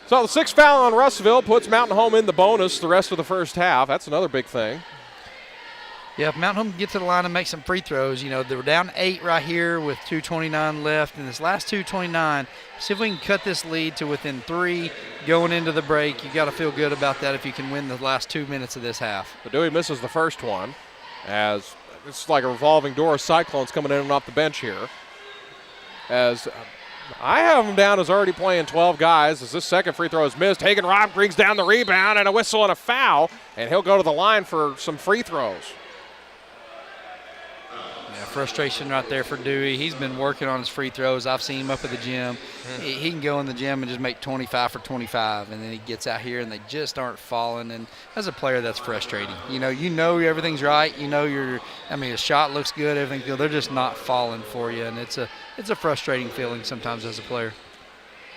So the 6th foul on Russellville puts Mountain Home in the bonus the rest of the first half. That's another big thing. Yeah, if Mountain Home can get to the line and make some free throws, they were down 8 right here with 2:29 left. In this last 2:29, see if we can cut this lead to within 3 going into the break. You got to feel good about that if you can win the last 2 minutes of this half. But Dewey misses the first one as it's like a revolving door of Cyclones coming in and off the bench here. As I have him down as already playing 12 guys as this second free throw is missed. Hagen Robb brings down the rebound and a whistle and a foul, and he'll go to the line for some free throws. Yeah, frustration right there for Dewey. He's been working on his free throws. I've seen him up at the gym. He can go in the gym and just make 25 for 25, and then he gets out here and they just aren't falling. And as a player, that's frustrating. You know everything's right. His shot looks good, everything's good. They're just not falling for you, and it's a frustrating feeling sometimes as a player.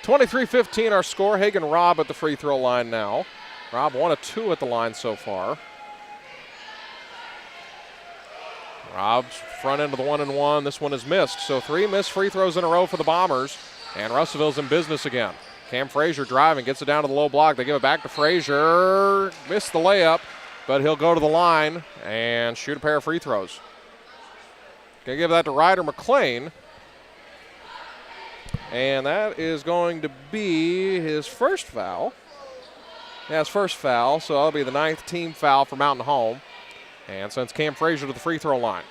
23-15 our score. Hagen Robb at the free throw line now. Robb 1 of 2 at the line so far. Robb's front end of the 1-and-1. This one is missed. So 3 missed free throws in a row for the Bombers. And Russellville's in business again. Cam Frazier driving, gets it down to the low block. They give it back to Frazier. Missed the layup, but he'll go to the line and shoot a pair of free throws. Gonna give that to Ryder McLean. And that is going to be his first foul. Yeah, his first foul, so that'll be the 9th team foul for Mountain Home. And sends Cam Frazier to the free throw line.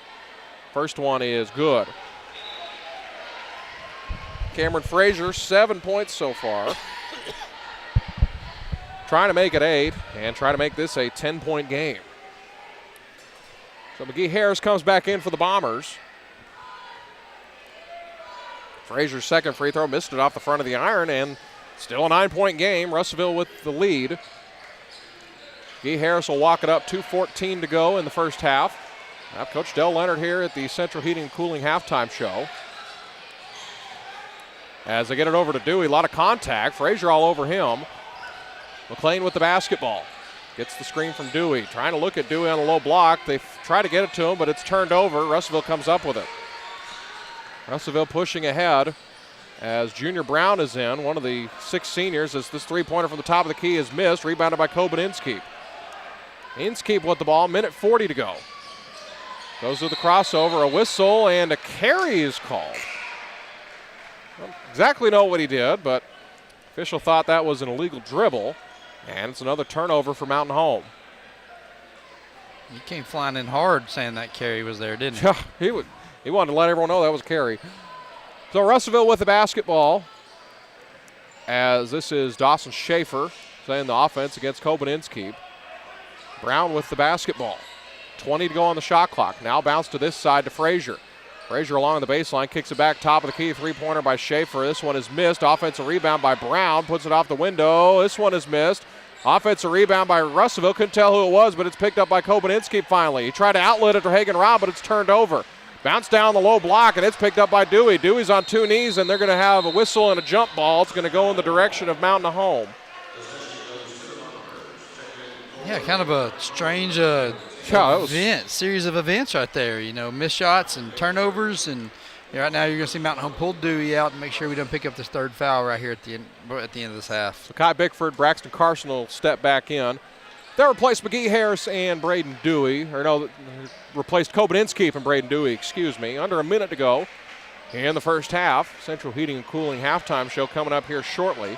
First one is good. Cameron Frazier, 7 points so far. Trying to make it 8 and try to make this a 10-point game. So McGee Harris comes back in for the Bombers. Frazier's second free throw, missed it off the front of the iron, and still a 9-point game. Russellville with the lead. McGee Harris will walk it up, 2:14 to go in the first half. Now Coach Del Leonard here at the Central Heating and Cooling halftime show. As they get it over to Dewey, a lot of contact. Frazier all over him. McLean with the basketball. Gets the screen from Dewey. Trying to look at Dewey on a low block. They try to get it to him, but it's turned over. Russellville comes up with it. Russellville pushing ahead as Junior Brown is in, one of the 6 seniors, as this three-pointer from the top of the key is missed, rebounded by Coben Inskeep. Inskeep with the ball, minute 40 to go. Goes to the crossover, a whistle, and a carry is called. Don't exactly know what he did, but Official thought that was an illegal dribble, and it's another turnover for Mountain Home. He came flying in hard saying that carry was there, didn't he? Yeah, he wanted to let everyone know that was a carry. So Russellville with the basketball, as this is Dawson Schaefer saying the offense against Kobaninsky. Brown with the basketball. 20 to go on the shot clock. Now bounce to this side to Frazier. Frazier along the baseline, kicks it back, top of the key, three-pointer by Schaefer. This one is missed. Offensive rebound by Brown, puts it off the window. This one is missed. Offensive rebound by Russellville. Couldn't tell who it was, but it's picked up by Kobaninsky finally. He tried to outlet it to Hagen Robb, but it's turned over. Bounce down the low block, and it's picked up by Dewey. Dewey's on two knees, and they're going to have a whistle and a jump ball. It's going to go in the direction of Mountain Home. Yeah, kind of a strange series of events right there. You know, missed shots and turnovers, and right now you're going to see Mountain Home pull Dewey out and make sure we don't pick up this third foul right here at the end of this half. So Kai Bickford, Braxton Carson will step back in. They replaced McGee Harris and Braden Dewey, replaced Kobaninsky and Braden Dewey, under a minute to go in the first half. Central Heating and Cooling halftime show coming up here shortly.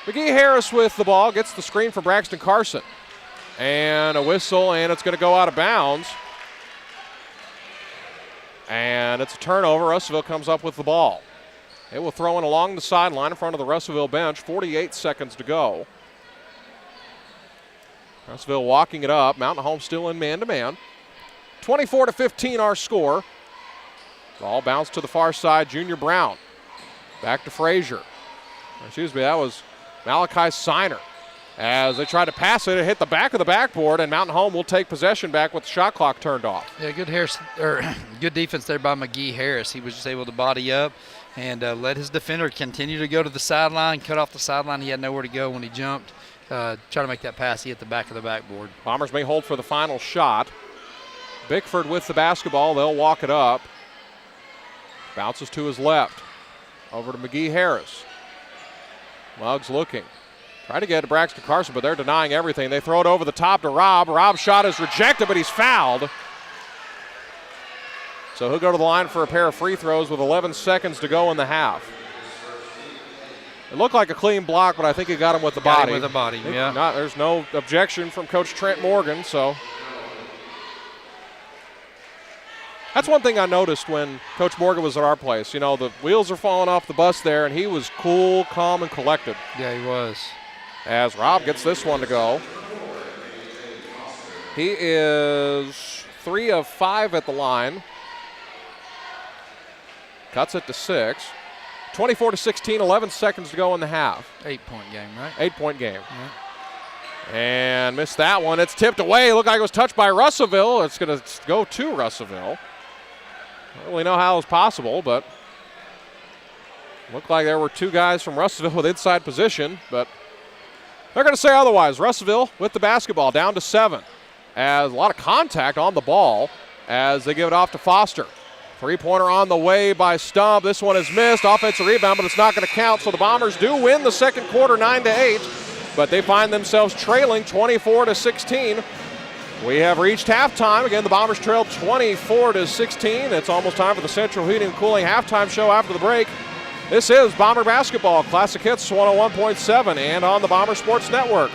McGee Harris with the ball, gets the screen from Braxton Carson. And a whistle, and it's going to go out of bounds. And it's a turnover. Russellville comes up with the ball. It will throw in along the sideline in front of the Russellville bench. 48 seconds to go. Russellville walking it up. Mountain Home still in man-to-man. 24-15 our score. Ball bounced to the far side. Junior Brown. Back to Frazier. That was Malachi Siner. As they tried to pass it, it hit the back of the backboard, and Mountain Home will take possession back with the shot clock turned off. Yeah, good defense there by McGee Harris. He was just able to body up and let his defender continue to go to the sideline, cut off the sideline. He had nowhere to go when he jumped. Try to make that pass. He hit the back of the backboard. Bombers may hold for the final shot. Bickford with the basketball. They'll walk it up. Bounces to his left. Over to McGee Harris. Muggs looking. Try to get to Braxton Carson, but they're denying everything. They throw it over the top to Robb. Robb's shot is rejected, but he's fouled. So he'll go to the line for a pair of free throws with 11 seconds to go in the half. It looked like a clean block, but I think he got him with the body. Yeah. There's no objection from Coach Trent Morgan, so. That's one thing I noticed when Coach Morgan was at our place. You know, the wheels are falling off the bus there, and he was cool, calm, and collected. Yeah, he was. As Robb gets this one to go. He is 3 of 5 at the line. Cuts it to 6. 24-16, 11 seconds to go in the half. 8-point game, right? 8-point game. Yeah. And missed that one. It's tipped away. Looked like it was touched by Russellville. It's going to go to Russellville. I don't really know how it was possible, but looked like there were two guys from Russellville with inside position, but they're going to say otherwise. Russellville with the basketball down to 7. As a lot of contact on the ball as they give it off to Foster. Three-pointer on the way by Stump. This one is missed. Offensive rebound, but it's not going to count. So the Bombers do win the second quarter 9-8, but they find themselves trailing 24-16. We have reached halftime. Again, the Bombers trailed 24-16. It's almost time for the Central Heating and Cooling halftime show after the break. This is Bomber Basketball, Classic Hits 101.7 and on the Bomber Sports Network.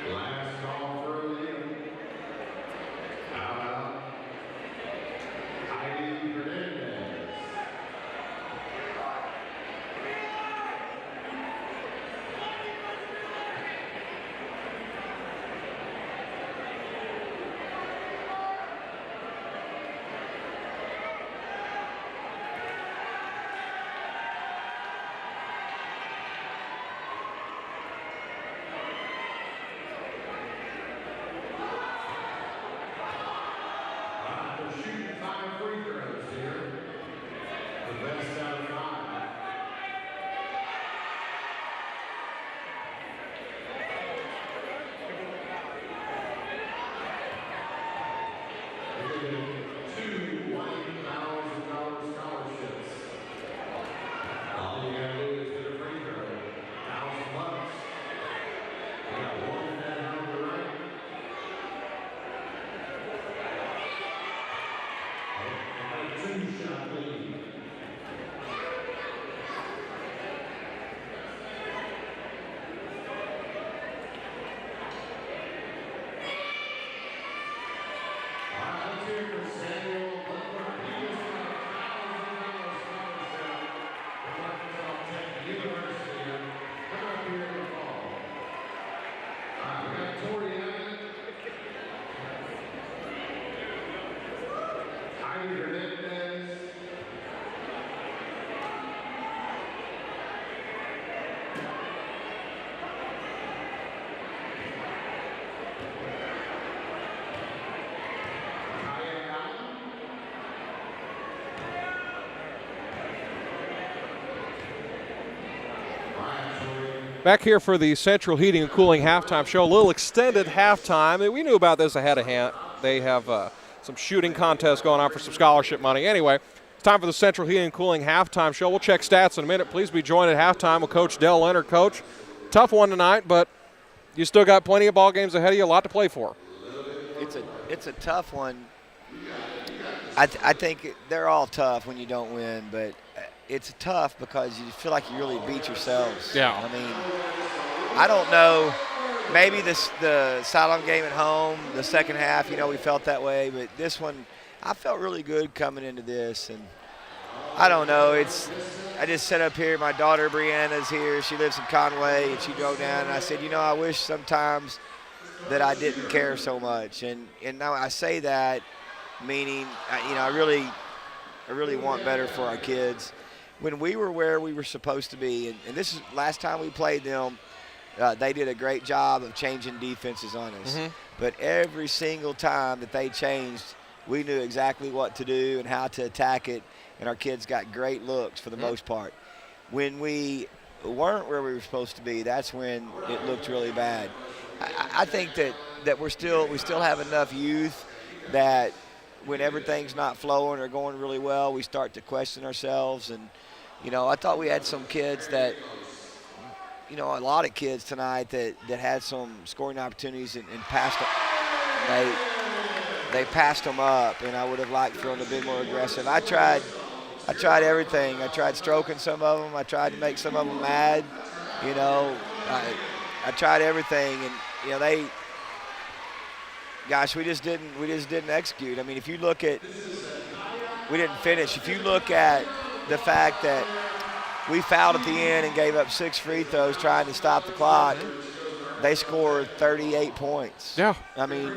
Last call for a lead. Out. Heidi Hernandez. They're shooting 5 free throws here. The best out of 5. They get 2 $1,000 scholarships. All you gotta do is get a free throw. $1,000. You got one in that number right. Two-shot lead. Let's hear for Samuel Lindbergh. He just got a $1,000 scholarship from Arkansas Tech University. Come up here in the fall. We got Tori Evans. Heidi Hernandez. Back here for the Central Heating and Cooling halftime show, a little extended halftime. We knew about this ahead of hand. They have some shooting contests going on for some scholarship money. Anyway, it's time for the Central Heating and Cooling halftime show. We'll check stats in a minute. Please be joined at halftime with Coach Dell Leonard. Coach, tough one tonight, but you still got plenty of ball games ahead of you, a lot to play for. It's a tough one. I think they're all tough when you don't win, but it's tough because you feel like you really beat yourselves. Yeah. I mean, I don't know. Maybe the Cyclone game at home, the second half, we felt that way. But this one, I felt really good coming into this. And I don't know. I just sat up here. My daughter Brianna's here. She lives in Conway, and she drove down. And I said, I wish sometimes that I didn't care so much. And now I say that, meaning, I really want better for our kids. When we were where we were supposed to be, and this is last time we played them, they did a great job of changing defenses on us. Mm-hmm. But every single time that they changed, we knew exactly what to do and how to attack it, and our kids got great looks for the most part. When we weren't where we were supposed to be, that's when it looked really bad. I think that we still have enough youth that when everything's not flowing or going really well, we start to question ourselves. And, I thought we had some kids that, a lot of kids tonight that had some scoring opportunities and passed them. They passed them up, and I would have liked for them to be more aggressive. I tried everything. I tried stroking some of them. I tried to make some of them mad. I tried everything, and we just didn't execute. I mean, if you look at, we didn't finish. If you look at the fact that we fouled at the end and gave up 6 free throws trying to stop the clock, they scored 38 points. Yeah. I mean,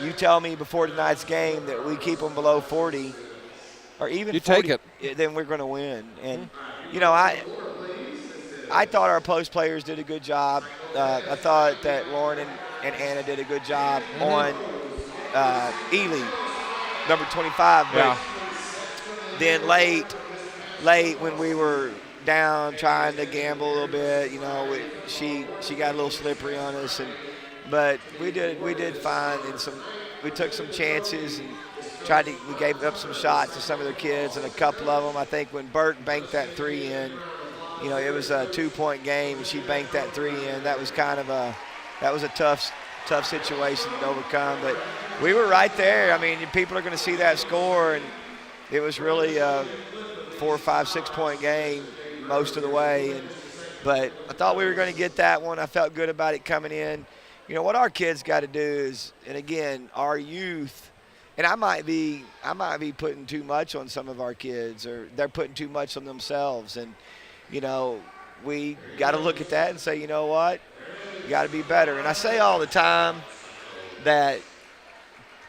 you tell me before tonight's game that we keep them below 40, or even 40, take it, then we're going to win. And, I thought our post players did a good job. I thought that Lauren and Anna did a good job on Ely, number 25. But then late when we were down trying to gamble a little bit, she got a little slippery on us. But we did fine, and we took some chances and we gave up some shots to some of their kids, and a couple of them, I think when Burt banked that 3 in, it was a 2-point game, and she banked that 3 in. That was a tough situation to overcome, but we were right there. I mean, people are going to see that score, and it was really 4, 5, 6 point game most of the way. But I thought we were going to get that one. I felt good about it coming in. You know, what our kids got to do is, and again, our youth, and I might be putting too much on some of our kids, or they're putting too much on themselves. And, you know, we got to look at that and say, you know what, you got to be better. And I say all the time that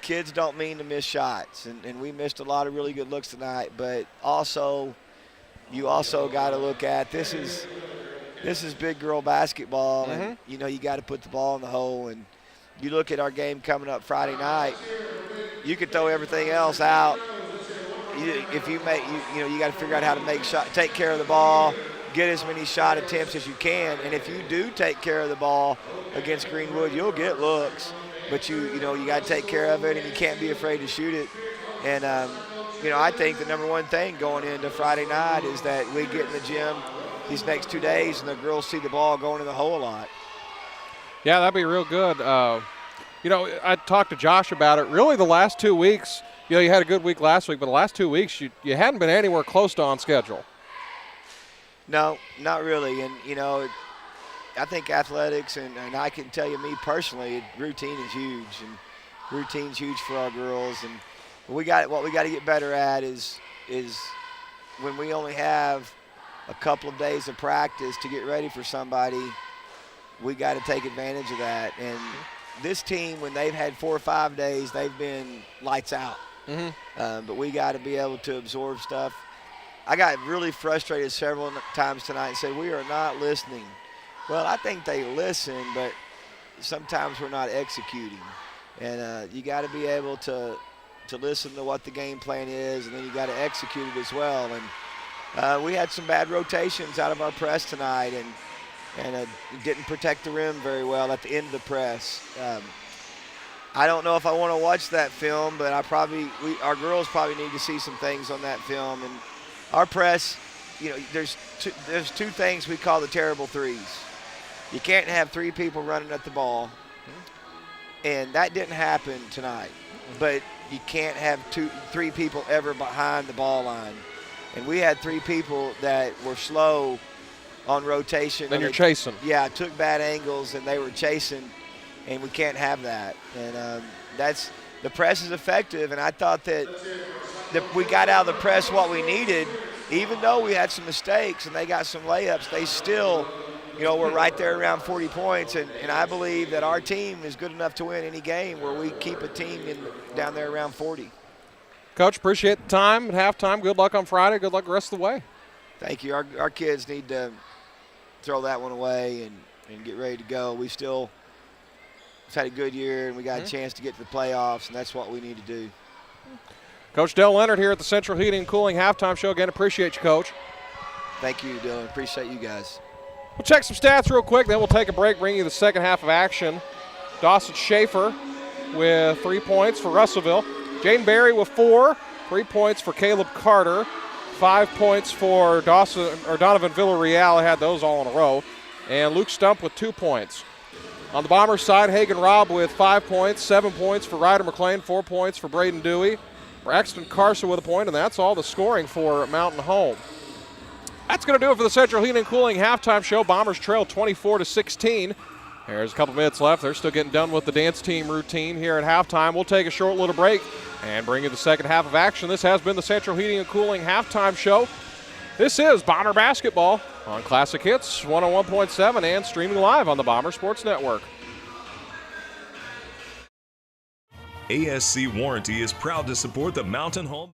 kids don't mean to miss shots, and we missed a lot of really good looks tonight. But also, you also got to look at this is big girl basketball, and you know you got to put the ball in the hole. And you look at our game coming up Friday night, you could throw everything else out. If you make you got to figure out how to make shot, take care of the ball, get as many shot attempts as you can. And if you do take care of the ball against Greenwood, you'll get looks. But you got to take care of it, and you can't be afraid to shoot it. And I think the number one thing going into Friday night is that we get in the gym these next 2 days, and the girls see the ball going in the hole a lot. Yeah, that'd be real good. I talked to Josh about it. Really, the last 2 weeks, you had a good week last week, but the last 2 weeks you hadn't been anywhere close to on schedule. No, not really. And I think athletics, and I can tell you, me personally, routine is huge, and routine's huge for our girls. And what we got to get better at is when we only have a couple of days of practice to get ready for somebody, we got to take advantage of that. And this team, when they've had 4 or 5 days, they've been lights out. But we got to be able to absorb stuff. I got really frustrated several times tonight and said, we are not listening. Well, I think they listen, but sometimes we're not executing. And you got to be able to listen to what the game plan is, and then you got to execute it as well. And we had some bad rotations out of our press tonight, and didn't protect the rim very well at the end of the press. I don't know if I want to watch that film, but our girls probably need to see some things on that film. And our press, there's two things we call the terrible threes. You can't have 3 people running at the ball, and that didn't happen tonight. But you can't have 3 people ever behind the ball line. And we had 3 people that were slow on rotation. Then you're chasing. Yeah, took bad angles, and they were chasing, and we can't have that. And the press is effective, and I thought that we got out of the press what we needed. Even though we had some mistakes and they got some layups, they still we're right there around 40 points, and I believe that our team is good enough to win any game where we keep a team down there around 40. Coach, appreciate the time at halftime. Good luck on Friday. Good luck the rest of the way. Thank you. Our kids need to throw that one away and get ready to go. We've had a good year, and we got a chance to get to the playoffs, and that's what we need to do. Coach Dell Leonard here at the Central Heating and Cooling Halftime Show. Again, appreciate you, Coach. Thank you, Dylan. Appreciate you guys. We'll check some stats real quick, then we'll take a break, bring you the second half of action. Dawson Schaefer with 3 points for Russellville. Jaden Berry with 4, 3 points for Caleb Carter, 5 points for Donovan Villarreal. Had those all in a row. And Luke Stump with 2 points. On the Bombers side, Hagen Robb with 5 points, 7 points for Ryder McLean, 4 points for Braden Dewey. Braxton Carson with a point, and that's all the scoring for Mountain Home. That's going to do it for the Central Heating and Cooling Halftime Show. Bombers trail 24-16. There's a couple minutes left. They're still getting done with the dance team routine here at halftime. We'll take a short little break and bring you the second half of action. This has been the Central Heating and Cooling Halftime Show. This is Bomber Basketball on Classic Hits 101.7 and streaming live on the Bomber Sports Network. ASC Warranty is proud to support the Mountain Home.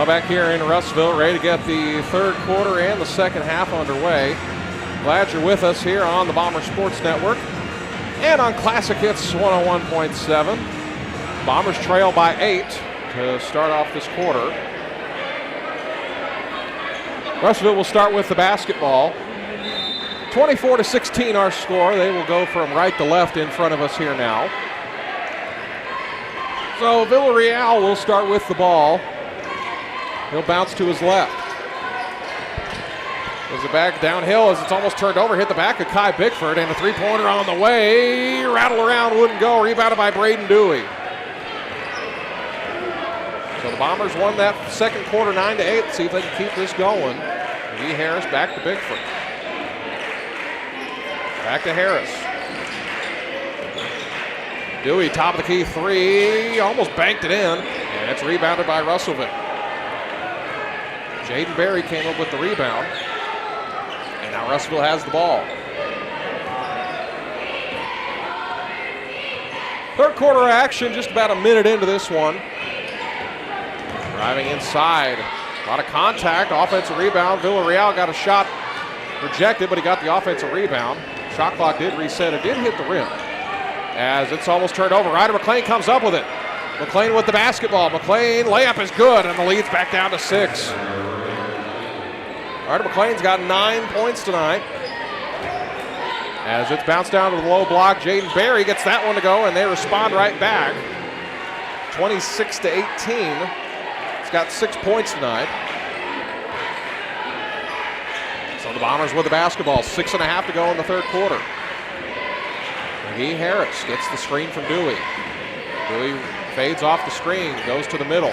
Well, back here in Russellville, ready to get the third quarter and the second half underway. Glad you're with us here on the Bomber Sports Network and on Classic Hits 101.7. Bombers trail by 8 to start off this quarter. Russellville will start with the basketball. 24-16 our score. They will go from right to left in front of us here now. So Villarreal will start with the ball. He'll bounce to his left. Goes it back downhill as it's almost turned over. Hit the back of Kai Bickford, and a three-pointer on the way. Rattle around, wouldn't go. Rebounded by Braden Dewey. So the Bombers won that second quarter 9-8. See if they can keep this going. McGee Harris back to Bickford. Back to Harris. Dewey, top of the key three, almost banked it in, and it's rebounded by Russellville. Jaden Berry came up with the rebound, and now Russellville has the ball. Third quarter action, just about a minute into this one. Driving inside, a lot of contact, offensive rebound. Villarreal got a shot rejected, but he got the offensive rebound. Shot clock did reset, it did hit the rim. As it's almost turned over, Ryder McLean comes up with it. McLean with the basketball. McLean, layup is good, and the lead's back down to 6. Ryder McLean's got 9 points tonight. As it's bounced down to the low block, Jaden Berry gets that one to go, and they respond right back. 26-18. He's got 6 points tonight. So the Bombers with the basketball. 6.5 to go in the third quarter. McGee Harris gets the screen from Dewey. Dewey fades off the screen, goes to the middle.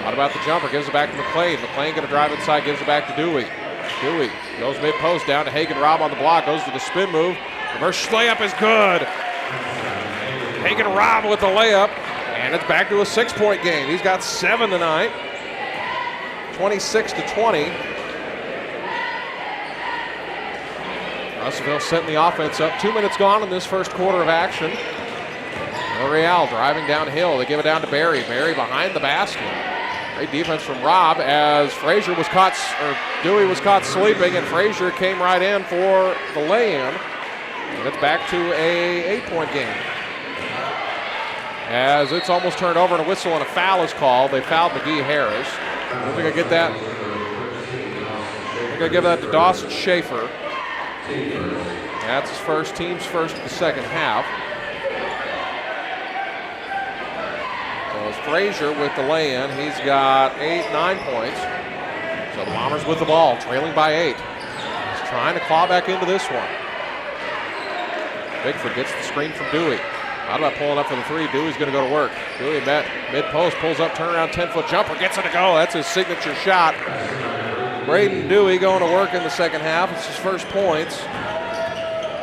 Thought about the jumper, gives it back to McLean. McLean going to drive inside, gives it back to Dewey. Dewey goes mid-post down to Hagen Robb on the block, goes to the spin move. Reverse layup is good. Hagen Robb with the layup, and it's back to a 6-point game. He's got 7 tonight. 26-20. Russellville setting the offense up. 2 minutes gone in this first quarter of action. Villarreal driving downhill. They give it down to Berry. Berry behind the basket. Great defense from Robb as Dewey was caught sleeping, and Frazier came right in for the lay-in. And it's back to a 8-point game. As it's almost turned over and a whistle and a foul is called. They fouled McGee Harris. I think I get that. I'm going to give that to Dawson Schaefer. That's his team's first of the second half. So it's Frazier with the lay-in. He's got 9 points. So the Bombers with the ball, trailing by 8. He's trying to claw back into this one. Bickford gets the screen from Dewey. Not about pulling up for the three. Dewey's going to go to work. Dewey mid-post, pulls up, turnaround, 10-foot jumper, gets it to go. That's his signature shot. Braden Dewey going to work in the second half. It's his first points.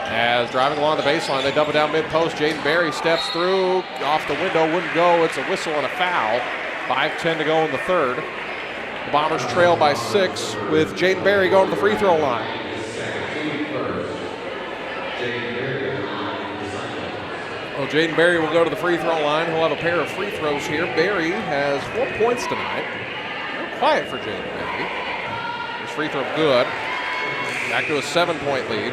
As driving along the baseline, they dump it down mid-post. Jaden Berry steps through, off the window, wouldn't go. It's a whistle and a foul. 5:10 to go in the third. The Bombers trail by 6 with Jaden Berry going to the free throw line. Well, Jaden Berry will go to the free throw line. He'll have a pair of free throws here. Berry has 4 points tonight. Real quiet for Jaden Berry. His free throw good. Back to a 7-point lead.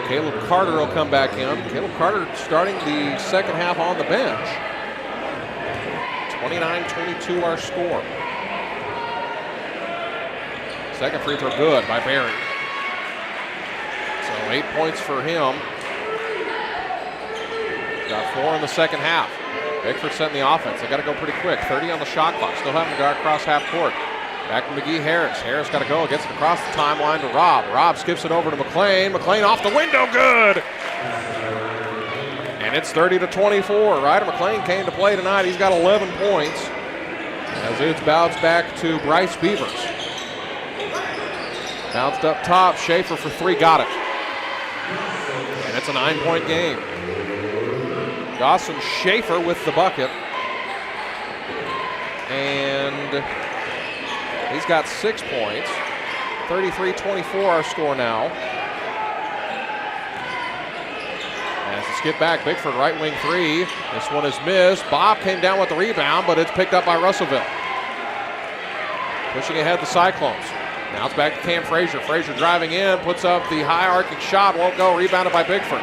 Caleb Carter will come back in. Caleb Carter starting the second half on the bench. 29-22 our score. Second free throw good by Berry. So 8 points for him. Got 4 in the second half. Bickford setting the offense. They got to go pretty quick. 30 on the shot clock. Still having to go across half court. Back to McGee Harris. Harris got to go. Gets it across the timeline to Robb. Robb skips it over to McLean. McLean off the window. Good. And it's 30-24. Ryder McLean came to play tonight. He's got 11 points. As it's bounced back to Bryce Beavers. Bounced up top. Schaefer for 3. Got it. And it's a 9-point game. Dawson Schaefer with the bucket. And he's got 6 points. 33-24 our score now. As it's get back. Bickford, right wing three. This one is missed. Bob came down with the rebound, but it's picked up by Russellville. Pushing ahead the Cyclones. Now it's back to Cam Frazier. Frazier driving in, puts up the high arcing shot, won't go. Rebounded by Bickford.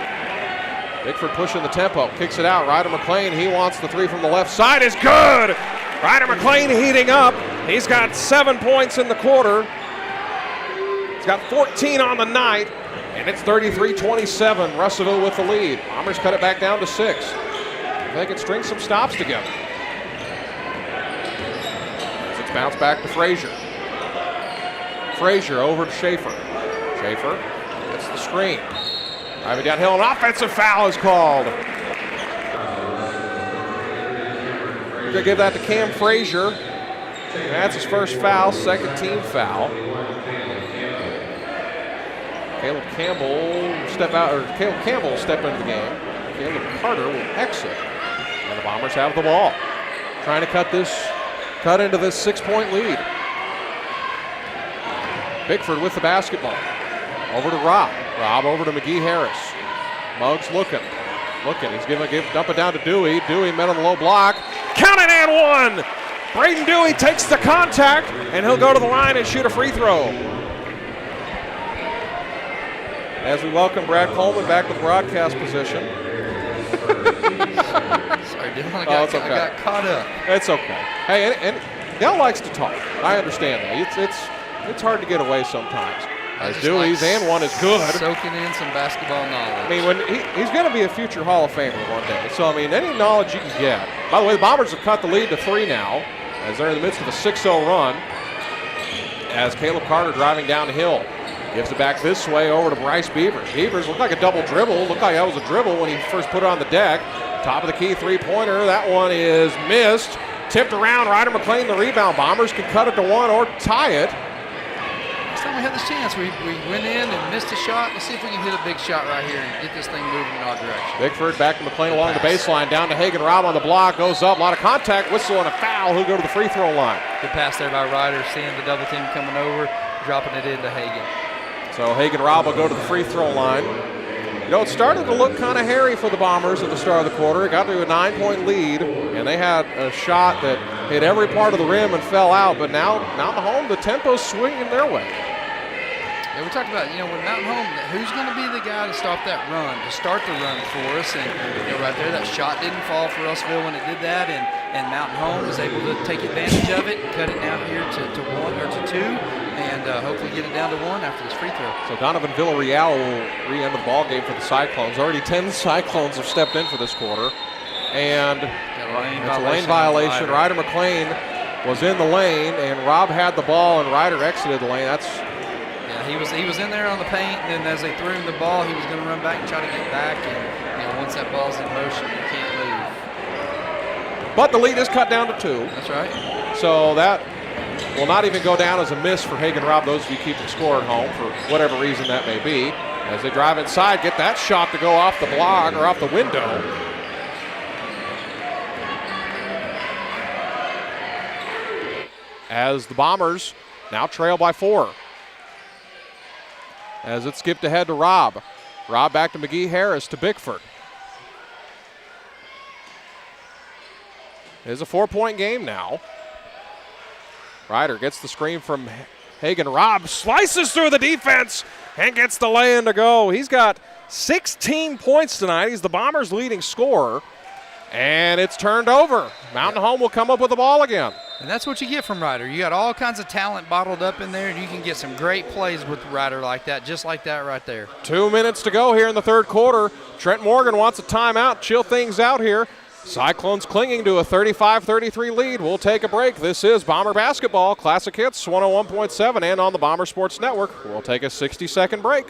Bickford pushing the tempo, kicks it out. Ryder McLean, he wants the three from the left side, is good! Ryder McLean heating up. He's got 7 points in the quarter. He's got 14 on the night, and it's 33-27. Russellville with the lead. Bombers cut it back down to 6. If they can string some stops together. It's bounced back to Frazier. Frazier over to Schaefer. Schaefer gets the screen. Driving downhill, an offensive foul is called. We're going to give that to Cam Frazier. That's his first foul, second team foul. Caleb Campbell will step into the game. Caleb Carter will exit. And the Bombers have the ball. Trying to cut into this 6-point lead. Bickford with the basketball. Over to Rob. Rob over to McGee Harris. Muggs looking. He's going to dump it down to Dewey. Dewey met on the low block. Count it and one! Braden Dewey takes the contact, and he'll go to the line and shoot a free throw. As we welcome Brad Coleman back to the broadcast position. Sorry, Dylan, I got caught up. It's okay. Hey, and Dell likes to talk. I understand that. It's hard to get away sometimes. As Dewey's and one is good. Soaking in some basketball knowledge. I mean, he's going to be a future Hall of Famer one day. So, I mean, any knowledge you can get. By the way, the Bombers have cut the lead to 3 now, as they're in the midst of a 6-0 run. As Caleb Carter driving down the hill. Gives it back this way over to Bryce Beavers. Beavers looked like a double dribble. Looked like that was a dribble when he first put it on the deck. Top of the key three-pointer. That one is missed. Tipped around. Ryder McLean the rebound. Bombers can cut it to 1 or tie it. Next time we have this chance, we went in and missed a shot. Let's see if we can hit a big shot right here and get this thing moving in our direction. Bickford back to McLean along the baseline. Down to Hagen Robb on the block. Goes up. A lot of contact. Whistle and a foul. He'll go to the free throw line. Good pass there by Ryder. Seeing the double team coming over. Dropping it into Hagen. So Hagen Robb will go to the free throw line. You know, it started to look kind of hairy for the Bombers at the start of the quarter. It got to a 9-point lead, and they had a shot that hit every part of the rim and fell out. But now Mountain Home, the tempo's swinging their way. Yeah, we talked about, with Mountain Home, who's going to be the guy to start that run, to start the run for us. And, right there, that shot didn't fall for Russellville when it did that. And Mountain Home was able to take advantage of it and cut it down here to 1 or to 2. And hopefully get it down to 1 after this free throw. So Donovan Villarreal will re-enter the ball game for the Cyclones. Already 10 Cyclones have stepped in for this quarter. And it's a lane violation. Ryder McLean was in the lane, and Rob had the ball, and Ryder exited the lane. He was in there on the paint, and then as they threw him the ball, he was going to run back and try to get back. And once that ball's in motion, you can't move. But the lead is cut down to 2. That's right. So that will not even go down as a miss for Hagen Robb, those of you keeping score at home, for whatever reason that may be. As they drive inside, get that shot to go off the block or off the window. As the Bombers now trail by 4. As it skipped ahead to Robb. Robb back to McGee Harris to Bickford. It is a 4-point game now. Ryder gets the screen from Hagen Robb, slices through the defense and gets the lay-in to go. He's got 16 points tonight. He's the Bombers' leading scorer, and it's turned over. Mountain Home will come up with the ball again. And that's what you get from Ryder. You got all kinds of talent bottled up in there, and you can get some great plays with Ryder like that, just like that right there. 2 minutes to go here in the third quarter. Trent Morgan wants a timeout, chill things out here. Cyclones clinging to a 35-33 lead. We'll take a break. This is Bomber Basketball, Classic Hits 101.7 and on the Bomber Sports Network. We'll take a 60-second break.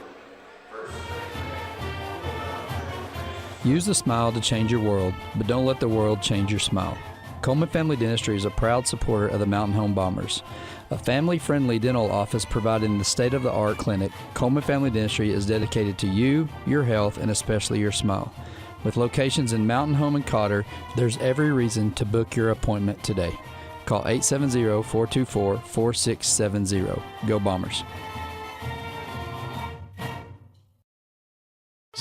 Use the smile to change your world, but don't let the world change your smile. Coleman Family Dentistry is a proud supporter of the Mountain Home Bombers. A family-friendly dental office providing the state-of-the-art clinic, Coleman Family Dentistry is dedicated to you, your health, and especially your smile. With locations in Mountain Home and Cotter, there's every reason to book your appointment today. Call 870-424-4670. Go Bombers.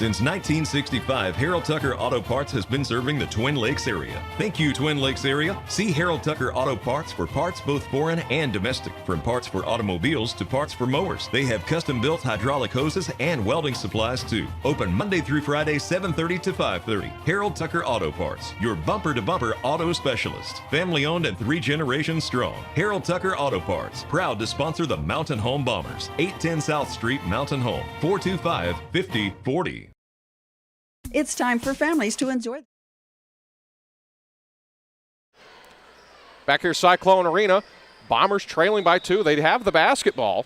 Since 1965, Harold Tucker Auto Parts has been serving the Twin Lakes area. Thank you, Twin Lakes area. See Harold Tucker Auto Parts for parts both foreign and domestic. From parts for automobiles to parts for mowers. They have custom-built hydraulic hoses and welding supplies too. Open Monday through Friday, 7:30 to 5:30. Harold Tucker Auto Parts, your bumper-to-bumper auto specialist. Family-owned and 3 generations strong. Harold Tucker Auto Parts, proud to sponsor the Mountain Home Bombers. 810 South Street, Mountain Home, 425-5040. It's time for families to enjoy. Back here, Cyclone Arena. Bombers trailing by 2. They have the basketball.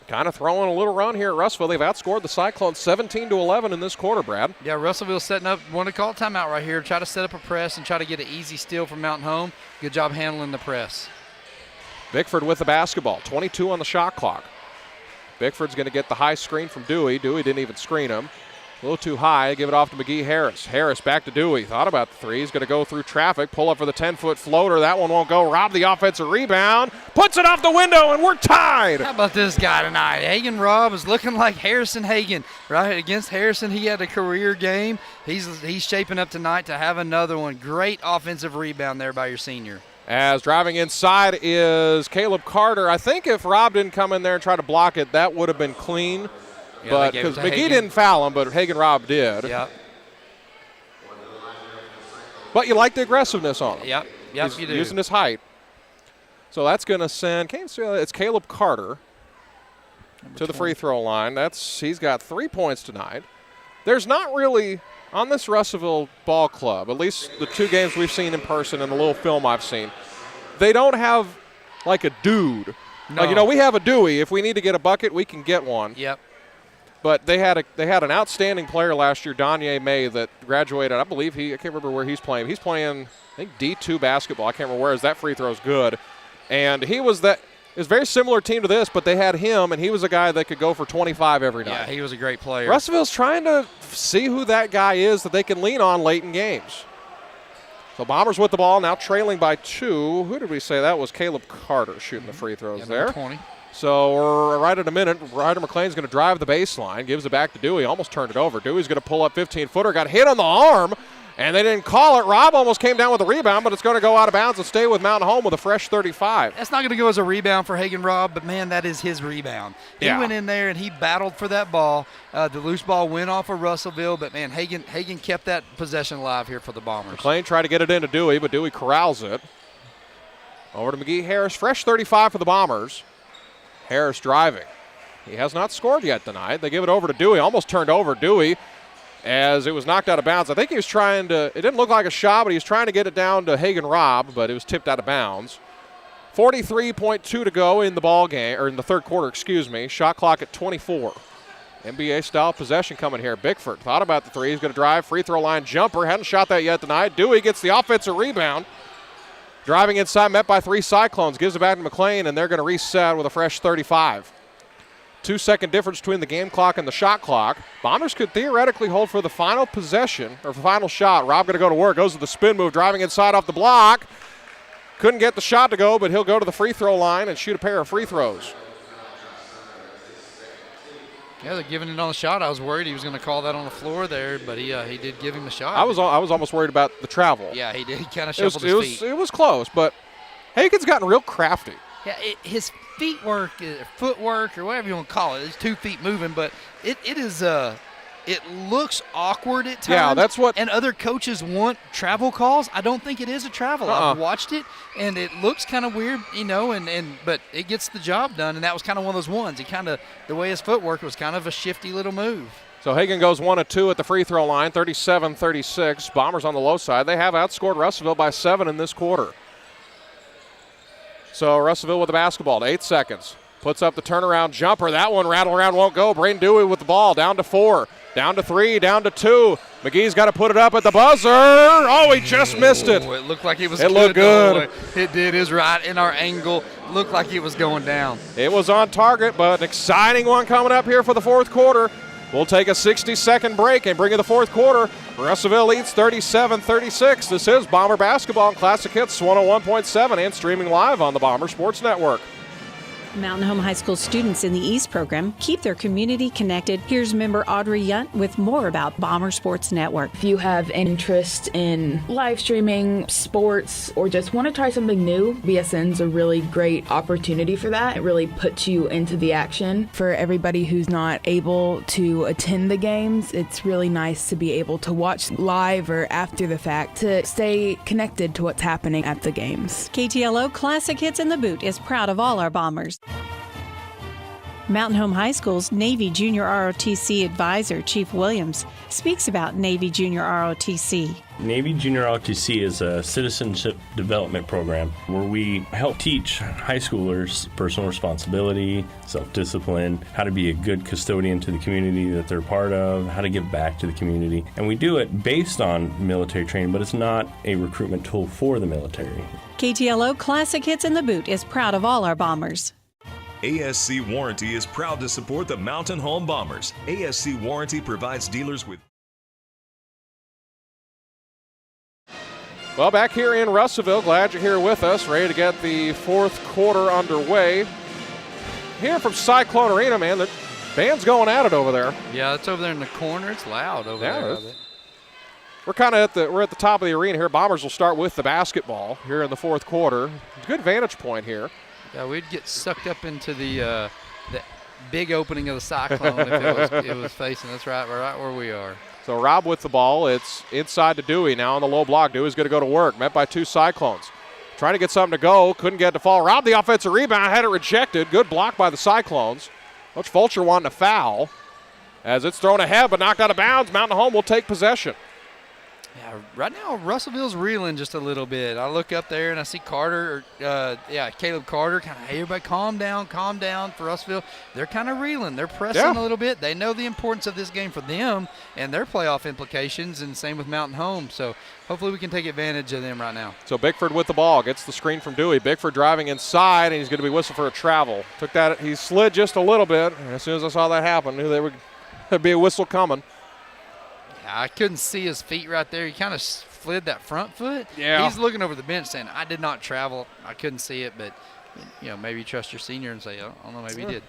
Kind of throwing a little run here at Russellville. They've outscored the Cyclones 17-11 in this quarter, Brad. Yeah, Russellville setting up, want to call timeout right here, try to set up a press and try to get an easy steal from Mountain Home. Good job handling the press. Bickford with the basketball, 22 on the shot clock. Bickford's going to get the high screen from Dewey. Dewey didn't even screen him. A little too high, give it off to McGee Harris. Harris back to Dewey, thought about the three. He's going to go through traffic, pull up for the 10-foot floater. That one won't go. Rob the offensive rebound, puts it off the window, and we're tied. How about this guy tonight? Hagen Robb is looking like Harrison Hagen, right? Against Harrison, he had a career game. He's shaping up tonight to have another one. Great offensive rebound there by your senior. As driving inside is Caleb Carter. I think if Rob didn't come in there and try to block it, that would have been clean. Yeah, but because McGee didn't foul him, but Hagen Robb did. Yep. But you like the aggressiveness on him. Yep, He's you do. Using his height. So that's going to send, it's Caleb Carter to the free throw line. He's got 3 points tonight. There's not really, on this Russellville ball club, at least the 2 games we've seen in person and the little film I've seen, they don't have like a dude. No. Like, we have a Dewey. If we need to get a bucket, we can get one. Yep. But they had an outstanding player last year, Danye May, that graduated. I believe I can't remember where he's playing. He's playing, I think, D2 basketball. I can't remember where. That free throw is good. And it was a very similar team to this, but they had him, and he was a guy that could go for 25 every night. Yeah, he was a great player. Russellville's trying to see who that guy is that they can lean on late in games. So Bombers with the ball, now trailing by 2. Who did we say that was? Caleb Carter shooting the free throws there. 20. So we're right at a minute. Ryder McLean's going to drive the baseline, gives it back to Dewey, almost turned it over. Dewey's going to pull up 15-footer, got hit on the arm, and they didn't call it. Rob almost came down with a rebound, but it's going to go out of bounds and stay with Mountain Home with a fresh 35. That's not going to go as a rebound for Hagen Robb, but, man, that is his rebound. He went in there and he battled for that ball. The loose ball went off of Russellville, but, man, Hagen kept that possession alive here for the Bombers. McLean tried to get it into Dewey, but Dewey corrals it. Over to McGee Harris, fresh 35 for the Bombers. Harris driving. He has not scored yet tonight. They give it over to Dewey. Almost turned over Dewey as it was knocked out of bounds. I think he was trying to, it didn't look like a shot, but he was trying to get it down to Hagen Robb, but it was tipped out of bounds. 43.2 to go in the ball game, or in the third quarter, excuse me. Shot clock at 24. NBA-style possession coming here. Bickford thought about the three. He's going to drive. Free throw line jumper. Hadn't shot that yet tonight. Dewey gets the offensive rebound. Driving inside, met by 3 Cyclones. Gives it back to McLean, and they're going to reset with a fresh 35. 2-second difference between the game clock and the shot clock. Bombers could theoretically hold for the final possession, or final shot. Rob going to go to work. Goes to the spin move, driving inside off the block. Couldn't get the shot to go, but he'll go to the free throw line and shoot a pair of free throws. Yeah, they're giving it on the shot. I was worried he was going to call that on the floor there, but he did give him the shot. I was almost worried about the travel. Yeah, he did. He kind of shuffled his feet. It was close, but Hagen's gotten real crafty. Yeah, his footwork, or whatever you want to call it, his 2 feet moving, but it looks awkward at times. Yeah, that's what. And other coaches want travel calls. I don't think it is a travel. I've watched it, and it looks kind of weird, but it gets the job done, and that was kind of one of those ones. The way his footwork was kind of a shifty little move. So Hagen goes 1 of 2 at the free throw line, 37-36. Bombers on the low side. They have outscored Russellville by 7 in this quarter. So Russellville with the basketball, 8 seconds. Puts up the turnaround jumper. That one rattle around won't go. Braden Dewey with the ball, down to 4. Down to 3, down to 2. McGee's got to put it up at the buzzer. Oh, he just missed it. It looked like it was good. It looked good. It did. It was right in our angle. Looked like it was going down. It was on target, but an exciting one coming up here for the fourth quarter. We'll take a 60-second break and bring you the fourth quarter. Russellville leads 37-36. This is Bomber Basketball on Classic Hits 101.7 and streaming live on the Bomber Sports Network. Mountain Home High School students in the East program keep their community connected. Here's member Audrey Yunt with more about Bomber Sports Network. If you have interest in live streaming, sports, or just want to try something new, BSN's a really great opportunity for that. It really puts you into the action. For everybody who's not able to attend the games, it's really nice to be able to watch live or after the fact to stay connected to what's happening at the games. KTLO Classic Hits in the Boot is proud of all our Bombers. Mountain Home High School's Navy Junior ROTC advisor, Chief Williams, speaks about Navy Junior ROTC. Navy Junior ROTC is a citizenship development program where we help teach high schoolers personal responsibility, self-discipline, how to be a good custodian to the community that they're part of, how to give back to the community. And we do it based on military training, but it's not a recruitment tool for the military. KTLO Classic Hits in the Boot is proud of all our Bombers. ASC Warranty is proud to support the Mountain Home Bombers. ASC Warranty provides dealers with... Well, back here in Russellville, glad you're here with us, ready to get the fourth quarter underway. Here from Cyclone Arena, man, the band's going at it over there. Yeah, it's over there in the corner. It's loud over there. We're kind of at the top of the arena here. Bombers will start with the basketball here in the fourth quarter. Good vantage point here. Yeah, we'd get sucked up into the big opening of the Cyclone if it was facing us right where we are. So Rob with the ball. It's inside to Dewey now on the low block. Dewey's going to go to work, met by two Cyclones. Trying to get something to go, couldn't get it to fall. Rob the offensive rebound, had it rejected. Good block by the Cyclones. Coach Fulcher wanting a foul as it's thrown ahead but knocked out of bounds. Mountain Home will take possession. Yeah, right now Russellville's reeling just a little bit. I look up there and I see Caleb Carter. Kind of, hey, everybody calm down for Russellville. They're kind of reeling. They're pressing a little bit. They know the importance of this game for them and their playoff implications, and same with Mountain Home. So hopefully we can take advantage of them right now. So Bickford with the ball, gets the screen from Dewey. Bickford driving inside, and he's going to be whistled for a travel. He slid just a little bit, and as soon as I saw that happen, I knew there'd be a whistle coming. I couldn't see his feet right there. He kind of slid that front foot. Yeah. He's looking over the bench saying, I did not travel. I couldn't see it, but maybe you trust your senior and say, I don't know, maybe he did.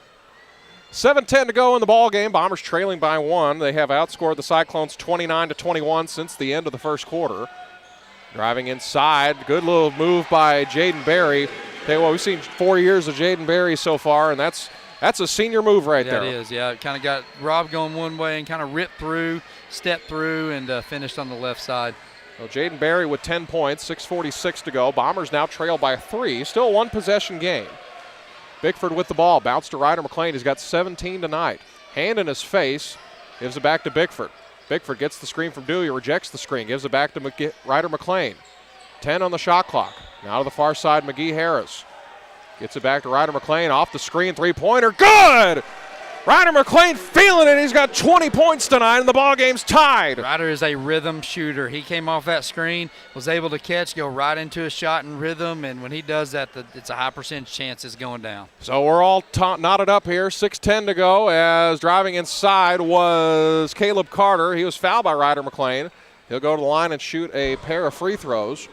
7:10 to go in the ball game. Bombers trailing by 1. They have outscored the Cyclones 29-21 since the end of the first quarter. Driving inside. Good little move by Jaden Berry. Tell you what, we've seen 4 years of Jaden Berry so far, and that's a senior move right there. Yeah, it is. Yeah, it kind of got Rob going one way and kind of ripped through, stepped through, and finished on the left side. Well, Jaden Berry with 10 points, 6:46 to go. Bombers now trail by 3. Still a one-possession game. Bickford with the ball. Bounce to Ryder McLean. He's got 17 tonight. Hand in his face. Gives it back to Bickford. Bickford gets the screen from Dewey, rejects the screen. Gives it back to Ryder McLean. 10 on the shot clock. Now to the far side, McGee Harris. Gets it back to Ryder McLean. Off the screen, three-pointer. Good! Ryder McLean feeling it. He's got 20 points tonight, and the ballgame's tied. Ryder is a rhythm shooter. He came off that screen, was able to catch, go right into a shot in rhythm, and when he does that, it's a high percentage chance it's going down. So we're all knotted up here. 6:10 to go as driving inside was Caleb Carter. He was fouled by Ryder McLean. He'll go to the line and shoot a pair of free throws.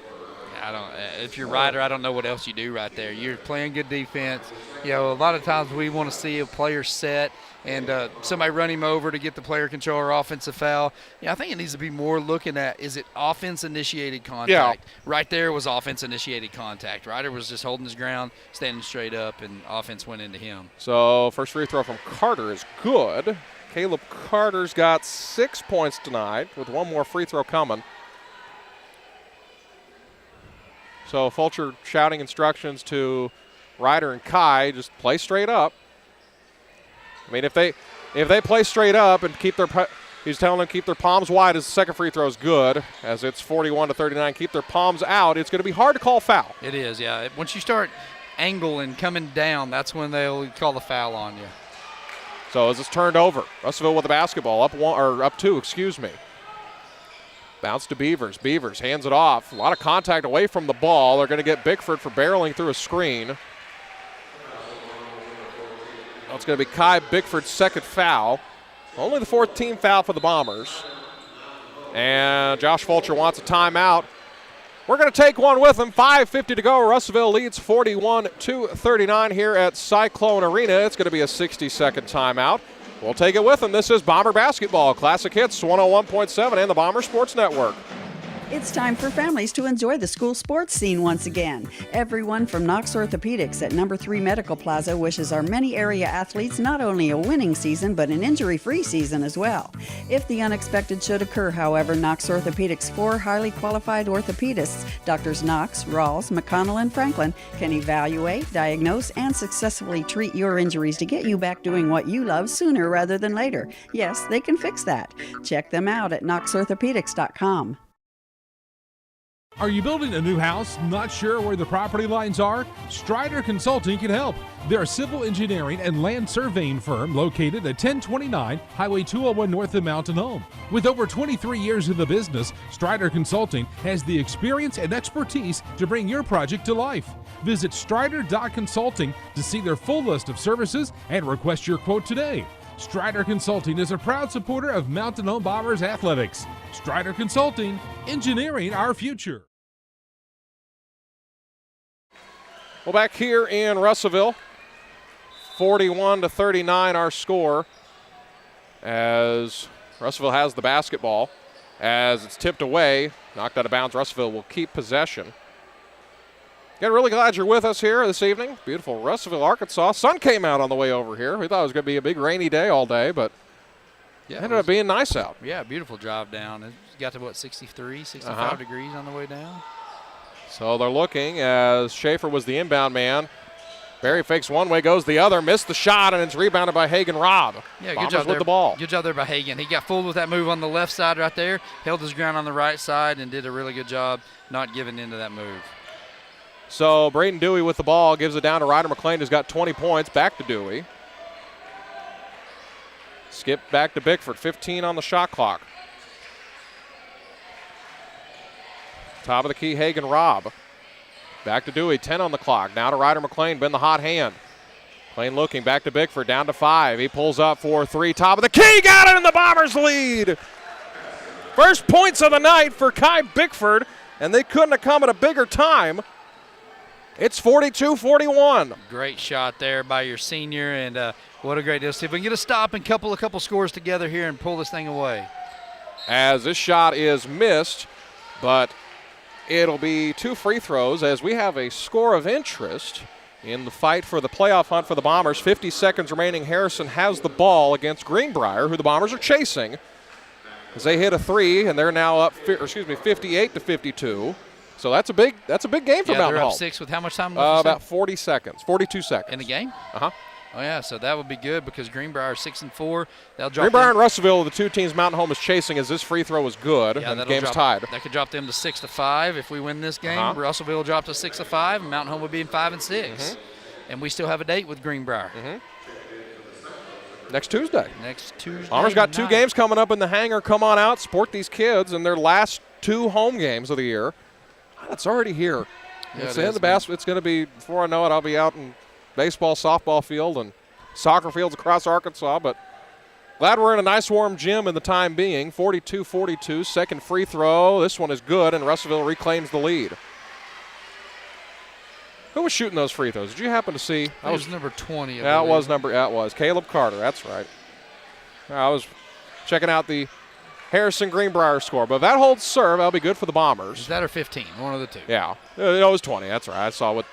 If you're Ryder, I don't know what else you do right there. You're playing good defense. A lot of times we want to see a player set and somebody run him over to get the player control or offensive foul. I think it needs to be more looking at, is it offense-initiated contact? Yeah. Right there was offense-initiated contact. Ryder was just holding his ground, standing straight up, and offense went into him. So first free throw from Carter is good. Caleb Carter's got 6 points tonight with one more free throw coming. So Fulcher shouting instructions to Ryder and Kai, just play straight up. I mean, if they play straight up and he's telling them keep their palms wide as the second free throw is good, as it's 41-39. Keep their palms out. It's going to be hard to call foul. It is, yeah. Once you start angling, coming down, that's when they'll call the foul on you. So as it's turned over, Russellville with the basketball, up 2, excuse me. Bounce to Beavers. Beavers hands it off. A lot of contact away from the ball. They're going to get Bickford for barreling through a screen. It's going to be Kai Bickford's second foul. Only the 4th team foul for the Bombers. And Josh Fulcher wants a timeout. We're going to take one with them. 5:50 to go. Russellville leads 41-39 here at Cyclone Arena. It's going to be a 60-second timeout. We'll take it with them. This is Bomber Basketball. Classic Hits 101.7 and the Bomber Sports Network. It's time for families to enjoy the school sports scene once again. Everyone from Knox Orthopedics at No. 3 Medical Plaza wishes our many area athletes not only a winning season, but an injury-free season as well. If the unexpected should occur, however, Knox Orthopedics' 4 highly qualified orthopedists, Drs. Knox, Rawls, McConnell, and Franklin, can evaluate, diagnose, and successfully treat your injuries to get you back doing what you love sooner rather than later. Yes, they can fix that. Check them out at knoxorthopedics.com. Are you building a new house, not sure where the property lines are? Strider Consulting can help. They're a civil engineering and land surveying firm located at 1029 Highway 201 north of Mountain Home. With over 23 years in the business, Strider Consulting has the experience and expertise to bring your project to life. Visit strider.consulting to see their full list of services and request your quote today. Strider Consulting is a proud supporter of Mountain Home Bombers athletics. Strider Consulting, engineering our future. Well, back here in Russellville, 41-39 our score as Russellville has the basketball. As it's tipped away, knocked out of bounds, Russellville will keep possession. Again, really glad you're with us here this evening. Beautiful Russellville, Arkansas. Sun came out on the way over here. We thought it was going to be a big rainy day all day, but it ended up being nice out. Yeah, beautiful drive down. It got to, 63, 65 degrees on the way down. So they're looking as Schaefer was the inbound man. Barry fakes one way, goes the other, missed the shot, and it's rebounded by Hagen Robb. Yeah, Bombers good job with there. the ball. Good job there by Hagen. He got fooled with that move on the left side right there, held his ground on the right side, and did a really good job not giving into that move. So Braden Dewey with the ball, gives it down to Ryder McLean, who's got 20 points. Back to Dewey. Skip back to Bickford, 15 on the shot clock. Top of the key, Hagen Robb. Back to Dewey, 10 on the clock. Now to Ryder McLean, been the hot hand. McLean looking, back to Bickford, down to 5. He pulls up for 3, top of the key, got it, and the Bombers lead. First points of the night for Kai Bickford, and they couldn't have come at a bigger time. It's 42-41. Great shot there by your senior, and what a great deal. See if we can get a stop and couple scores together here and pull this thing away. As this shot is missed, but it'll be 2 free throws as we have a score of interest in the fight for the playoff hunt for the Bombers. 50 seconds remaining. Harrison has the ball against Greenbrier, who the Bombers are chasing, as they hit a 3, and they're now up 58-52. So that's a big game for Mountain Home. They're up Home. 6 with how much time left? About 42 seconds. In the game? Uh-huh. Oh, yeah, so that would be good because Greenbrier is 6-4. They'll drop Greenbrier and Russellville are the 2 teams Mountain Home is chasing as this free throw is good, and the game's tied. That could drop them to 6-5 if we win this game. Russellville will drop to 6-5, and Mountain Home would be in 5-6. And we still have a date with Greenbrier. Next Tuesday. Bombers got 2 games coming up in the hangar. Come on out, support these kids in their last 2 home games of the year. It's already here. Yeah, it's in the basket. It's going to be, before I know it, I'll be out in baseball, softball field, and soccer fields across Arkansas. But glad we're in a nice warm gym in the time being. 42-42, second free throw. This one is good, and Russellville reclaims the lead. Who was shooting those free throws? Did you happen to see? That was number 20. Yeah, it was Caleb Carter. That's right. I was checking out the Harrison Greenbrier score. But if that holds serve, that'll be good for the Bombers. Is that or 15? One of the two. Yeah. It was 20. That's right. I saw what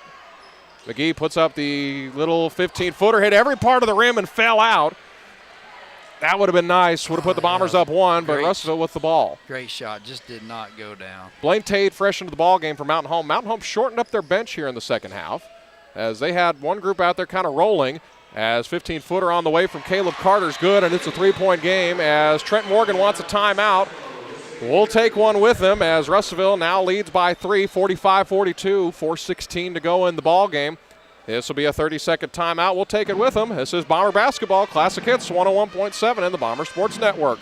McGee puts up, the little 15-footer, hit every part of the rim and fell out. That would have been nice. Would have put the Bombers up 1, but Russellville with the ball. Great shot. Just did not go down. Blaine Tate fresh into the ball game for Mountain Home. Mountain Home shortened up their bench here in the second half as they had one group out there kind of rolling. As 15-footer on the way from Caleb Carter's good, and it's a 3-point game as Trent Morgan wants a timeout. We'll take one with him as Russellville now leads by 3, 45-42, 4:16 to go in the ball game. This will be a 30-second timeout. We'll take it with them. This is Bomber Basketball, Classic Hits 101.7 in the Bomber Sports Network.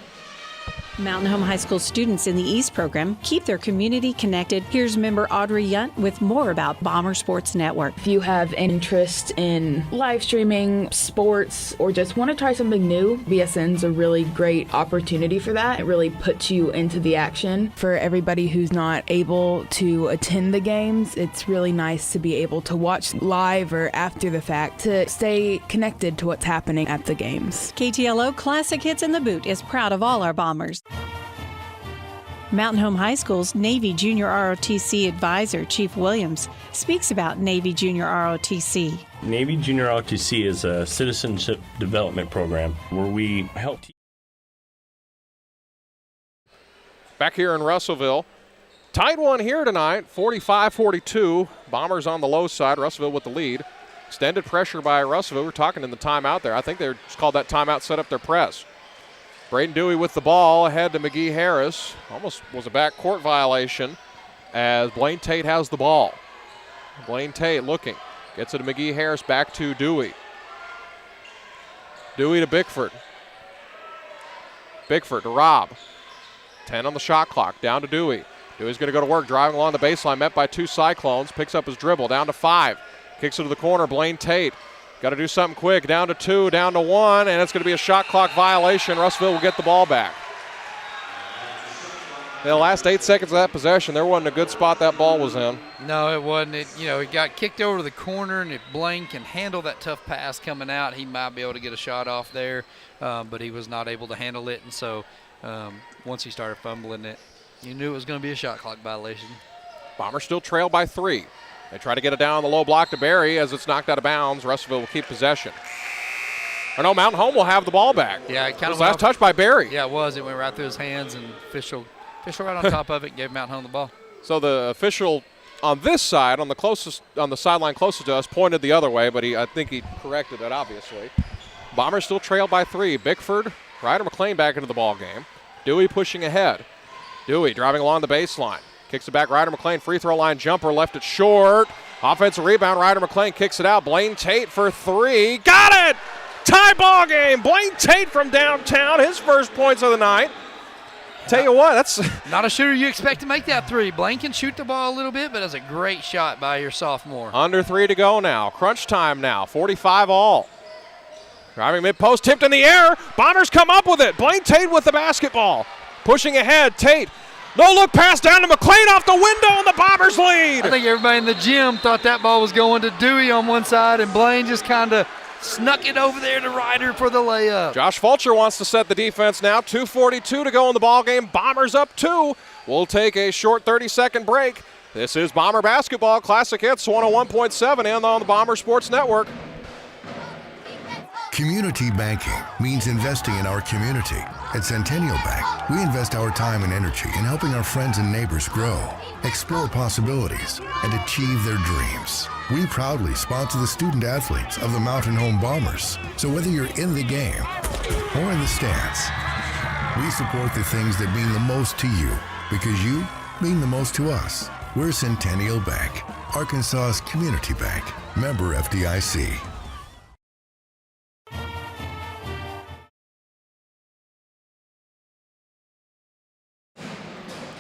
Mountain Home High School students in the East program keep their community connected. Here's member Audrey Yunt with more about Bomber Sports Network. If you have interest in live streaming, sports, or just want to try something new, BSN's a really great opportunity for that. It really puts you into the action. For everybody who's not able to attend the games, it's really nice to be able to watch live or after the fact to stay connected to what's happening at the games. KTLO Classic Hits in the Boot is proud of all our Bombers. Mountain Home High School's Navy Junior ROTC advisor, Chief Williams, speaks about Navy Junior ROTC. Navy Junior ROTC is a citizenship development program where we help Back here in Russellville. Tied one here tonight, 45-42. Bombers on the low side, Russellville with the lead. Extended pressure by Russellville. We're talking in the timeout there. I think they just called that timeout, set up their press. Braden Dewey with the ball ahead to McGee Harris. Almost was a backcourt violation as Blaine Tate has the ball. Blaine Tate looking. Gets it to McGee Harris, back to Dewey. Dewey to Bickford. Bickford to Robb. 10 on the shot clock, down to Dewey. Dewey's going to go to work, driving along the baseline, met by two Cyclones. Picks up his dribble, down to 5. Kicks it to the corner, Blaine Tate. Got to do something quick. Down to 2, down to 1, and it's going to be a shot clock violation. Russellville will get the ball back. In the last 8 seconds of that possession, there wasn't a good spot that ball was in. No, it wasn't. It got kicked over to the corner, and if Blaine can handle that tough pass coming out, he might be able to get a shot off there, but he was not able to handle it, and so once he started fumbling it, you knew it was going to be a shot clock violation. Bombers still trail by 3. They try to get it down on the low block to Barry as it's knocked out of bounds. Russellville will keep possession. Or no, Mountain Home will have the ball back. Yeah, it was last touch by Barry. Yeah, it was. It went right through his hands, and official right on top of it and gave Mountain Home the ball. So the official on this side, on the sideline closest to us, pointed the other way, but I think he corrected it, obviously. Bombers still trail by 3. Bickford, Ryder McLean back into the ball game. Dewey pushing ahead. Dewey driving along the baseline. Kicks it back, Ryder McLean, free throw line jumper, left it short. Offensive rebound, Ryder McLean kicks it out. Blaine Tate for 3. Got it! Tie ball game. Blaine Tate from downtown, his first points of the night. Tell you what, that's not a shooter you expect to make that 3. Blaine can shoot the ball a little bit, but that's a great shot by your sophomore. Under 3 to go now. Crunch time now, 45 all. Driving mid-post, tipped in the air. Bombers come up with it. Blaine Tate with the basketball. Pushing ahead, Tate. No look pass down to McLean off the window, and the Bombers lead. I think everybody in the gym thought that ball was going to Dewey on one side, and Blaine just kind of snuck it over there to Ryder for the layup. Josh Fulcher wants to set the defense now. 2:42 to go in the ball game. Bombers up 2. We'll take a short 30-second break. This is Bomber Basketball Classic Hits 101.7 and on the Bomber Sports Network. Community banking means investing in our community. At Centennial Bank, we invest our time and energy in helping our friends and neighbors grow, explore possibilities, and achieve their dreams. We proudly sponsor the student athletes of the Mountain Home Bombers. So whether you're in the game or in the stands, we support the things that mean the most to you because you mean the most to us. We're Centennial Bank, Arkansas's community bank, member FDIC.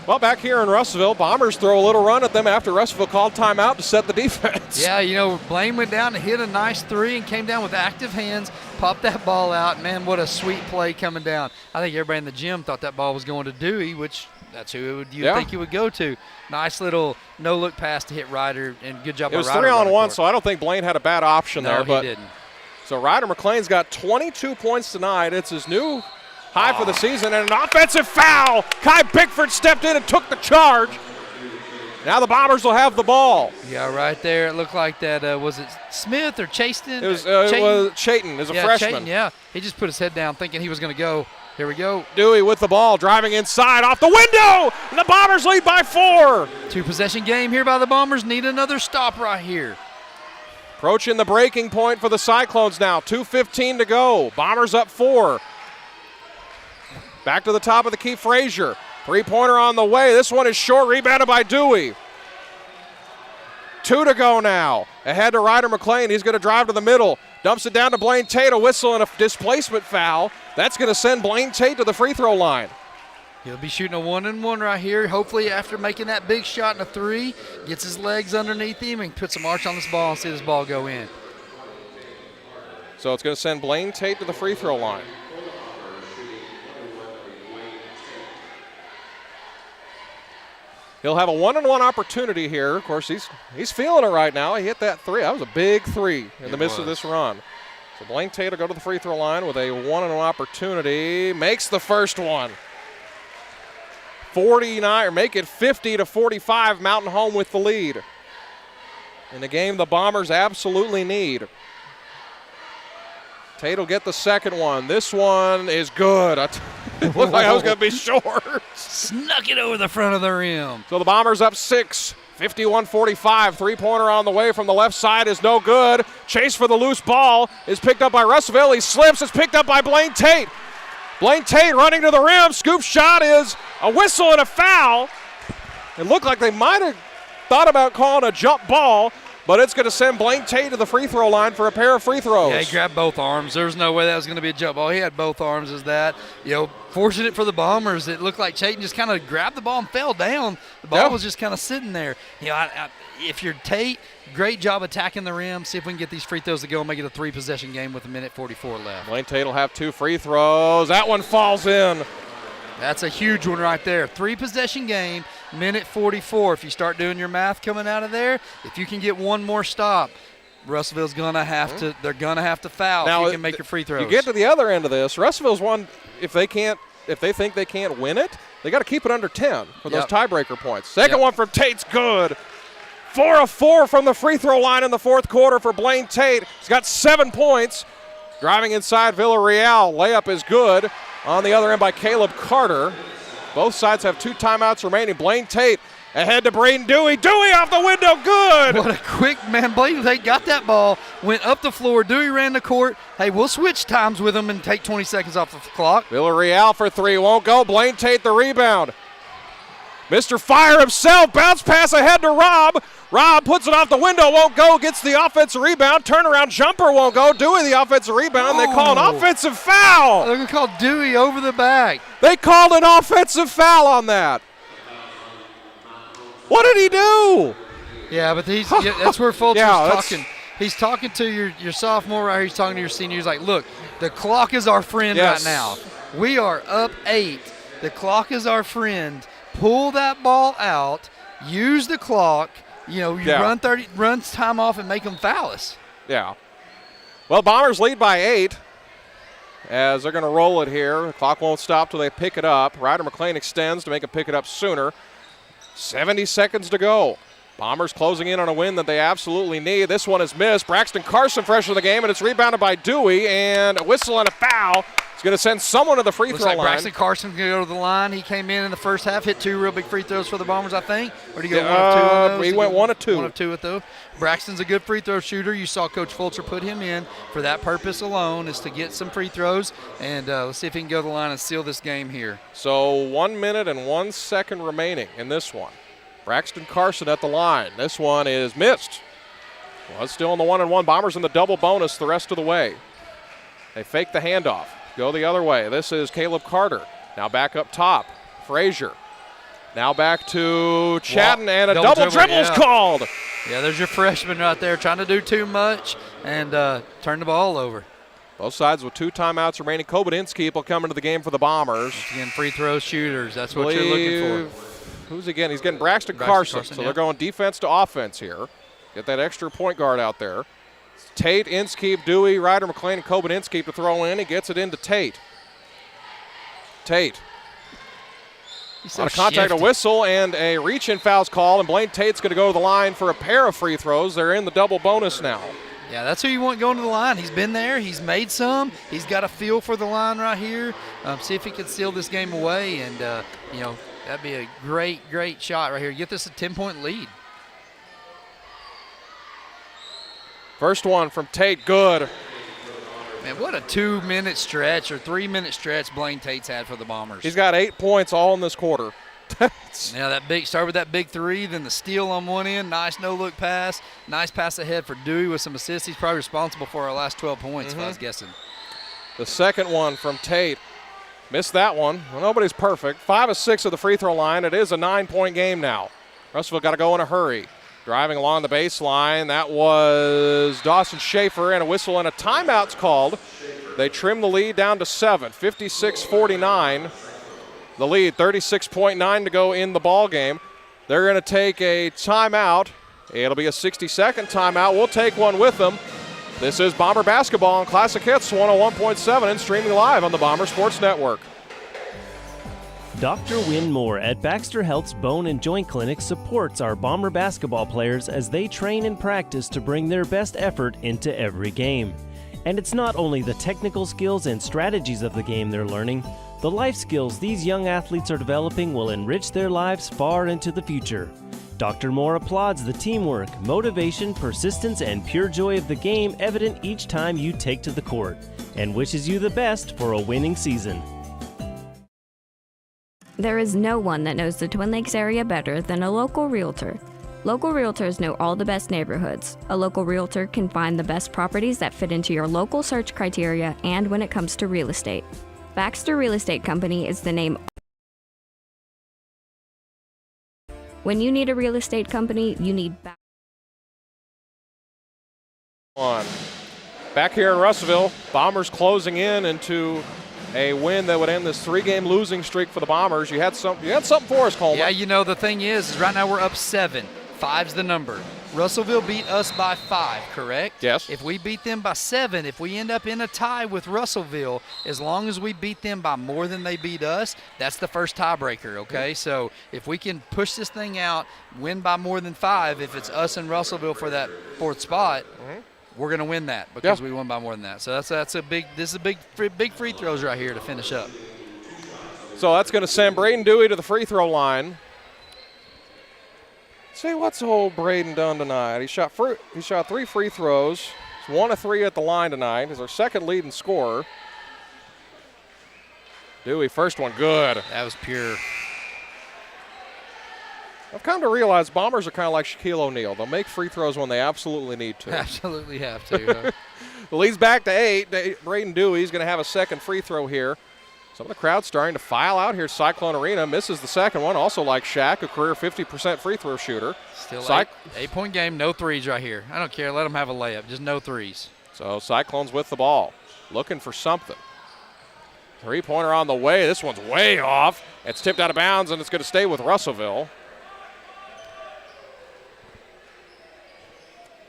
Well, back here in Russellville, Bombers throw a little run at them after Russellville called timeout to set the defense. Yeah, Blaine went down and hit a nice 3 and came down with active hands, popped that ball out. Man, what a sweet play coming down. I think everybody in the gym thought that ball was going to Dewey, which that's who you'd think it would go to. Nice little no-look pass to hit Ryder, and good job by Ryder. It was 3-on-1, so I don't think Blaine had a bad option there. No, he didn't. So Ryder McLean's got 22 points tonight. It's his new high for the season, and an offensive foul. Kai Bickford stepped in and took the charge. Now the Bombers will have the ball. Yeah, right there. It looked like that. Was it Smith or Chaston? It was Chayton. As a freshman. Chayton, yeah. He just put his head down thinking he was going to go. Here we go. Dewey with the ball, driving inside off the window, and the Bombers lead by 4. 2-possession game here by the Bombers. Need another stop right here. Approaching the breaking point for the Cyclones now. 2:15 to go. Bombers up 4. Back to the top of the key, Frazier. Three-pointer on the way. This one is short, rebounded by Dewey. 2 to go now. Ahead to Ryder McLean. He's going to drive to the middle. Dumps it down to Blaine Tate. A whistle and a displacement foul. That's going to send Blaine Tate to the free throw line. He'll be shooting a 1-and-1 right here. Hopefully after making that big shot in a 3, gets his legs underneath him and puts some arch on this ball and see this ball go in. So it's going to send Blaine Tate to the free throw line. He'll have a 1-and-1 opportunity here. Of course, he's feeling it right now. He hit that 3. That was a big 3 in the midst of this run. So Blaine Tate will go to the free throw line with a 1-and-1 opportunity. Makes the first one. 49, or make it 50-45. Mountain Home with the lead. In the game the Bombers absolutely need. Tate will get the second one. This one is good. It looked like I was going to be short. Snuck it over the front of the rim. So the Bombers up 6, 51-45. Three-pointer on the way from the left side is no good. Chase for the loose ball is picked up by Russellville. He slips. It's picked up by Blaine Tate. Blaine Tate running to the rim. Scoop shot is a whistle and a foul. It looked like they might have thought about calling a jump ball, but it's going to send Blaine Tate to the free throw line for a pair of free throws. Yeah, he grabbed both arms. There was no way that was going to be a jump ball. He had both arms as that. Fortunate for the Bombers. It looked like Chayton just kind of grabbed the ball and fell down. The ball was just kind of sitting there. If you're Tate, great job attacking the rim. See if we can get these free throws to go and make it a 3-possession game with 1:44 left. Blaine Tate will have 2 free throws. That one falls in. That's a huge one right there. 3-possession game, 1:44. If you start doing your math coming out of there, if you can get one more stop, Russellville's gonna have to. They're gonna have to foul now, if you can make your free throws. You get to the other end of this. Russellville's one. If they think they can't win it, they got to keep it under 10 for those tiebreaker points. Second one from Tate's good. 4 of 4 from the free throw line in the fourth quarter for Blaine Tate. He's got 7 points. Driving inside Villarreal. Layup is good. On the other end by Caleb Carter. Both sides have 2 timeouts remaining. Blaine Tate ahead to Braden Dewey. Dewey off the window, good! What a quick, man. Blaine Tate got that ball, went up the floor. Dewey ran the court. Hey, we'll switch times with him and take 20 seconds off the clock. Villarreal for 3, won't go. Blaine Tate the rebound. Mr. Fire himself, bounce pass ahead to Robb. Robb puts it off the window, won't go, gets the offensive rebound. Turnaround jumper won't go. Dewey the offensive rebound. They call an offensive foul. They're going to call Dewey over the back. They called an offensive foul on that. What did he do? Yeah, but that's where Fulcher's talking. He's talking to your sophomore right here. He's talking to your senior. He's like, look, the clock is our friend right now. We are up 8. The clock is our friend. Pull that ball out. Use the clock. Run time off and make them foul us. Yeah. Well, Bombers lead by 8 as they're going to roll it here. The clock won't stop till they pick it up. Ryder McLean extends to make them pick it up sooner. 70 seconds to go. Bombers closing in on a win that they absolutely need. This one is missed. Braxton Carson fresh in the game, and it's rebounded by Dewey, and a whistle and a foul. It's going to send someone to the free throw line. Braxton Carson's going to go to the line. He came in the first half, hit 2 real big free throws for the Bombers, I think. Or did he go 1 of 2 on those? He went 1 of 2. 1 of 2 with those. Braxton's a good free throw shooter. You saw Coach Fulcher put him in for that purpose alone, is to get some free throws. And let's see if he can go to the line and seal this game here. So 1 minute and 1 second remaining in this one. Braxton Carson at the line. This one is missed. Well, it's still in the 1-and-1. Bombers in the double bonus the rest of the way. They fake the handoff. Go the other way. This is Caleb Carter. Now back up top. Frazier. Now back to Chatton, and a double dribble's called. Yeah, there's your freshman right there trying to do too much and turn the ball over. Both sides with 2 timeouts remaining. Kobodinsky will come into the game for the Bombers. Again, free throw shooters. That's what you're looking for. Who's again? He's getting Braxton Carson. So they're going defense to offense here. Get that extra point guard out there. Tate, Inskeep, Dewey, Ryder McLean, and Kobodinsky to throw in. He gets it into Tate. Tate. On a contact, a whistle, and a reach-in foul's call, and Blaine Tate's going to go to the line for a pair of free throws. They're in the double bonus now. Yeah, that's who you want going to the line. He's been there. He's made some. He's got a feel for the line right here. See if he can seal this game away, and, that'd be a great, great shot right here. Get this a 10-point lead. First one from Tate, good. Man, what a 2-minute stretch or 3-minute stretch Blaine Tate's had for the Bombers. He's got 8 points all in this quarter. Now start with that big 3, then the steal on one end, nice no-look pass, nice pass ahead for Dewey with some assists. He's probably responsible for our last 12 points, if I was guessing. The second one from Tate. Missed that one. Well, nobody's perfect. 5 of 6 of the free throw line. It is a 9-point game now. Russellville got to go in a hurry. Driving along the baseline, that was Dawson Schaefer, and a whistle and a timeout's called. They trim the lead down to 7, 56-49. The lead, 36.9 to go in the ball game. They're going to take a timeout. It'll be a 60-second timeout. We'll take one with them. This is Bomber Basketball on Classic Hits 101.7 and streaming live on the Bomber Sports Network. Dr. Win Moore at Baxter Health's Bone and Joint Clinic supports our Bomber basketball players as they train and practice to bring their best effort into every game. And it's not only the technical skills and strategies of the game they're learning, the life skills these young athletes are developing will enrich their lives far into the future. Dr. Moore applauds the teamwork, motivation, persistence, and pure joy of the game evident each time you take to the court, and wishes you the best for a winning season. There is no one that knows the Twin Lakes area better than a local realtor. Local realtors know all the best neighborhoods. A local realtor can find the best properties that fit into your local search criteria and when it comes to real estate. Baxter Real Estate Company is the name. When you need a real estate company, you need Back here in Russellville, Bombers closing in into a win that would end this 3-game losing streak for the Bombers. You had something for us, Coleman. Yeah, you know, the thing is right now we're up 7. 5's the number. Russellville beat us by 5, correct? Yes. If we beat them by 7, if we end up in a tie with Russellville, as long as we beat them by more than they beat us, that's the first tiebreaker, okay? So if we can push this thing out, win by more than 5, if it's us and Russellville for that 4th spot, we're going to win that because we won by more than that. So that's a big. This is big free throws right here to finish up. So that's going to send Braden Dewey to the free throw line. See, what's old Braden done tonight? He shot 3 free throws. He's 1 of 3 at the line tonight. He's our second leading scorer. Dewey, first one, good. That was pure. I've come to realize Bombers are kind of like Shaquille O'Neal. They'll make free throws when they absolutely need to. Absolutely have to. The lead's back to 8. Braden Dewey's going to have a second free throw here. Some of the crowd's starting to file out here. Cyclone Arena misses the second one, also like Shaq, a career 50% free throw shooter. Still 8-point game, no threes right here. I don't care. Let them have a layup, just no threes. So Cyclones with the ball, looking for something. Three-pointer on the way. This one's way off. It's tipped out of bounds, and it's going to stay with Russellville.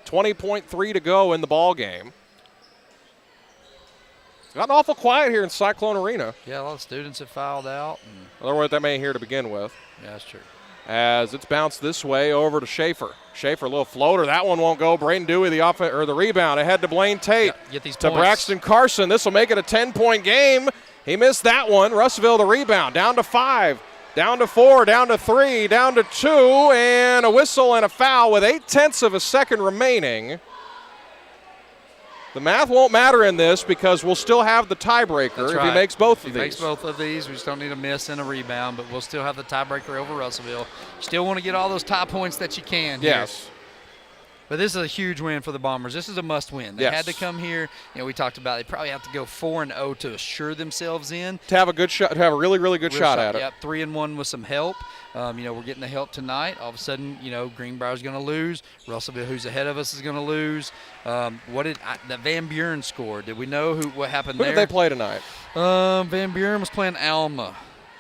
20.3 to go in the ball game. It's gotten awful quiet here in Cyclone Arena. Yeah, a lot of students have filed out. There weren't that many here to begin with. Yeah, that's true. As it's bounced this way over to Schaefer. Schaefer, a little floater. That one won't go. Braden Dewey, the rebound. Ahead to Blaine Tate. Get these to points. Braxton Carson. This will make it a 10-point game. He missed that one. Russellville, the rebound. Down to 5. Down to 4. Down to 3. Down to 2. And a whistle and a foul with 0.8 of a second remaining. The math won't matter in this because we'll still have the tiebreaker if he makes both of these. If he makes both of these, we just don't need a miss and a rebound, but we'll still have the tiebreaker over Russellville. Still want to get all those top points that you can here. Yes. But this is a huge win for the Bombers. This is a must-win. They had to come here. You know, we talked about they probably have to go 4-0 to assure themselves in. To have a good shot, to have a really, really good shot at it. Yep, 3-1 with some help. You know, we're getting the help tonight. All of a sudden, you know, Greenbrier's going to lose. Russellville, who's ahead of us, is going to lose. That Van Buren score? Did we know what happened there? Who did they play tonight? Van Buren was playing Alma.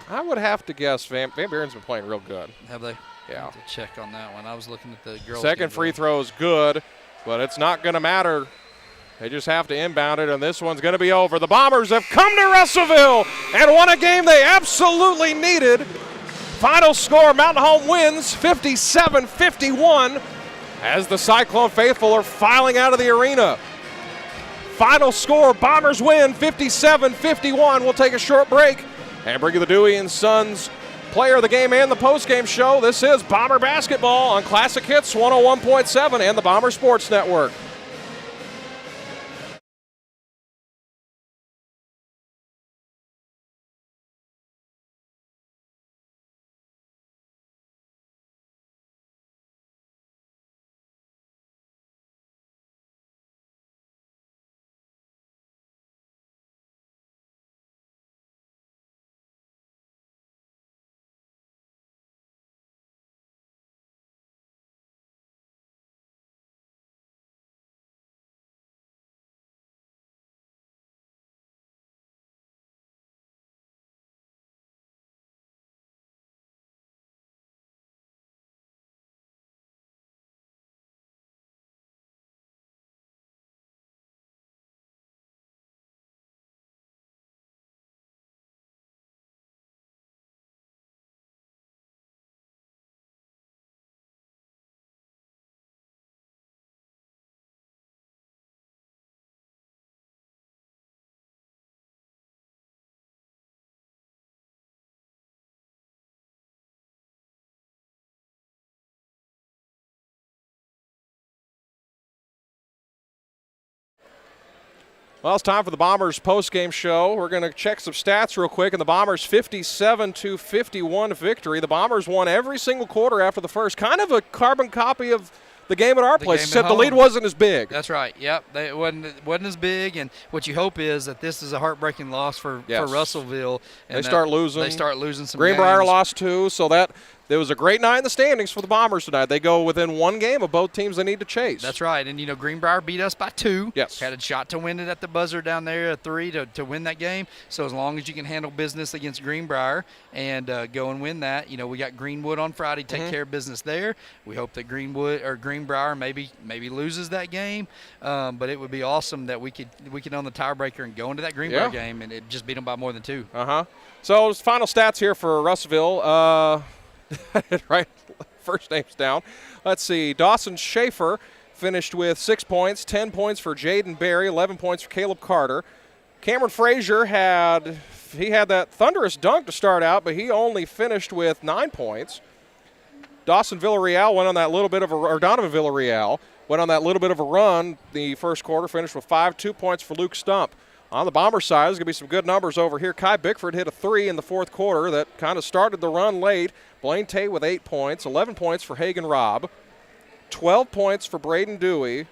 I would have to guess Van Buren's been playing real good. Have they? Yeah. I have to check on that one. I was looking at the girls. Second free throw is good, but it's not going to matter. They just have to inbound it, and this one's going to be over. The Bombers have come to Russellville and won a game they absolutely needed. Final score, Mountain Home wins 57-51 as the Cyclone faithful are filing out of the arena. Final score, Bombers win 57-51. We'll take a short break and bring you the Dewey and Sons Player of the Game and the Postgame Show. This is Bomber Basketball on Classic Hits 101.7 and the Bomber Sports Network. Well, it's time for the Bombers post-game show. We're going to check some stats real quick. And the Bombers 57-51 victory. The Bombers won every single quarter after the first. Kind of a carbon copy of the game at our place, except the lead wasn't as big. That's right. Yep, it wasn't as big. And what you hope is that this is a heartbreaking loss for Russellville. And they start losing. They start losing some Greenbrier games. lost 2, so there was a great night in the standings for the Bombers tonight. They go within 1 game of both teams they need to chase. That's right. And, Greenbrier beat us by 2. Yes. Had a shot to win it at the buzzer down there, a 3 to win that game. So as long as you can handle business against Greenbrier and go and win that, we got Greenwood on Friday, take care of business there. We hope that Greenbrier maybe loses that game. But it would be awesome that we could own the tiebreaker and go into that Greenbrier game and it just beat them by more than 2. So final stats here for Russellville. Right, first name's down. Let's see. Dawson Schaefer finished with 6 points, 10 points for Jaden Berry, 11 points for Caleb Carter. Cameron Frazier had that thunderous dunk to start out, but he only finished with 9 points. Donovan Villarreal went on that little bit of a run the first quarter, finished with 2 points for Luke Stump. On the Bomber side, there's going to be some good numbers over here. Kai Bickford hit a 3 in the fourth quarter that kind of started the run late. Blaine Tate with 8 points, 11 points for Hagen Robb, 12 points for Braden Dewey,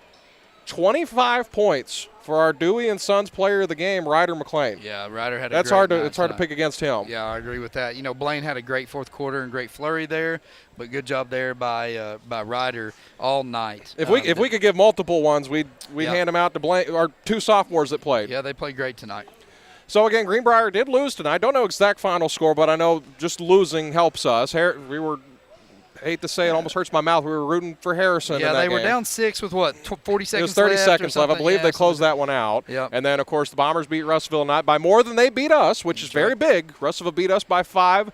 25 points for our Dewey and Sons player of the game, Ryder McLean. Yeah, Ryder had It's hard to pick against him. Yeah, I agree with that. Blaine had a great fourth quarter and great flurry there, but good job there by Ryder all night. If we could give multiple ones, we'd hand them out to Blaine, our 2 sophomores that played. Yeah, they played great tonight. So, again, Greenbrier did lose tonight. I don't know exact final score, but I know just losing helps us. Hate to say it, almost hurts my mouth. We were rooting for Harrison in that they were game. down 6 with, 40 seconds left? It was 30 seconds left. I believe they closed that one out. Yep. And then, of course, the Bombers beat Russellville tonight by more than they beat us, which is very big. Russellville beat us by 5,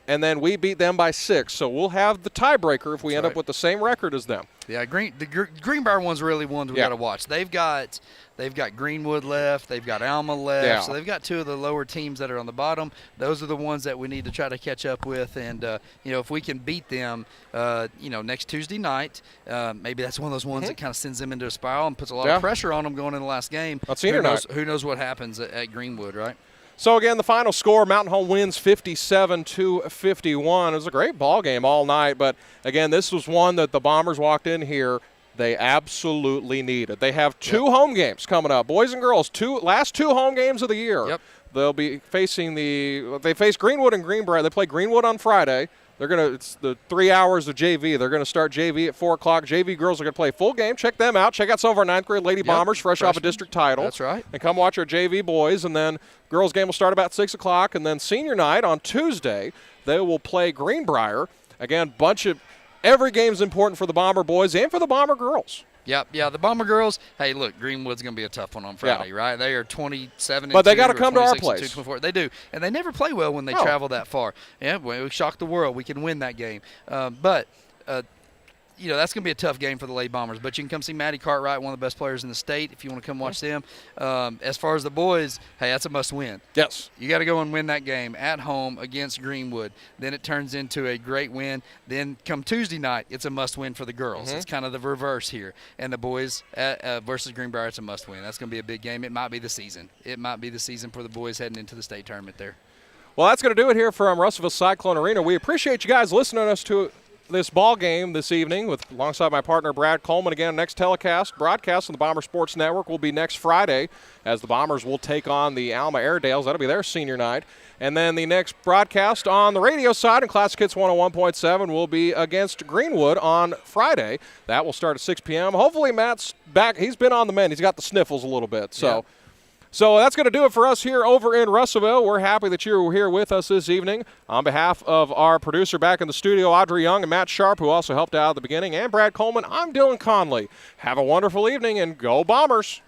and then we beat them by 6. So we'll have the tiebreaker if we end up with the same record as them. Yeah, the Greenbrier one's really ones we got to watch. They've got Greenwood left. They've got Alma left. Yeah. So they've got 2 of the lower teams that are on the bottom. Those are the ones that we need to try to catch up with. And, if we can beat them, next Tuesday night, maybe that's one of those ones that kind of sends them into a spiral and puts a lot of pressure on them going in the last game. Who knows what happens at Greenwood, right? So, again, the final score, Mountain Home wins 57-51. It was a great ball game all night. But, again, this was one that the Bombers walked in here. They absolutely needed. They have 2 home games coming up. Boys and girls, last 2 home games of the year. Yep. They'll be facing they face Greenwood and Greenbrier. They play Greenwood on Friday. It's the 3 hours of JV. They're going to start JV at 4 o'clock. JV girls are going to play full game. Check them out. Check out some of our 9th grade Lady Bombers fresh off a district title. That's right. And come watch our JV boys. And then girls game will start about 6 o'clock. And then senior night on Tuesday, they will play Greenbrier. Again, every game's important for the Bomber boys and for the Bomber girls. Yep, the Bomber girls. Hey, look, Greenwood's going to be a tough one on Friday, right? They are 27-2. But they got to come to our place. 24. They do, and they never play well when they travel that far. Yeah, we shock the world. We can win that game, but. That's going to be a tough game for the Lady Bombers. But you can come see Maddie Cartwright, one of the best players in the state, if you want to come watch them. As far as the boys, hey, that's a must-win. Yes. You got to go and win that game at home against Greenwood. Then it turns into a great win. Then come Tuesday night, it's a must-win for the girls. It's kind of the reverse here. And the boys versus Greenbrier, it's a must-win. That's going to be a big game. It might be the season. It might be the season for the boys heading into the state tournament there. Well, that's going to do it here from Russellville Cyclone Arena. We appreciate you guys listening to us this ball game this evening alongside my partner Brad Coleman. Again, next broadcast on the Bomber Sports Network will be next Friday as the Bombers will take on the Alma Airedales. That'll be their senior night. And then the next broadcast on the radio side in Classic Hits 101.7 will be against Greenwood on Friday. That will start at 6 p.m. Hopefully Matt's back. He's been on the mend. He's got the sniffles a little bit. So that's going to do it for us here over in Russellville. We're happy that you're here with us this evening. On behalf of our producer back in the studio, Audrey Young, and Matt Sharp, who also helped out at the beginning, and Brad Coleman, I'm Dylan Conley. Have a wonderful evening, and go Bombers!